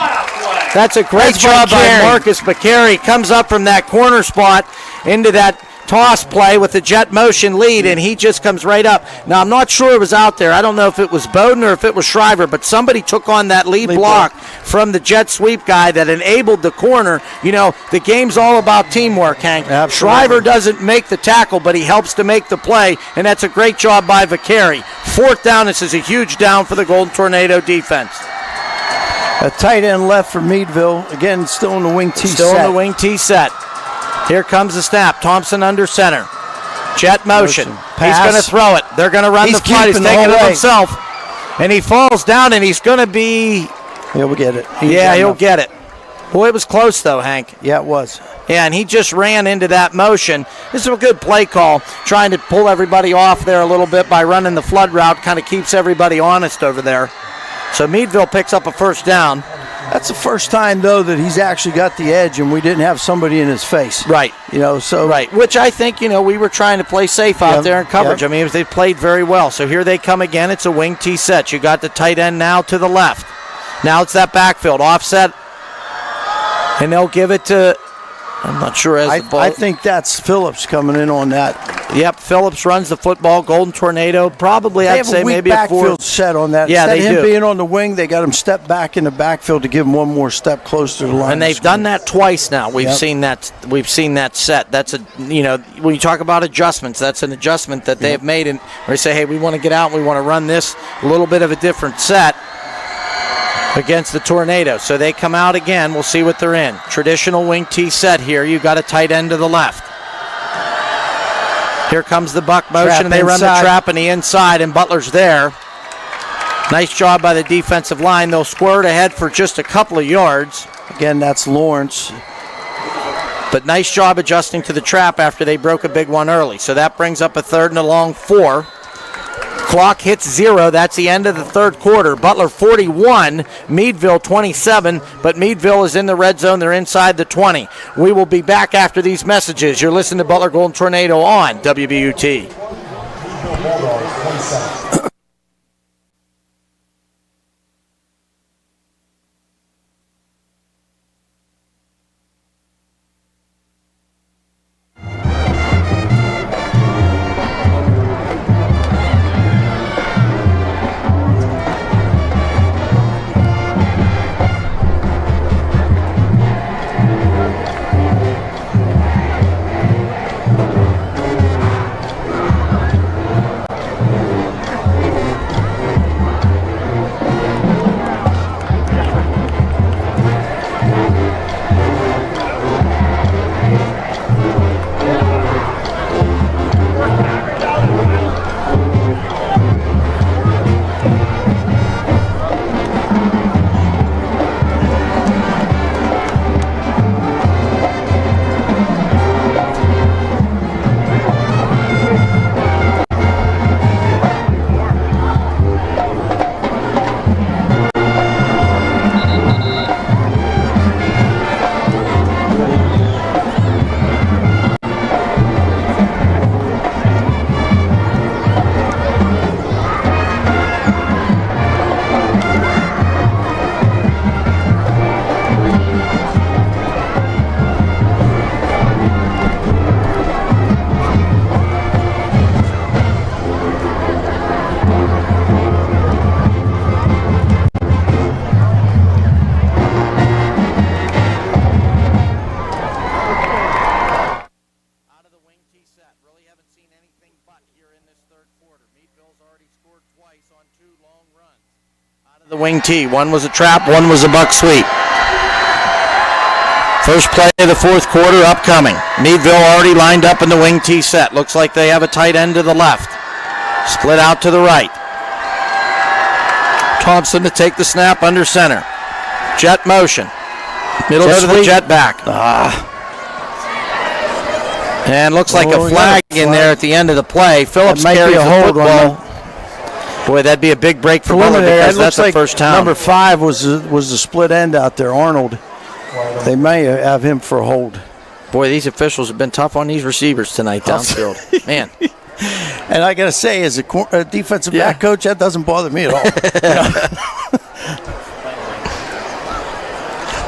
That's a great job by Marcus Bakary. Comes up from that corner spot into that toss play with the jet motion lead, and he just comes right up. Now, I'm not sure it was out there. I don't know if it was Bowden or if it was Shriver, but somebody took on that lead block from the jet sweep guy that enabled the corner. The game's all about teamwork, Hank. Absolutely. Shriver doesn't make the tackle, but he helps to make the play, and that's a great job by Bakary. 4th down. This is a huge down for the Golden Tornado defense. A tight end left for Meadville. Again, still in the wing T set. Still in the wing T set. Here comes the snap. Thompson under center. Jet motion. He's going to throw it. They're going to run the flight. He's taking it himself. And he falls down, and he's going to be... He'll get it. He'll get it. Boy, it was close, though, Hank. Yeah, it was. Yeah, and he just ran into that motion. This is a good play call, trying to pull everybody off there a little bit by running the flood route. Kind of keeps everybody honest over there. So Meadville picks up a first down. That's the first time, though, that he's actually got the edge and we didn't have somebody in his face. Right. Right, which I think, we were trying to play safe out there in coverage. I mean, they played very well. So here they come again. It's a wing T set. You got the tight end now to the left. Now it's that backfield offset. And they'll give it to, I'm not sure as the ball. I think that's Phillips coming in on that. Yep, Phillips runs the football. Golden Tornado, probably They I'd have say a weak maybe a backfield 4. set on that. Yeah, Instead they of him do. being on the wing, they got him step back in the backfield to give him one more step closer to the line. And they've done that twice now. We've seen that. We've seen that set. That's when you talk about adjustments, that's an adjustment that they have made, and they say, hey, we want to get out and we want to run this a little bit of a different set against the Tornado. So they come out again. We'll see what they're in. Traditional wing T set here. You got a tight end to the left. Here comes the buck motion, Trap and they run the inside. trap in the inside, and Butler's there. Nice job by the defensive line. They'll squirt ahead for just a couple of yards. Again, that's Lawrence. But nice job adjusting to the trap after they broke a big one early. So that brings up a 3rd and a long 4. Clock hits 0. That's the end of the third quarter. Butler 41, Meadville 27, but Meadville is in the red zone. They're inside the 20. We will be back after these messages. You're listening to Butler Golden Tornado on WBUT. Bulldogs 27. The wing T. One was a trap, one was a buck sweep. First play of the fourth quarter upcoming. Meadville already lined up in the wing T set. Looks like they have a tight end to the left. Split out to the right. Thompson to take the snap under center. Jet motion. Middle to the jet back. And looks like a flag in there at the end of the play. Phillips carries the football. Boy, that'd be a big break for Butler because that's the first down. Number 5 was the split end out there, Arnold. They may have him for a hold. Boy, these officials have been tough on these receivers tonight downfield. Man. And I got to say, as a defensive back coach, that doesn't bother me at all.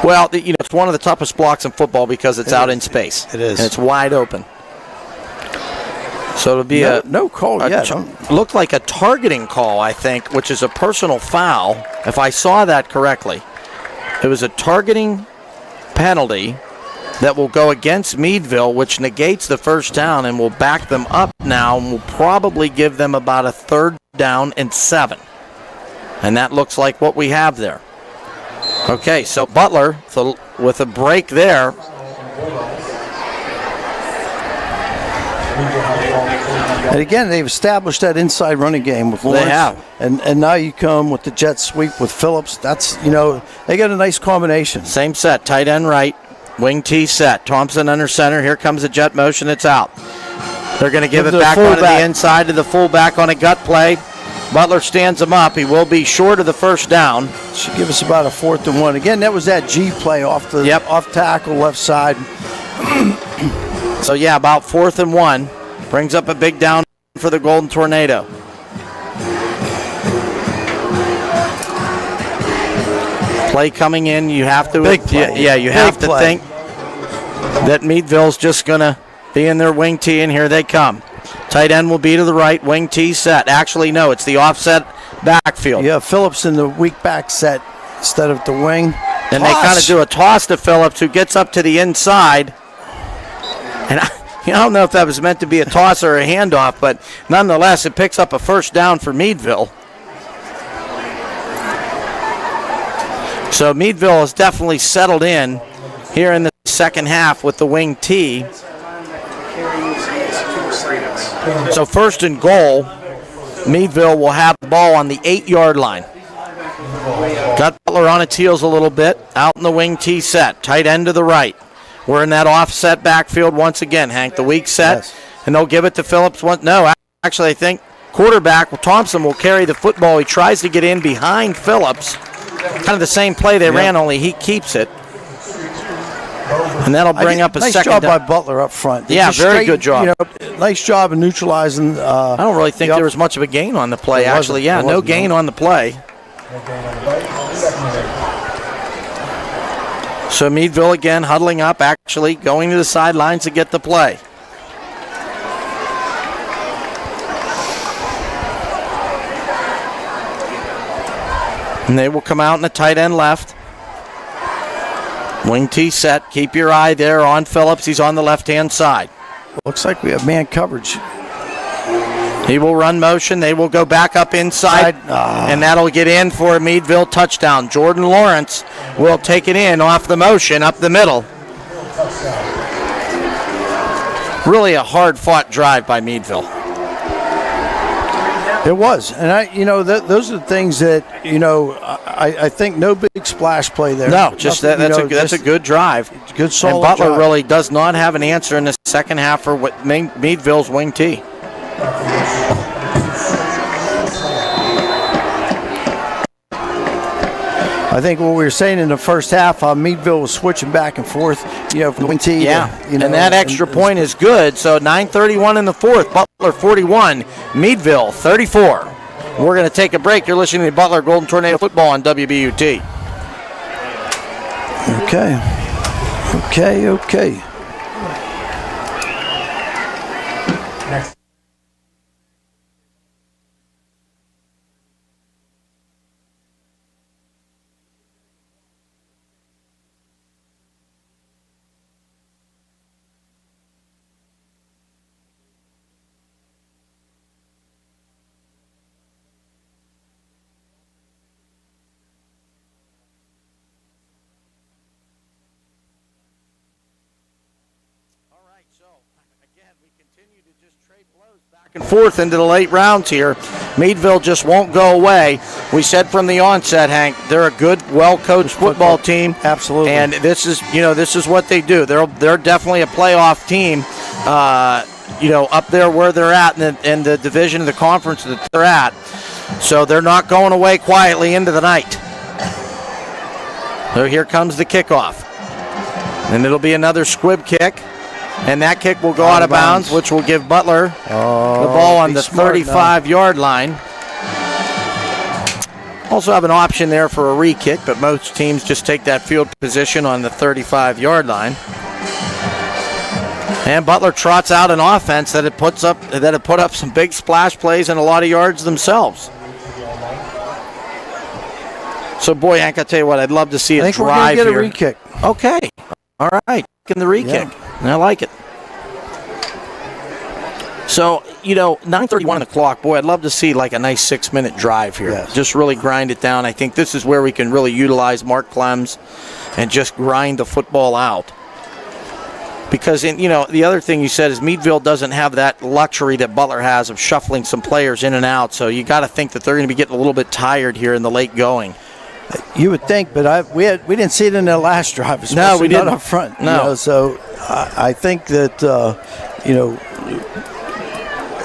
Well, it's one of the toughest blocks in football because it's out in space. It is. And it's wide open. So it'll be no call yet. Looked like a targeting call, I think, which is a personal foul, if I saw that correctly. It was a targeting penalty that will go against Meadville, which negates the first down and will back them up now and will probably give them about a 3rd down and 7. And that looks like what we have there. Okay, so Butler with a break there. And again, they've established that inside running game with Lawrence. They have. And now you come with the jet sweep with Phillips. That's, they got a nice combination. Same set, tight end right, wing T set. Thompson under center. Here comes the jet motion. It's out. They're going to give it back onto the inside to the fullback on a gut play. Butler stands him up. He will be short of the first down. Should give us about a 4th and 1. Again, that was that G play off tackle, left side. So, yeah, about 4th and 1. Brings up a big down for the Golden Tornado. Play coming in. You have to, you have to think that Meadville's just going to be in their wing T, and here they come. Tight end will be to the right, wing T set. Actually, no, it's the offset backfield. Yeah, Phillips in the weak back set instead of the wing. And they kind of do a toss to Phillips, who gets up to the inside. And I don't know if that was meant to be a toss or a handoff, but nonetheless, it picks up a first down for Meadville. So Meadville has definitely settled in here in the second half with the wing T. So 1st and goal, Meadville will have the ball on the 8-yard line. Got Butler on its heels a little bit, out in the wing T set, tight end to the right. We're in that offset backfield once again, Hank, the weak set, and they'll give it to Phillips. No, actually I think quarterback Thompson will carry the football. He tries to get in behind Phillips. Kind of the same play they ran, only he keeps it. And that'll bring up a nice second. Nice job by Butler up front. Yeah, very good job. Nice job of neutralizing. I don't really think there was much of a gain on the play, actually. Yeah, no gain on the play. So Meadville again huddling up, actually going to the sidelines to get the play. And they will come out in the tight end left. Wing T set. Keep your eye there on Phillips. He's on the left-hand side. Looks like we have man coverage. He will run motion. They will go back up inside, and that'll get in for a Meadville touchdown. Jordan Lawrence will take it in off the motion up the middle. Really a hard-fought drive by Meadville. It was, and those are the things that I think no big splash play there. No, just that's a good drive. Good solid and Butler drive. really does not have an answer in the second half for what Meadville's wing T. I think what we were saying in the first half, Meadville was switching back and forth, from wing T. And that extra point is good. So 9:31 in the fourth. Butler 41, Meadville 34. We're going to take a break. You're listening to Butler Golden Tornado Football on WBUT. Okay. And forth into the late rounds here. Meadville just won't go away. We said from the onset, Hank, they're a good, well-coached football team. Absolutely. And this is what they do. They're definitely a playoff team. Up there where they're at in the division of the conference that they're at. So they're not going away quietly into the night. So here comes the kickoff. And it'll be another squib kick. And that kick will go out of bounds, which will give Butler the ball on the 35-yard line. Also have an option there for a re-kick, but most teams just take that field position on the 35-yard line. And Butler trots out an offense that had put up some big splash plays and a lot of yards themselves. So, boy, Hank, I tell you what, I'd love to see a drive here. I think we're going to get a re-kick. Okay. All right. In the re-kick. Yeah. I like it. So, 9:31 on the clock. Boy, I'd love to see like a nice 6-minute drive here. Yes. Just really grind it down. I think this is where we can really utilize Mark Clems and just grind the football out. Because, the other thing you said is Meadville doesn't have that luxury that Butler has of shuffling some players in and out. So you got to think that they're going to be getting a little bit tired here in the late going. You would think, but we didn't see it in that last drive. Especially No, we didn't. Not up front. No. So I think that,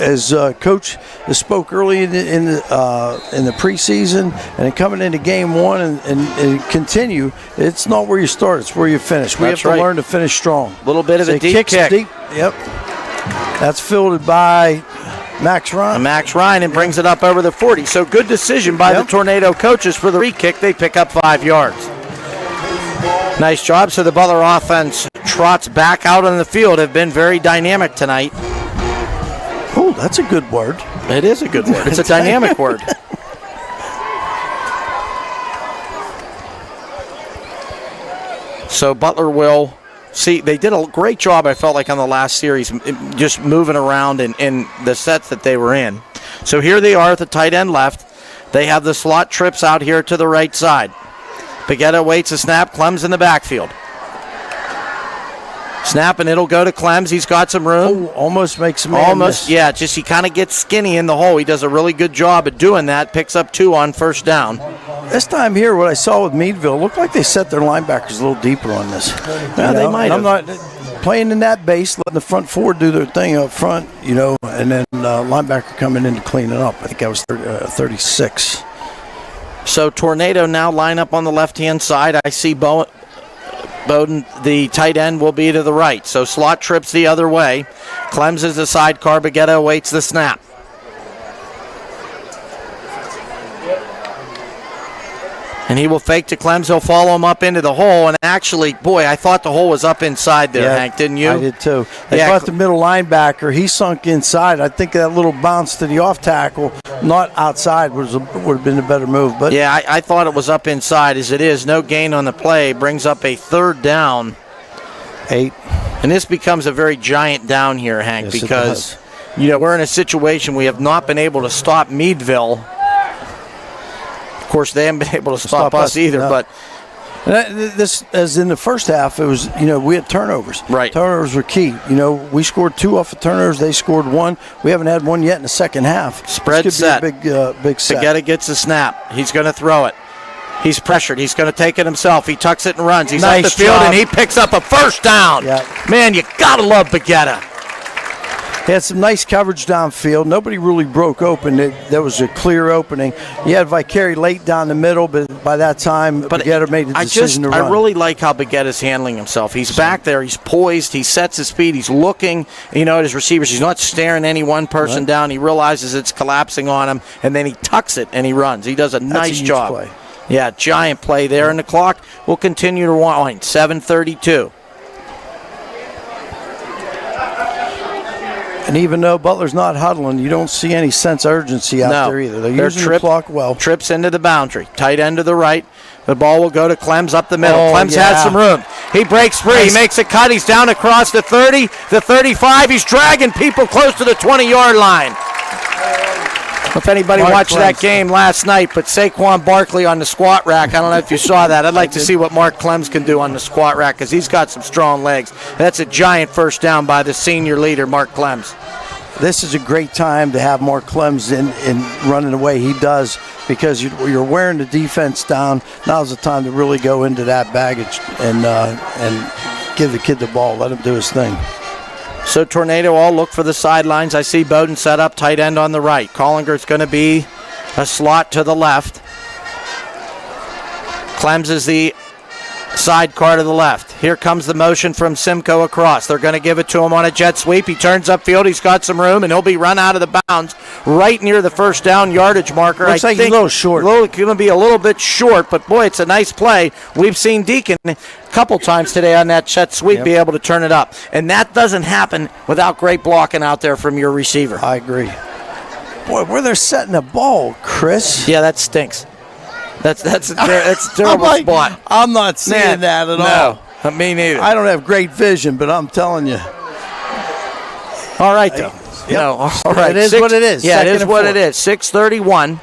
as Coach spoke early in the preseason and coming into game one and continue, it's not where you start, it's where you finish. We have to learn to finish strong. A little bit of a deep kick. Deep. Yep. That's fielded by Max Ryan. Max Ryan and brings it up over the 40. So good decision by the Tornado coaches for the free kick. They pick up 5 yards. Nice job. So the Butler offense trots back out on the field. Have been very dynamic tonight. Oh, that's a good word. It is a good word. It's a dynamic word. So Butler will see. They did a great job, I felt like, on the last series, just moving around in the sets that they were in. So here they are at the tight end left. They have the slot trips out here to the right side. Baguetta waits a snap. Clem's in the backfield. Snap, and it'll go to Clems. He's got some room. Oh, almost makes a man miss. Yeah, just he kind of gets skinny in the hole. He does a really good job at doing that. Picks up 2 on first down. This time here, what I saw with Meadville, looked like they set their linebackers a little deeper on this. Yeah, they might have. I'm not playing in that base, letting the front four do their thing up front, and then linebacker coming in to clean it up. I think that was 36. So Tornado now line up on the left-hand side. I see Bowden, the tight end, will be to the right. So slot trips the other way. Clems is the sidecar. Baguetta awaits the snap. And he will fake to Clems. He'll follow him up into the hole. And actually, boy, I thought the hole was up inside there, Hank, didn't you? I did too. They brought the middle linebacker. He sunk inside. I think that little bounce to the off tackle, not outside, would have been a better move. But yeah, I thought it was up inside as it is. No gain on the play. Brings up a 3rd down. 8. And this becomes a very giant down here, Hank, yes, because we're in a situation we have not been able to stop Meadville. Of course, they haven't been able to stop us either. No. But this, as in the first half, it was we had turnovers. Right, turnovers were key. We scored 2 off of turnovers. They scored 1. We haven't had 1 yet in the second half. Spread this could set. Be a big set. Baguetta gets a snap. He's going to throw it. He's pressured. He's going to take it himself. He tucks it and runs. He's nice up the field job. and he picks up a first down. Yep. Man, you gotta love Baguetta. He had some nice coverage downfield. Nobody really broke open. There was a clear opening. You had Vicari late down the middle, but by that time, Baguetta made the decision to run. I really like how Baguetta's handling himself. He's back there. He's poised. He sets his feet. He's looking, at his receivers. He's not staring any one person down. He realizes it's collapsing on him, and then he tucks it and he runs. He does a nice job. Play. Yeah, giant play there, and the clock will continue to wind. 7:32. And even though Butler's not huddling, you don't see any sense of urgency out there either. They're using the clock well. Trips into the boundary. Tight end to the right. The ball will go to Clems up the middle. Clems has some room. He breaks free. He makes a cut. He's down across the 30, the 35. He's dragging people close to the 20-yard line. If anybody watched that game last night, but Saquon Barkley on the squat rack, I don't know if you saw that. I'd like to see what Mark Clems can do on the squat rack because he's got some strong legs. That's a giant first down by the senior leader, Mark Clems. This is a great time to have Mark Clems in running the way he does because you're wearing the defense down. Now's the time to really go into that baggage and give the kid the ball. Let him do his thing. So Tornado all look for the sidelines. I see Bowden set up, tight end on the right. Collinger's going to be a slot to the left. Clems is the sidecar to the left. Here comes the motion from Simcoe across. They're going to give it to him on a jet sweep. He turns upfield. He's got some room, and he'll be run out of the bounds right near the first down yardage marker. Looks like he's a little short. Going to be a little bit short, but boy, it's a nice play. We've seen Deacon a couple times today on that jet sweep be able to turn it up, and that doesn't happen without great blocking out there from your receiver. I agree. Boy, where they're setting the ball, Chris. Yeah, that stinks. That's a terrible spot. I'm not seeing that at all. No, me neither. I don't have great vision, but I'm telling you. All right, though. All right. It is what it is. Yeah, it is what it is. 6:31.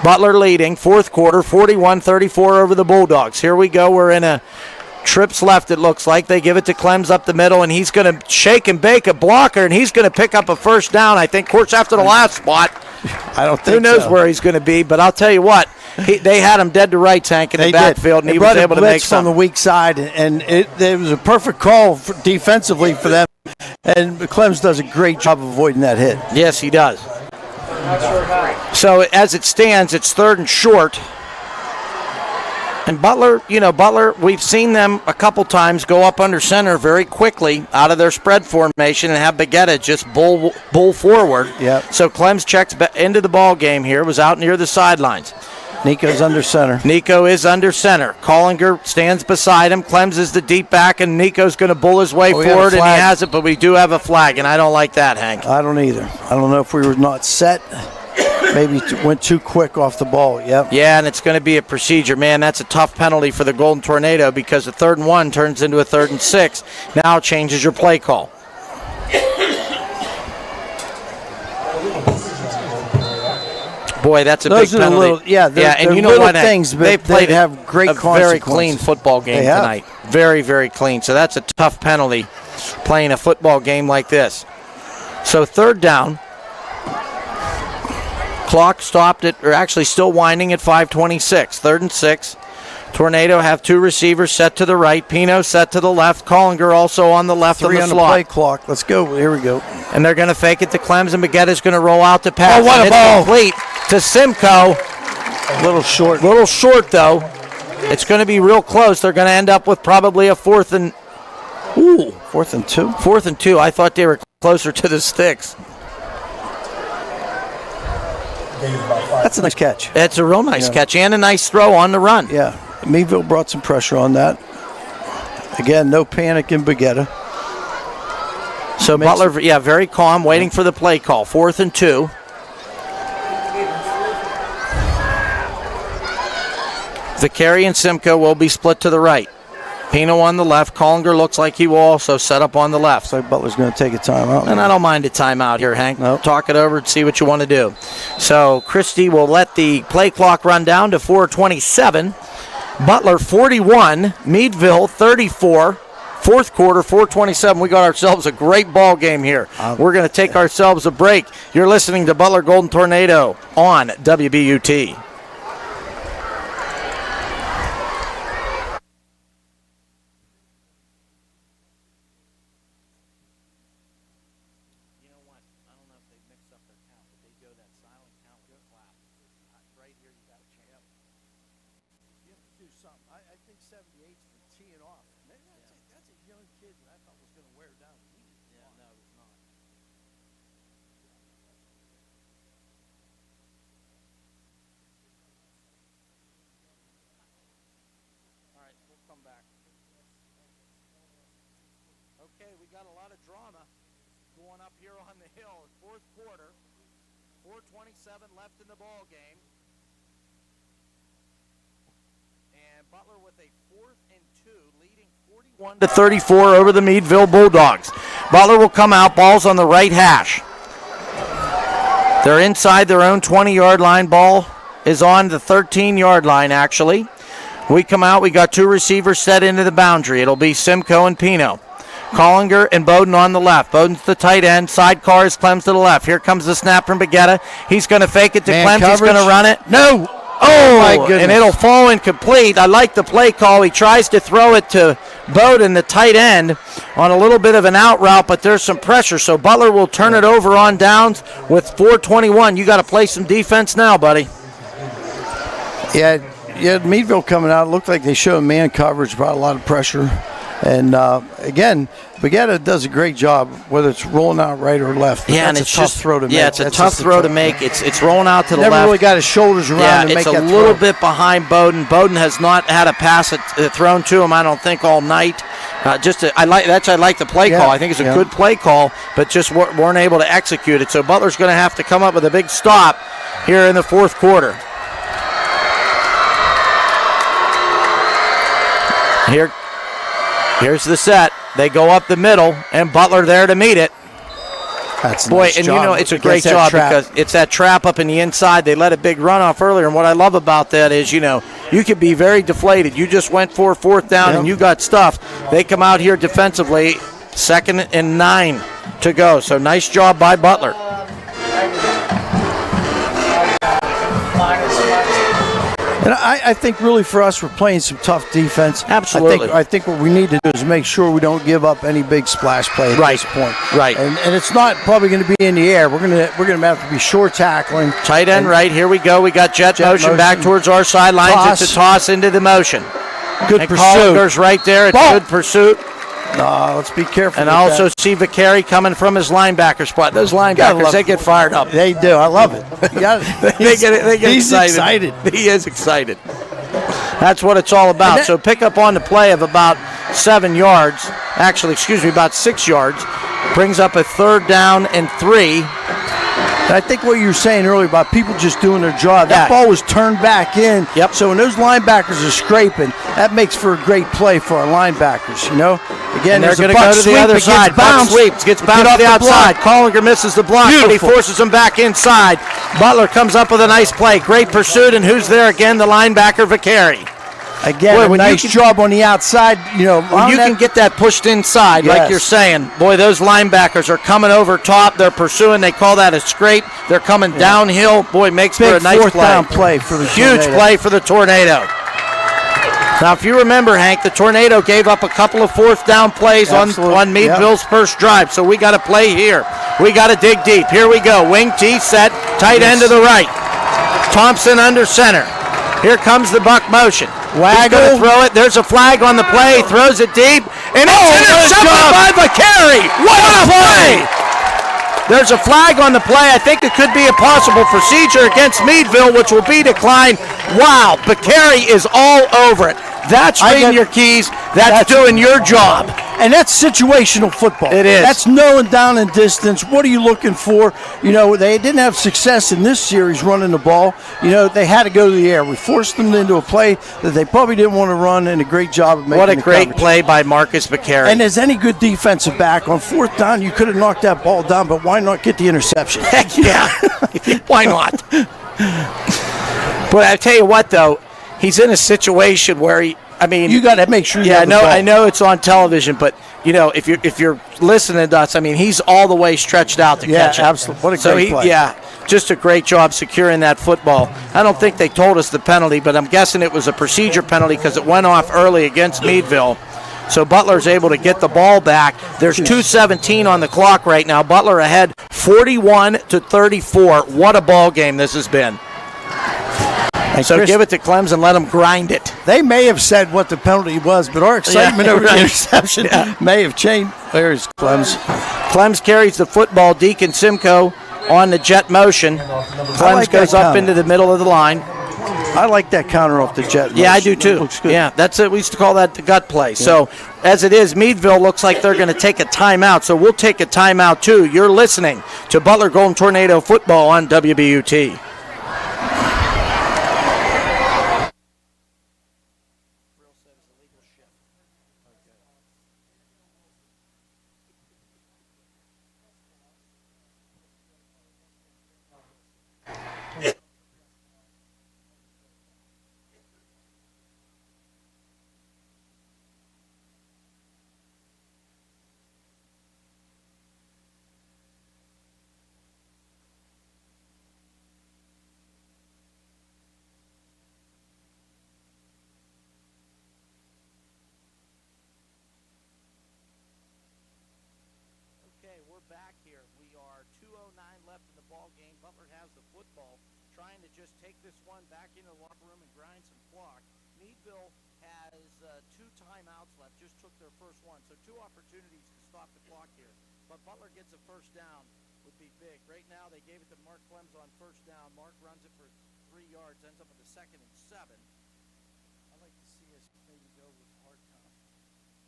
Butler leading, fourth quarter, 41-34 over the Bulldogs. Here we go. We're in a Trips left, it looks like. They give it to Clems up the middle, and he's going to shake and bake a blocker, and he's going to pick up a first down, I think. Of course, after the last spot. I don't think Who knows so. where he's going to be, but I'll tell you what. They had him dead to rights, Hank, in the backfield, and he was able to make from the something. weak side, and it was a perfect call defensively for them. And Clems does a great job of avoiding that hit. Yes, he does. So as it stands, it's 3rd and short. And Butler, we've seen them a couple times go up under center very quickly out of their spread formation and have Baguetta just bull forward. Yep. So Clems checks into the ball game here, was out near the sidelines. Nico's under center. Nico is under center. Collinger stands beside him. Clems is the deep back, and Nico's going to bull his way forward, and he has it, but we do have a flag, and I don't like that, Hank. I don't either. I don't know if we were not set. Maybe went too quick off the ball. Yep. Yeah, and it's going to be a procedure. Man, that's a tough penalty for the Golden Tornado because a 3rd and 1 turns into a 3rd and 6. Now changes your play call. Boy, that's a Those big are the penalty. they're and you know little what? things, but they played they have great a very clean consequences. football game They have. tonight. Very, very clean. So that's a tough penalty playing a football game like this. So 3rd down. Clock stopped or actually still winding at 5:26. 3rd and 6. Tornado have 2 receivers set to the right. Pino set to the left. Collinger also on the left 3 of on the the play slot. clock. Let's go. Here we go. And they're going to fake it to Clems, and Baguetta's going to roll out to pass. Oh, what a And it's ball. complete to Simcoe. A little short. Little short, though. It's going to be real close. They're going to end up with probably a 4th and 2. 4th and 2. I thought they were closer to the sticks. That's a nice catch. It's a real nice catch and a nice throw on the run. Yeah. Meadville brought some pressure on that. Again, no panic in Baguetta. So Butler, very calm, waiting for the play call. 4th and 2. Vicari and Simcoe will be split to the right. Pino on the left. Collinger looks like he will also set up on the left. So Butler's going to take a timeout. And I don't mind a timeout here, Hank. Nope. Talk it over and see what you want to do. So Christie will let the play clock run down to 4:27. Butler 41, Meadville 34. 4th quarter, 4:27. We got ourselves a great ball game here. We're going to take ourselves a break. You're listening to Butler Golden Tornado on WBUT. Okay, we got a lot of drama going up here on the hill. 4th quarter, 4:27 left in the ball game. And Butler with a 4th and 2, leading 41-34 over the Meadville Bulldogs. Butler will come out, balls on the right hash. They're inside their own 20-yard line. Ball is on the 13-yard line, actually. We come out, we got 2 receivers set into the boundary. It'll be Simcoe and Pino. Collinger and Bowden on the left. Bowden's the tight end. Sidecar is Clems to the left. Here comes the snap from Baguetta. He's going to fake it to Man Clems. coverage. He's going to run it. No! Oh, my goodness. And it'll fall incomplete. I like the play call. He tries to throw it to Bowden, the tight end, on a little bit of an out route, but there's some pressure. So Butler will turn it over on downs with 4:21. You got to play some defense now, buddy. Yeah, Meadville coming out. It looked like they showed man coverage, brought a lot of pressure. And, again, Baguetta does a great job, whether it's rolling out right or left. Yeah, and that's it's a tough just throw to make. Yeah, it's a That's tough just throw to make. It's rolling out to the Never left. really got his shoulders around Yeah, to make it's a that little throw. bit behind Bowden. Bowden has not had a pass thrown to him, I don't think, all night. I like the play call. I think it's a good play call, but just weren't able to execute it. So Butler's going to have to come up with a big stop here in the 4th quarter. Here's the set. They go up the middle, and Butler there to meet it. That's a Boy, nice and job. you know it's a Against great that job trap. because it's that trap up in the inside. They let a big run off earlier, and what I love about that is, you you could be very deflated. You just went for 4th down and you got stuffed. They come out here defensively, 2nd and 9 to go. So nice job by Butler. And I think really for us, we're playing some tough defense. Absolutely. I think what we need to do is make sure we don't give up any big splash play at this point. Right. And it's not probably going to be in the air. We're gonna have to be short tackling. Tight end right. Here we go. We got jet motion back towards our sidelines. Toss. It's a toss into the motion. Good and pursuit. Collinger's right there. It's Ball. good pursuit. Let's be careful. And with I also that. see Vicari coming from his linebacker spot. Those linebackers, they get fired up. They do. I love it. They get He's excited. He is excited. That's what it's all about. So pick up on the play of about 7 yards. Actually, about 6 yards. Brings up a 3rd down and 3. And I think what you were saying earlier about people just doing their job, that ball was turned back in. Yep. So when those linebackers are scraping, that makes for a great play for our linebackers, you know? Again, And they're going going to go to the other side. Buck sweeps, gets bounced to the outside. Collinger misses the block, but he forces him back inside. Butler comes up with a nice play. Great pursuit, and who's there again? The linebacker, Vicari. Again, a nice job on the outside. You know, when you can get that pushed inside, like you're saying, boy, those linebackers are coming over top. They're pursuing. They call that a scrape. They're coming downhill. Boy, makes for a nice fourth down play for the huge Tornado. play for the Tornado. Now, if you remember, Hank, the Tornado gave up a couple of 4th down plays on Meadville's first drive, so we got to play here. We got to dig deep. Here we go. Wing T set, tight end to the right. Thompson under center. Here comes the buck motion. He's going to throw it. There's a flag on the play. Throws it deep. And it's intercepted by Vicari. What a play! There's a flag on the play. I think it could be a possible procedure against Meadville, which will be declined. Wow, Vicari is all over it. That's reading your keys. That's doing your job. And that's situational football. It is. That's knowing down and distance. What are you looking for? You know, they didn't have success in this series running the ball. You know, they had to go to the air. We forced them into a play that they probably didn't want to run, and a great job of making What a the great coverage. play by Marcus Vicari. And as any good defensive back, on 4th down, you could have knocked that ball down, but why not get the interception? Heck yeah. Why not? But I tell you what, though, he's in a situation where you got to make sure. I know it's on television, but if you're listening to us, he's all the way stretched out to catch it. Yeah, absolutely. What a great play. Yeah, just a great job securing that football. I don't think they told us the penalty, but I'm guessing it was a procedure penalty because it went off early against Meadville. So Butler's able to get the ball back. There's 2:17 on the clock right now. Butler ahead 41-34. What a ball game this has been. And so give it to Clems and let them grind it. They may have said what the penalty was, but our excitement over the interception may have changed. There's Clems. Clems carries the football. Deacon Simcoe on the jet motion. Clems goes up into the middle of the line. I like that counter off the jet motion. Yeah, I do too. Looks good. Yeah, that's it. We used to call that the gut play. Yeah. So as it is, Meadville looks like they're going to take a timeout. So we'll take a timeout too. You're listening to Butler Golden Tornado football on WBUT.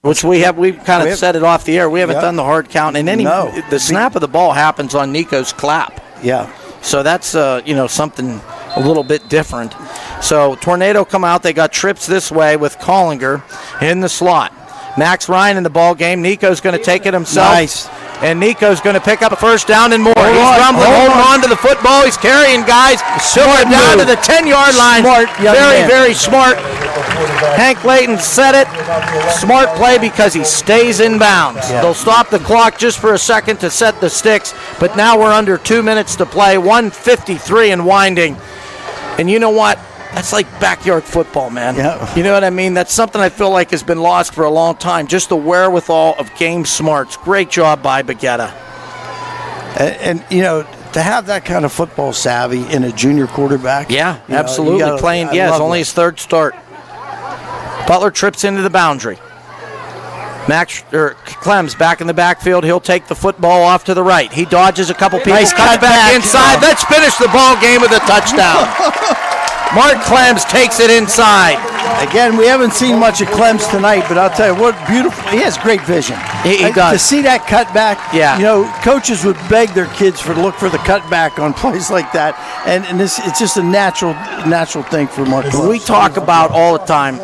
Which we've kind of set it off the air. We haven't done the hard count, and the snap of the ball happens on Nico's clap. Yeah. So that's something a little bit different. So Tornado come out. They got trips this way with Collinger in the slot. Max Ryan in the ball game. Nico's going to take it himself. Nice. And Nico's going to pick up a first down and more. Hold He's on, rumbling, hold holding on. on to the football. He's carrying guys. Going down to the 10-yard line. Smart young very, man. very smart. Hank Layton said it. Smart play because he stays in bounds. They'll stop the clock just for a second to set the sticks, but now we're under 2 minutes to play. 1:53 and winding. And you know what? That's like backyard football, man. Yeah. You know what I mean? That's something I feel like has been lost for a long time. Just the wherewithal of game smarts. Great job by Bagetta. And you know, to have that kind of football savvy in a junior quarterback. Yeah, you know, absolutely. you gotta- Playing, I yeah, it's love only that. his third start. Butler trips into the boundary. Clem's back in the backfield. He'll take the football off to the right. He dodges a couple people. Nice Cuts cut back back. inside. Let's finish the ball game with a touchdown. Mark Clems takes it inside. Again, we haven't seen much of Clems tonight, but I'll tell you what, beautiful. He has great vision. He does. To see that cutback, Yeah. you know, coaches would beg their kids to look for the cutback on plays like that, and this it's just a natural thing for Mark Clems. We talk about all the time.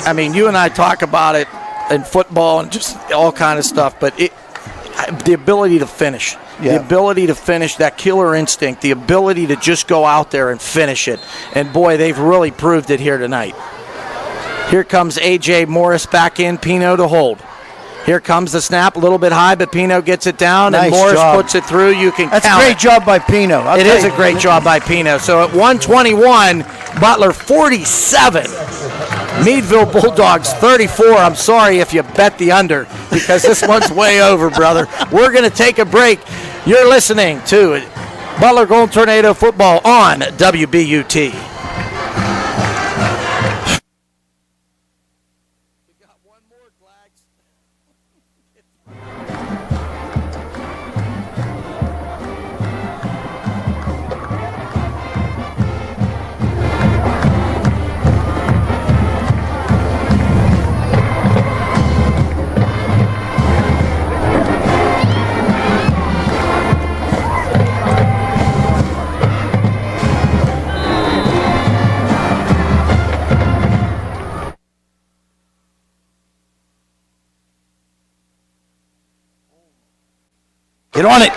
I mean, you and I talk about it in football and just all kind of stuff, but the ability to finish. Yeah. The ability to finish, that killer instinct, the ability to just go out there and finish it. And boy, they've really proved it here tonight. Here comes A.J. Morris back in, Pino to hold. Here comes the snap, a little bit high, but Pino gets it down, and Nice Morris job. puts it through. You can That's a count great it. job by Pino. It is a great job by Pino. So at 1:21, Butler 47. Meadville Bulldogs 34. I'm sorry if you bet the under because this one's way over, brother. We're going to take a break. You're listening to Butler Golden Tornado football on WBUT. Get on it.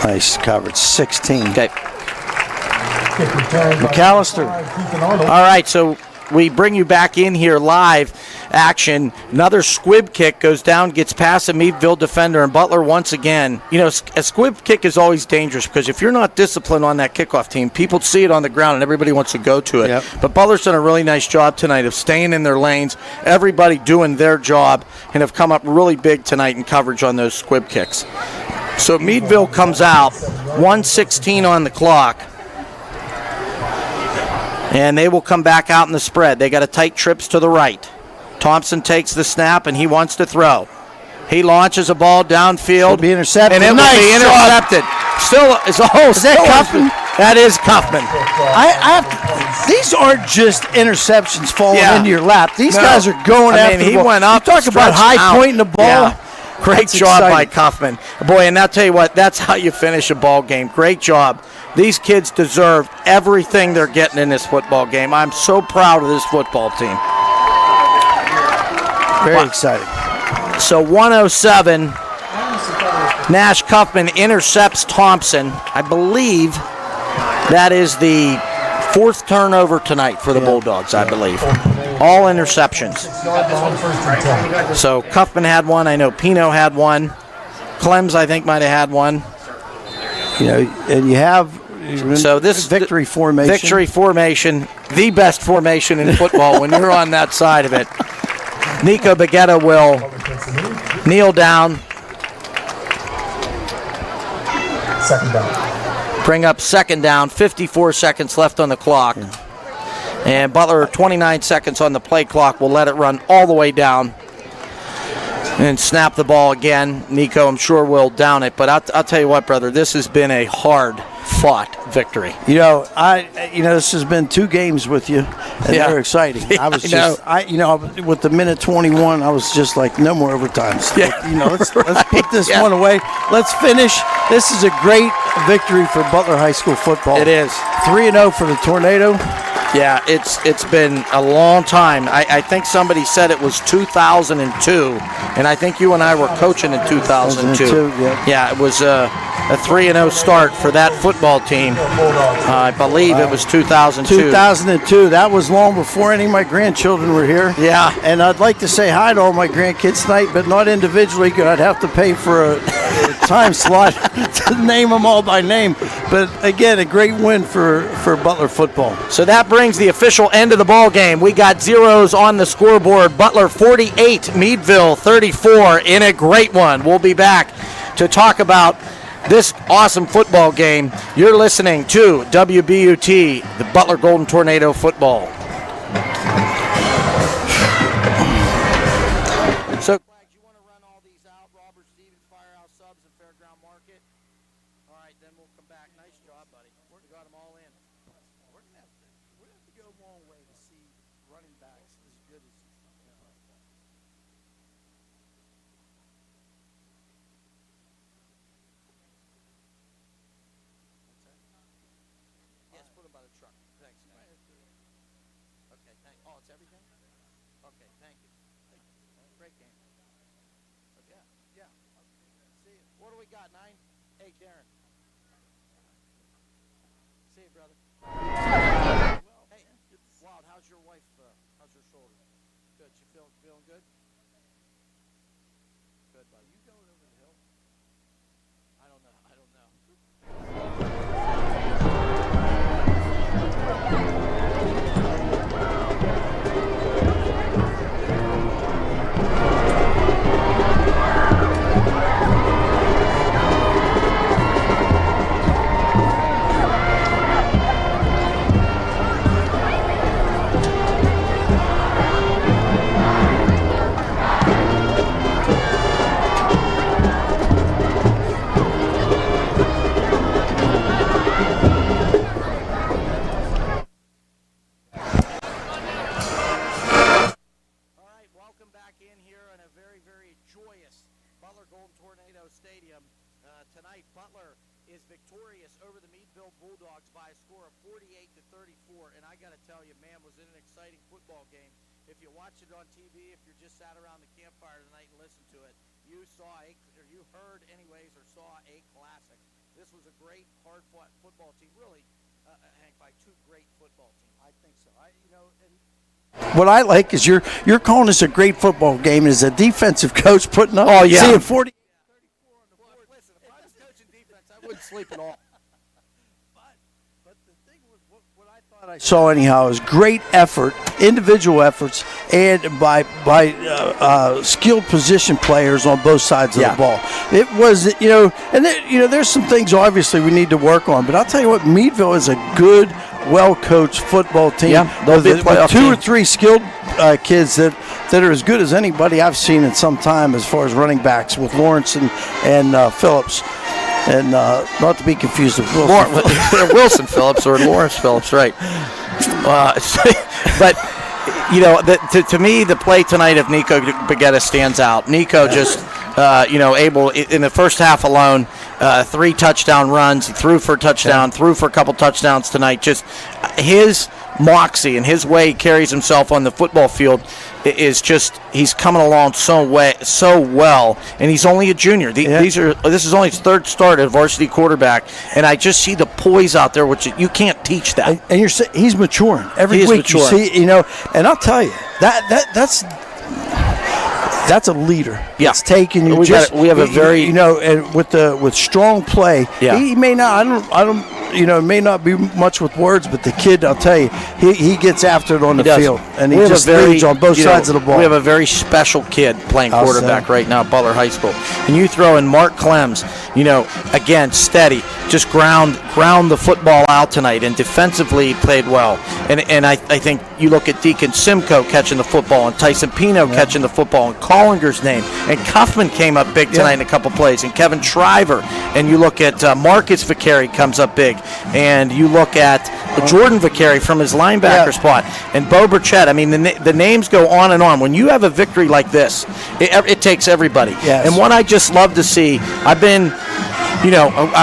Nice coverage. 16. Okay. McAllister. All right, so we bring you back in here live action. Another squib kick goes down, gets past a Meadville defender, and Butler once again. You know, a squib kick is always dangerous because if you're not disciplined on that kickoff team, people see it on the ground and everybody wants to go to it. Yep. But Butler's done a really nice job tonight of staying in their lanes, everybody doing their job, and have come up really big tonight in coverage on those squib kicks. So Meadville comes out, 1:16 on the clock. And they will come back out in the spread. They got a tight trips to the right. Thompson takes the snap, and he wants to throw. He launches a ball downfield. Will be intercepted. And it will Nice be shot. intercepted. Still, is that Kaufman? That is Kaufman. These aren't just interceptions falling Yeah. into your lap. These No. guys are going I after mean, the he ball. went up, You talk about stretched high out. pointing the ball. Yeah. Great That's job by exciting. Kaufman. Boy, and I'll tell you what, that's how you finish a ball game. Great job. These kids deserve everything they're getting in this football game. I'm so proud of this football team. Very exciting. So 107, Nash Kaufman intercepts Thompson. I believe that is the fourth turnover tonight for the Bulldogs, I believe. All interceptions. So Kaufman had one. I know Pino had one. Clems, I think, might have had one. You know, and you have So this victory formation. Victory formation, the best formation in football when you're on that side of it. Nico Bagetta will kneel down, Second down. bring up second down, 54 seconds left on the clock. And Butler, 29 seconds on the play clock, will let it run all the way down and snap the ball again. Nico, I'm sure, will down it. But I'll tell you what, brother, this has been a hard-fought victory. You know, this has been 2 games with you, and Yeah. they're exciting. Yeah, I was I know. just, with the minute 21, I was just like, no more overtimes. Yeah. You know, let's put this Yeah. one away. Let's finish. This is a great victory for Butler High School football. It is. 3-0 for the Tornado. Yeah, it's been a long time. I think somebody said it was 2002, and I think you and I were coaching in 2002. Yeah, it was a 3-0 start for that football team. I believe it was 2002. 2002. That was long before any of my grandchildren were here. Yeah. And I'd like to say hi to all my grandkids tonight, but not individually, because I'd have to pay for a time slot to name them all by name. But again, a great win for Butler football. So that brings the official end of the ball game. We got zeros on the scoreboard. Butler 48, Meadville 34 in a great one. We'll be back to talk about this awesome football game. You're listening to WBUT, the Butler Golden Tornado football. So, you want to run all these out? Robert Stevens, Firehouse Subs, and Fairground Market. All right, then we'll come back. Nice job, buddy. We got them all in. We're gonna have to go a long way to see running backs as good as. Yes, put them by the truck. Thanks. Okay, thanks. Oh, it's everything? Okay, thank you. Great game. Okay. Yeah. See you. What do we got, 9? Hey, Darren. See you, brother. Hey, Wild, how's your wife? How's her shoulder? Good. She feeling good? Good, buddy. You going over the hill? I don't know. Butler Golden Tornado Stadium. Tonight, Butler is victorious over the Meadville Bulldogs by a score of 48-34. And I got to tell you, man, was it an exciting football game. If you watched it on TV, if you just sat around the campfire tonight and listened to it, you heard anyways or saw a classic. This was a great, hard-fought football team. Really, Hank, by two great football teams. I think so. What I like is you're calling this a great football game as a defensive coach putting up. Oh, yeah. Seeing 40. 34 on the board. Listen, if I was coaching defense, I wouldn't sleep at all. But the thing was, what I thought I saw anyhow is great effort, individual efforts, and by skilled position players on both sides of the ball. It was, there's some things obviously we need to work on. But I'll tell you what, Meadville is a good, well-coached football team. Yeah, they'll be a playoff with two team. or three skilled kids that are as good as anybody I've seen in some time as far as running backs with Lawrence and Phillips. And not to be confused with Wilson. Wilson Phillips or Lawrence Phillips, right. But, to me, the play tonight of Nico Baguetta stands out. Nico just, able, in the first half alone, 3 touchdown runs. He threw for a touchdown, threw for a couple touchdowns tonight. Just his moxie and his way he carries himself on the football field is just, he's coming along so well, and he's only a junior. This is only his third start at varsity quarterback, and I just see the poise out there, which you can't teach that. And he's maturing every week. Maturing. You see, and I'll tell you that's a leader. Yeah, it's taking you. We have a very and with strong play. Yeah. He may not. I don't. It may not be much with words, but the kid, I'll tell you, he gets after it on the field, and he just leads on both sides of the ball. We have a very special kid playing quarterback right now at Butler High School. And you throw in Mark Clems, again, steady, just ground the football out tonight, and defensively played well. And I think you look at Deacon Simcoe catching the football, and Tyson Pino catching the football, and Collinger's name, and Cuffman came up big tonight in a couple plays, and Kevin Shriver, and you look at Marcus Vicari comes up big. And you look at Jordan Vicari from his linebacker spot, and Bo Burchett. I mean, the names go on and on. When you have a victory like this, it takes everybody. Yes. And what I just love to see, I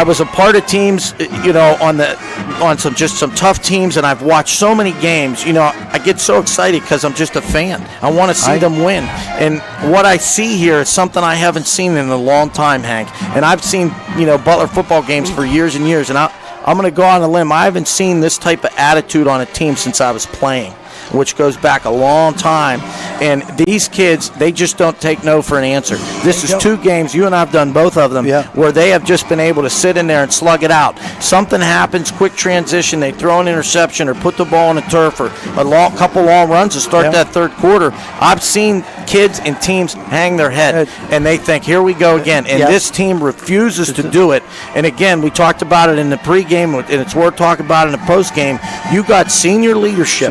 was a part of teams, on the on some tough teams, and I've watched so many games. You know, I get so excited because I'm just a fan. I want to see them win. And what I see here is something I haven't seen in a long time, Hank. And I've seen, you know, Butler football games for years and years, and I'm going to go on a limb. I haven't seen this type of attitude on a team since I was playing, which goes back a long time. And these kids, they just don't take no for an answer. This is 2 games, you and I have done both of them, where they have just been able to sit in there and slug it out. Something happens, quick transition, they throw an interception or put the ball on the turf or a couple long runs to start that third quarter. I've seen kids and teams hang their head, and they think, here we go again. And this team refuses to do it. And again, we talked about it in the pregame, and it's worth talking about in the postgame. You got senior leadership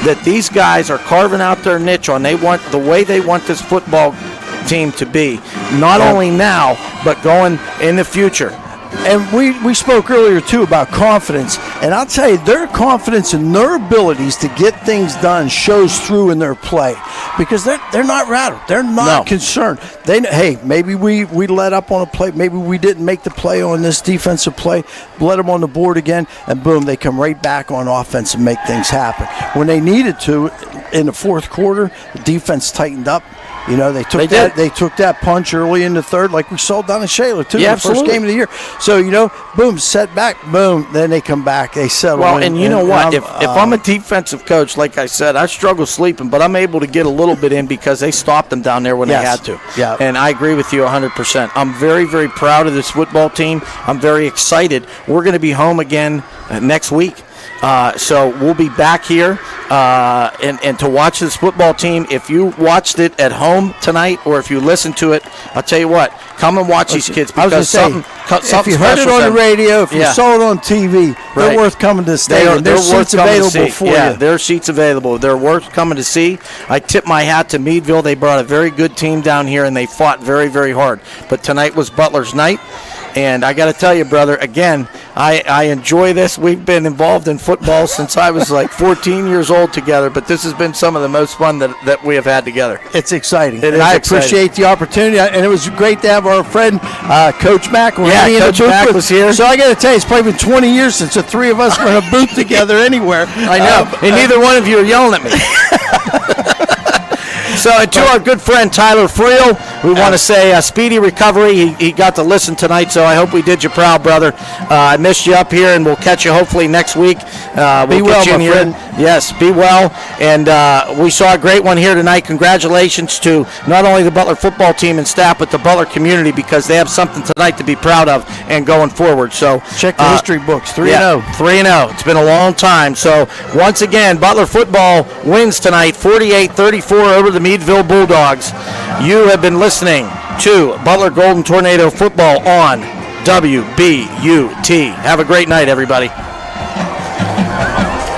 that these guys are carving out their niche on. They want the way they want this football team to be, not only now, but going in the future. And we spoke earlier, too, about confidence. And I'll tell you, their confidence in their abilities to get things done shows through in their play. Because they're not rattled. They're not concerned. Hey, maybe we let up on a play. Maybe we didn't make the play on this defensive play. Let them on the board again. And, boom, they come right back on offense and make things happen. When they needed to, in the fourth quarter, the defense tightened up. You know, they took that punch early in the third, like we saw down in Shaler, too, the first game of the year. So, you know, boom, set back, boom, then they come back, they settle in. Well, and you know what? If I'm a defensive coach, like I said, I struggle sleeping, but I'm able to get a little bit in because they stopped them down there when they had to. Yeah. And I agree with you 100%. I'm very, very proud of this football team. I'm very excited. We're going to be home again next week. So we'll be back here and to watch this football team. If you watched it at home tonight or if you listened to it, I'll tell you what, come and watch these kids because something if you heard it on the radio, if you saw it on TV, they're worth coming to stay. There's seats available for you. Yeah, there are seats available. They're worth coming to see. I tip my hat to Meadville. They brought a very good team down here, and they fought very, very hard. But tonight was Butler's night. And I got to tell you, brother, again, I enjoy this. We've been involved in football since I was like 14 years old together, but this has been some of the most fun that we have had together. It's exciting. I appreciate the opportunity, and it was great to have our friend Coach Mack. Coach Mack was here. So I got to tell you, it's probably been 20 years since the three of us were in a booth together anywhere. I know, and neither one of you are yelling at me. So to our good friend Tyler Friel, we want to say speedy recovery. He got to listen tonight, so I hope we did you proud, brother. I missed you up here, and we'll catch you hopefully next week. We'll be well, my friend. Yes, be well. And we saw a great one here tonight. Congratulations to not only the Butler football team and staff, but the Butler community, because they have something tonight to be proud of and going forward. So check the history books. 3-0. 3-0. It's been a long time. So once again, Butler football wins tonight, 48-34 over the Meadville Bulldogs. You have been listening to Butler Golden Tornado football on WBUT. Have a great night, everybody.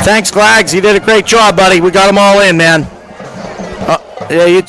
Thanks, Glags. You did a great job, buddy. We got them all in, man. Yeah, you